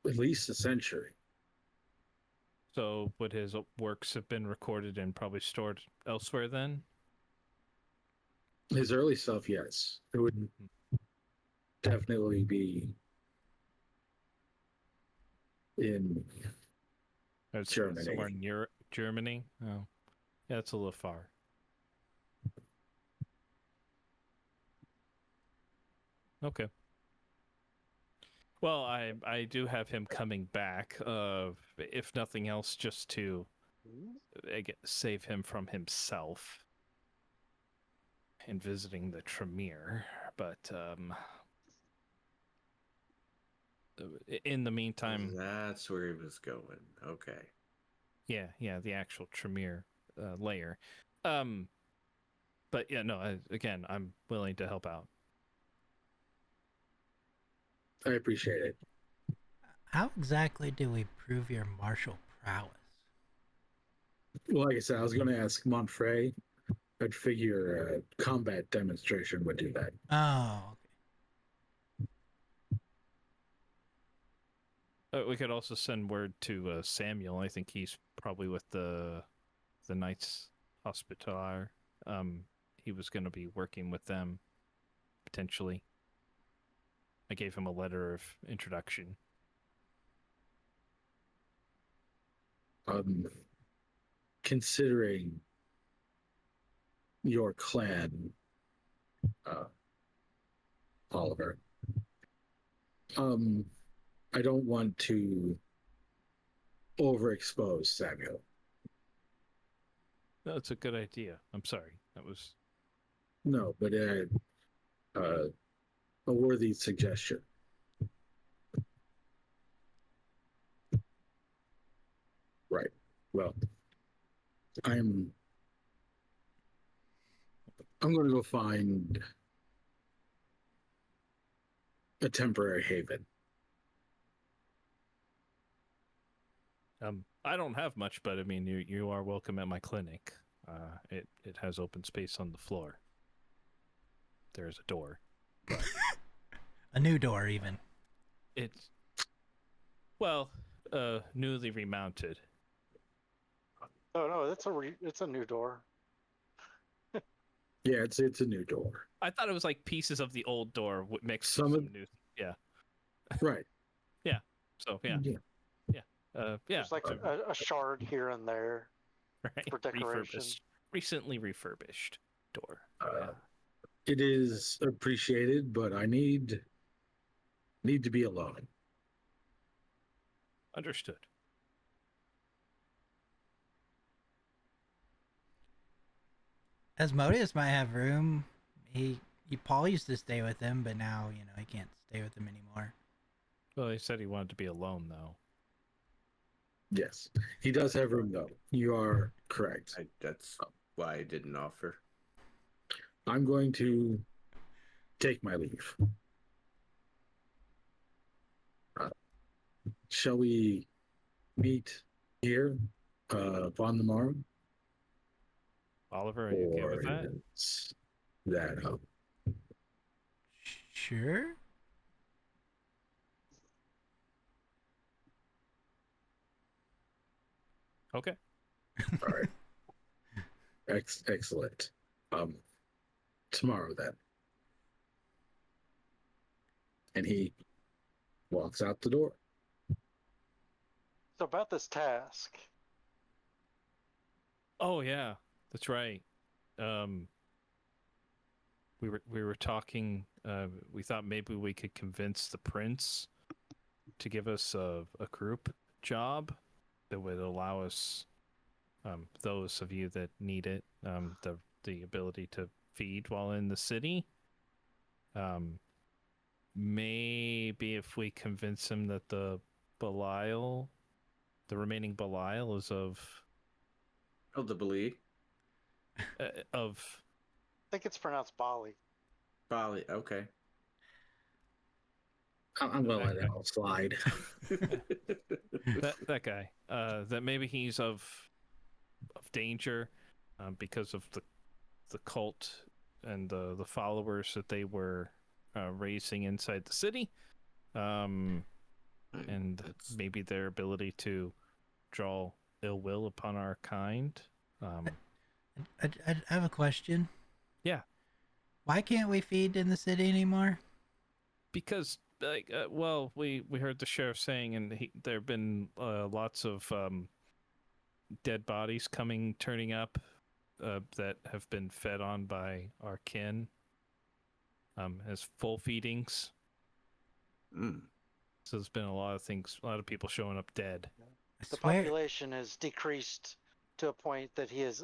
at least a century. So would his works have been recorded and probably stored elsewhere then? His early stuff, yes, it would definitely be in Or it's Germany. somewhere in Europe, Germany? Oh, yeah, it's a little far. Okay. Well, I do have him coming back, if nothing else, just to save him from himself and visiting the Tremere. But in the meantime, That's where he was going. Okay. yeah, the actual Tremere layer. But yeah, no, again, I'm willing to help out. I appreciate it. How exactly do we prove your martial prowess? Well, like I said, I was going to ask Montfrey. I'd figure a combat demonstration would do that. Oh, okay. We could also send word to Samuel. I think he's probably with the Knights Hospitaller. He was going to be working with them potentially. I gave him a letter of introduction. Considering your clan, Oliver, I don't want to overexpose Samuel. No, it's a good idea. I'm sorry. That was No, but a worthy suggestion. Well, I'm going to go find a temporary haven. I don't have much, but I mean, you are welcome at my clinic. It has open space on the floor. There's a door. A new door, even. It's newly remounted. Oh no, it's a new door. Yeah, it's a new door. I thought it was like pieces of the old door mixed Some with of- some new. Yeah. Right. So yeah. Yeah. There's like a shard here and there Right. for decoration. Recently refurbished door. Yeah. It is appreciated, but I need to be alone. Understood. Asmodeus might have room. Paul used to stay with him, but now he can't stay with him anymore. Well, he said he wanted to be alone though. Yes, he does have room though. You are correct. That's why I didn't offer. I'm going to take my leave. Shall we meet here upon the morrow? Oliver, are you okay with that? is that Sure. Okay. all right? Excellent. Tomorrow then. And he walks out the door. So about this task, Oh yeah, that's right. We were talking. We thought maybe we could convince the prince to give us a group job that would allow us, those of you that need it, the ability to feed while in the city. Maybe if we convince him that the remaining Belial is of Oh, the Bali. of I think it's pronounced Bali. Bali. Okay. I'm gonna let it all slide. that guy, that maybe he's of danger, because of the cult and the followers that they were raising inside the city, and maybe their ability to draw ill will upon our kind. I have a question. Yeah. Why can't we feed in the city anymore? Because we heard the sheriff saying, and there have been lots of dead bodies turning up that have been fed on by our kin as full feedings. Mm. So there's been a lot of people showing up dead. I The swear. population has decreased to a point that he is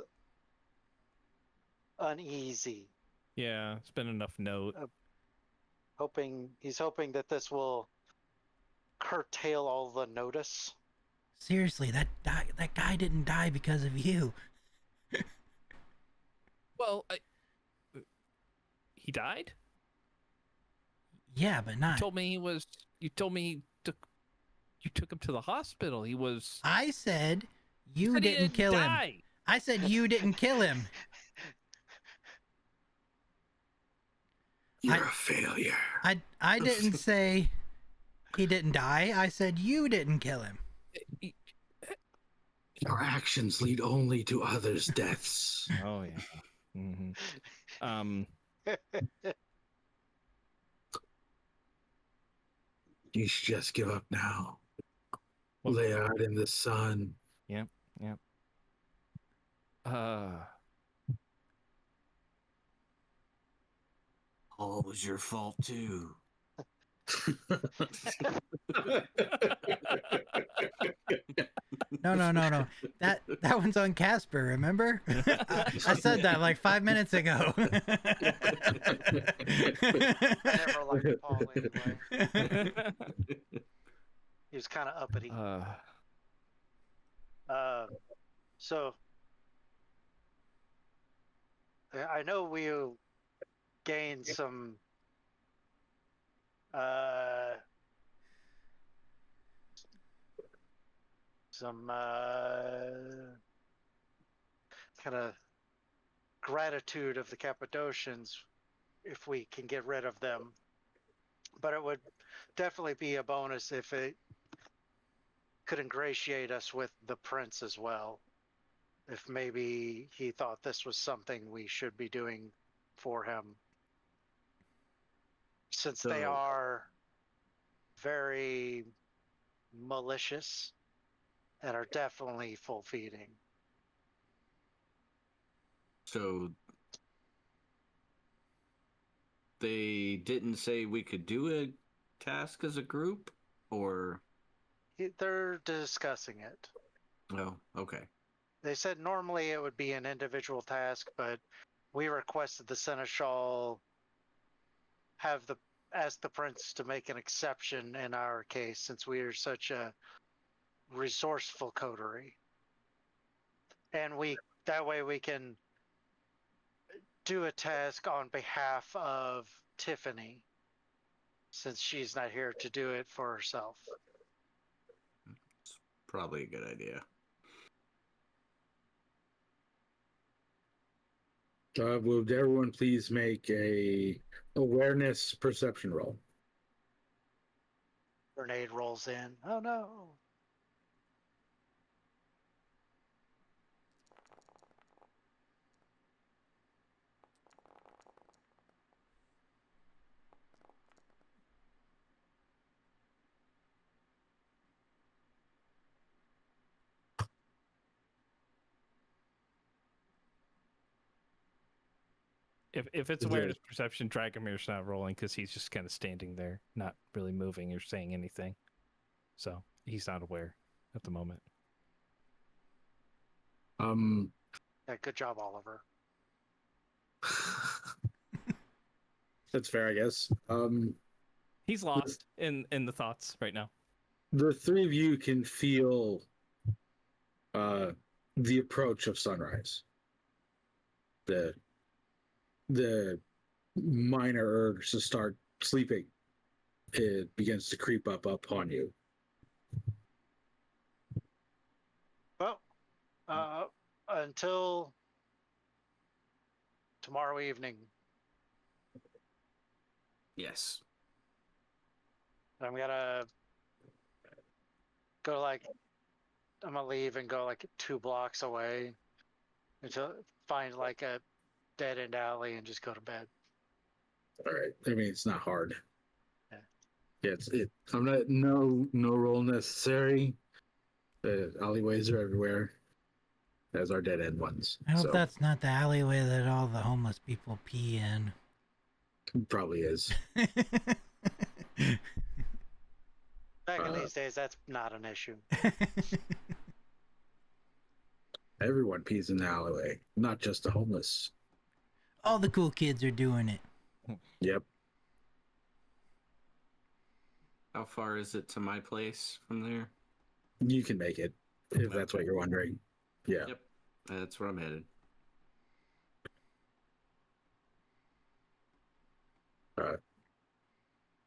uneasy. Yeah, it's been enough note. He's hoping that this will curtail all the notice. Seriously, that guy didn't die because of you. Well, he died? Yeah, but not. You told me you took him to the hospital. He was. I said you said he didn't kill him. die. I said you didn't kill him. You're a failure. I didn't say he didn't die. I said you didn't kill him. Your actions lead only to others' deaths. Oh yeah. You should just give up now. Well- Lay out in the sun. All was your fault too. No. That one's on Casper, remember? I said that like 5 minutes ago. I never liked Paul anyway. He was kind of uppity. So I know we gained uh, some kind of gratitude of the Cappadocians if we can get rid of them. But it would definitely be a bonus if it could ingratiate us with the prince as well. If maybe he thought this was something we should be doing for him. Since they So- are very malicious and are definitely full feeding. So they didn't say we could do a task as a group, or They're discussing it. oh, okay. They said normally it would be an individual task, but we requested the seneschal ask the prince to make an exception in our case since we are such a resourceful coterie. And that way we can do a task on behalf of Tiffany since she's not here to do it for herself. It's probably a good idea. Would everyone please make a awareness perception roll? Grenade rolls in. Oh no. If it's Is awareness there- perception, Dragomir's not rolling because he's just kind of standing there, not really moving or saying anything. So he's not aware at the moment. Yeah, good job, Oliver. That's fair, I guess. He's lost in the thoughts right now. The three of you can feel the approach of sunrise. The minor urge to start sleeping, it begins to creep up upon you. Well, until tomorrow evening, Yes. I'm gonna I'm gonna leave and go like 2 blocks away until find like a dead end alley and just go to bed. All right. I mean, it's not hard. Yeah. Yeah, I'm not no roll necessary. The alleyways are everywhere, as are dead end ones. I hope So that's not the alleyway that all the homeless people pee in. probably is. Back in these days, that's not an issue. Everyone pees in the alleyway, not just the homeless. All the cool kids are doing it. Yep. How far is it to my place from there? You can make it if that's what you're wondering. Yeah. Yep. That's where I'm headed.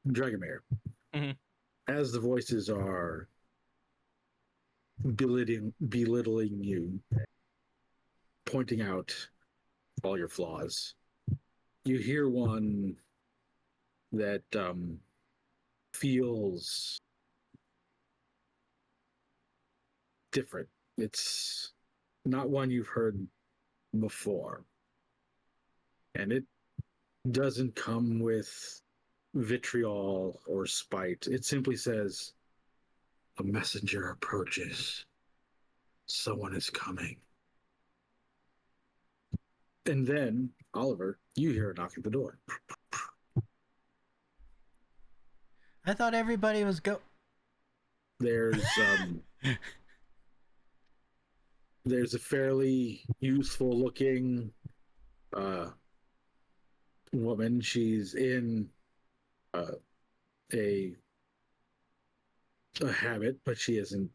Dragomir. Mhm. As the voices are belittling you, pointing out all your flaws, you hear one that feels different. It's not one you've heard before. And it doesn't come with vitriol or spite. It simply says, "A messenger approaches. Someone is coming." And then, Oliver, you hear a knock at the door. I thought everybody was There's there's a fairly youthful looking woman. She's in a habit, but she isn't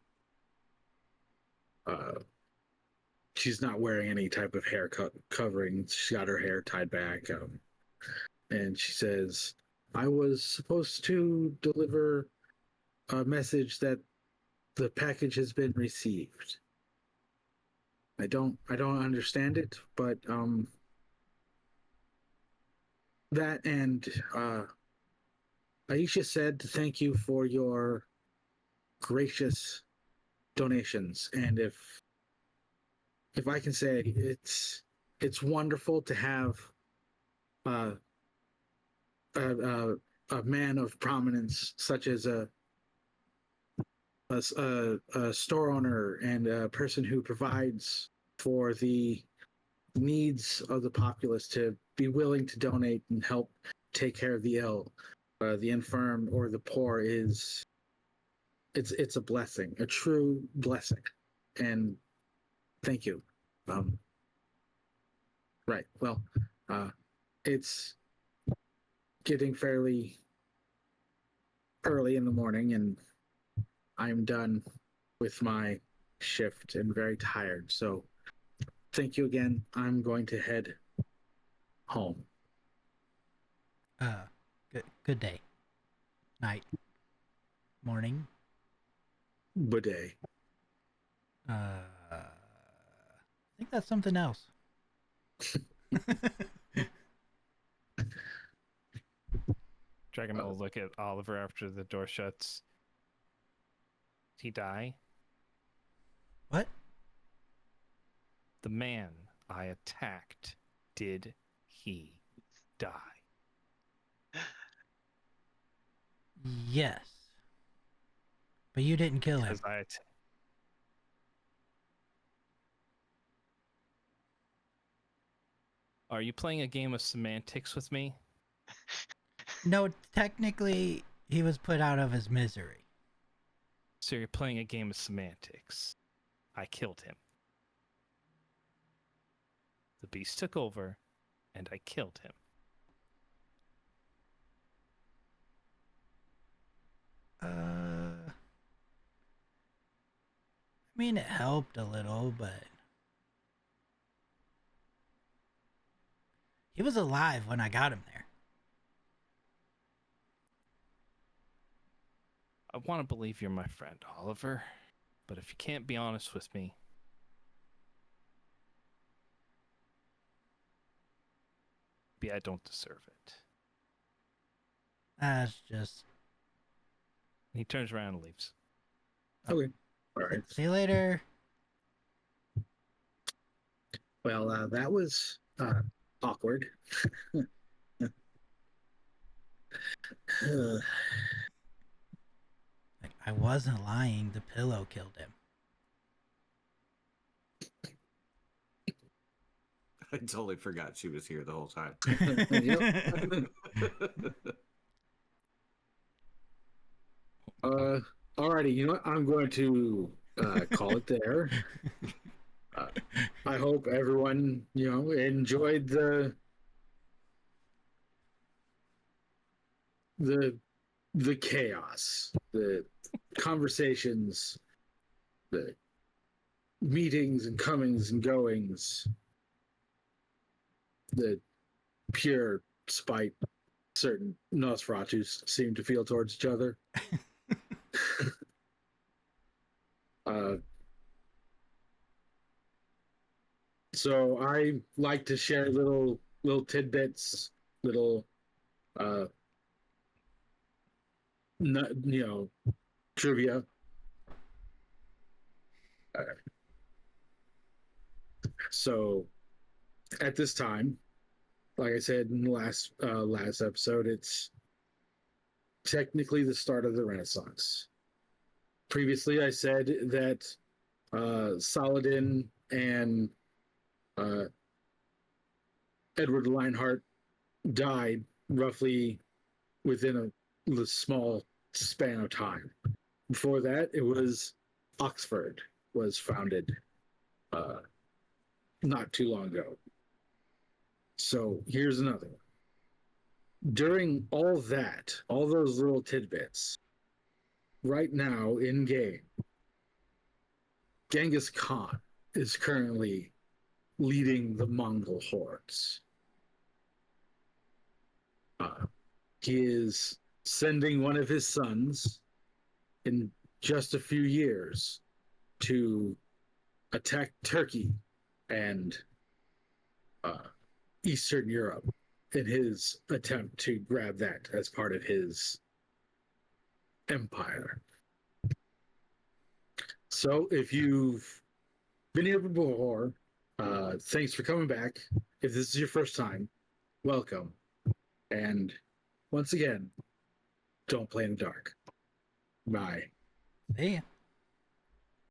she's not wearing any type of hair covering. She's got her hair tied back. And she says, I was supposed to deliver a message that the package has been received. I don't understand it, but that and Aisha said thank you for your gracious donations, and if I can say, it's wonderful to have a man of prominence such as a store owner and a person who provides for the needs of the populace to be willing to donate and help take care of the ill, the infirm, or the poor it's a blessing, a true blessing, and thank you. Right. Well, it's getting fairly early in the morning, and I'm done with my shift and very tired. So thank you again. I'm going to head home. Good day. Night. Morning. Bidet. I think that's something else. Dragon will look at Oliver after the door shuts. Did he die? What? The man I attacked, did he die? Yes. But you didn't kill him. Because Are you playing a game of semantics with me? No, technically, he was put out of his misery. So you're playing a game of semantics. I killed him. The beast took over, and I killed him. I mean, it helped a little, but he was alive when I got him there. I want to believe you're my friend, Oliver, but if you can't be honest with me, maybe I don't deserve it. That's just... He turns around and leaves. Okay. All right. See you later. Well, that was awkward. Like, I wasn't lying. The pillow killed him. I totally forgot she was here the whole time. Alrighty, you know what? I'm going to call it there. I hope everyone, enjoyed the chaos, the conversations, the meetings and comings and goings, the pure spite certain Nosferatus seem to feel towards each other. So I like to share little tidbits, little trivia. So at this time, like I said in the last episode, it's technically the start of the Renaissance. Previously, I said that Saladin and Edward Lionheart died roughly within a small span of time. Before that, it was Oxford was founded not too long ago. So here's another one. During all those little tidbits, right now in game, Genghis Khan is currently leading the Mongol hordes. He is sending one of his sons in just a few years to attack Turkey and Eastern Europe in his attempt to grab that as part of his empire. So if you've been here before, thanks for coming back. If this is your first time, welcome. And once again, don't play in the dark. Bye. See ya.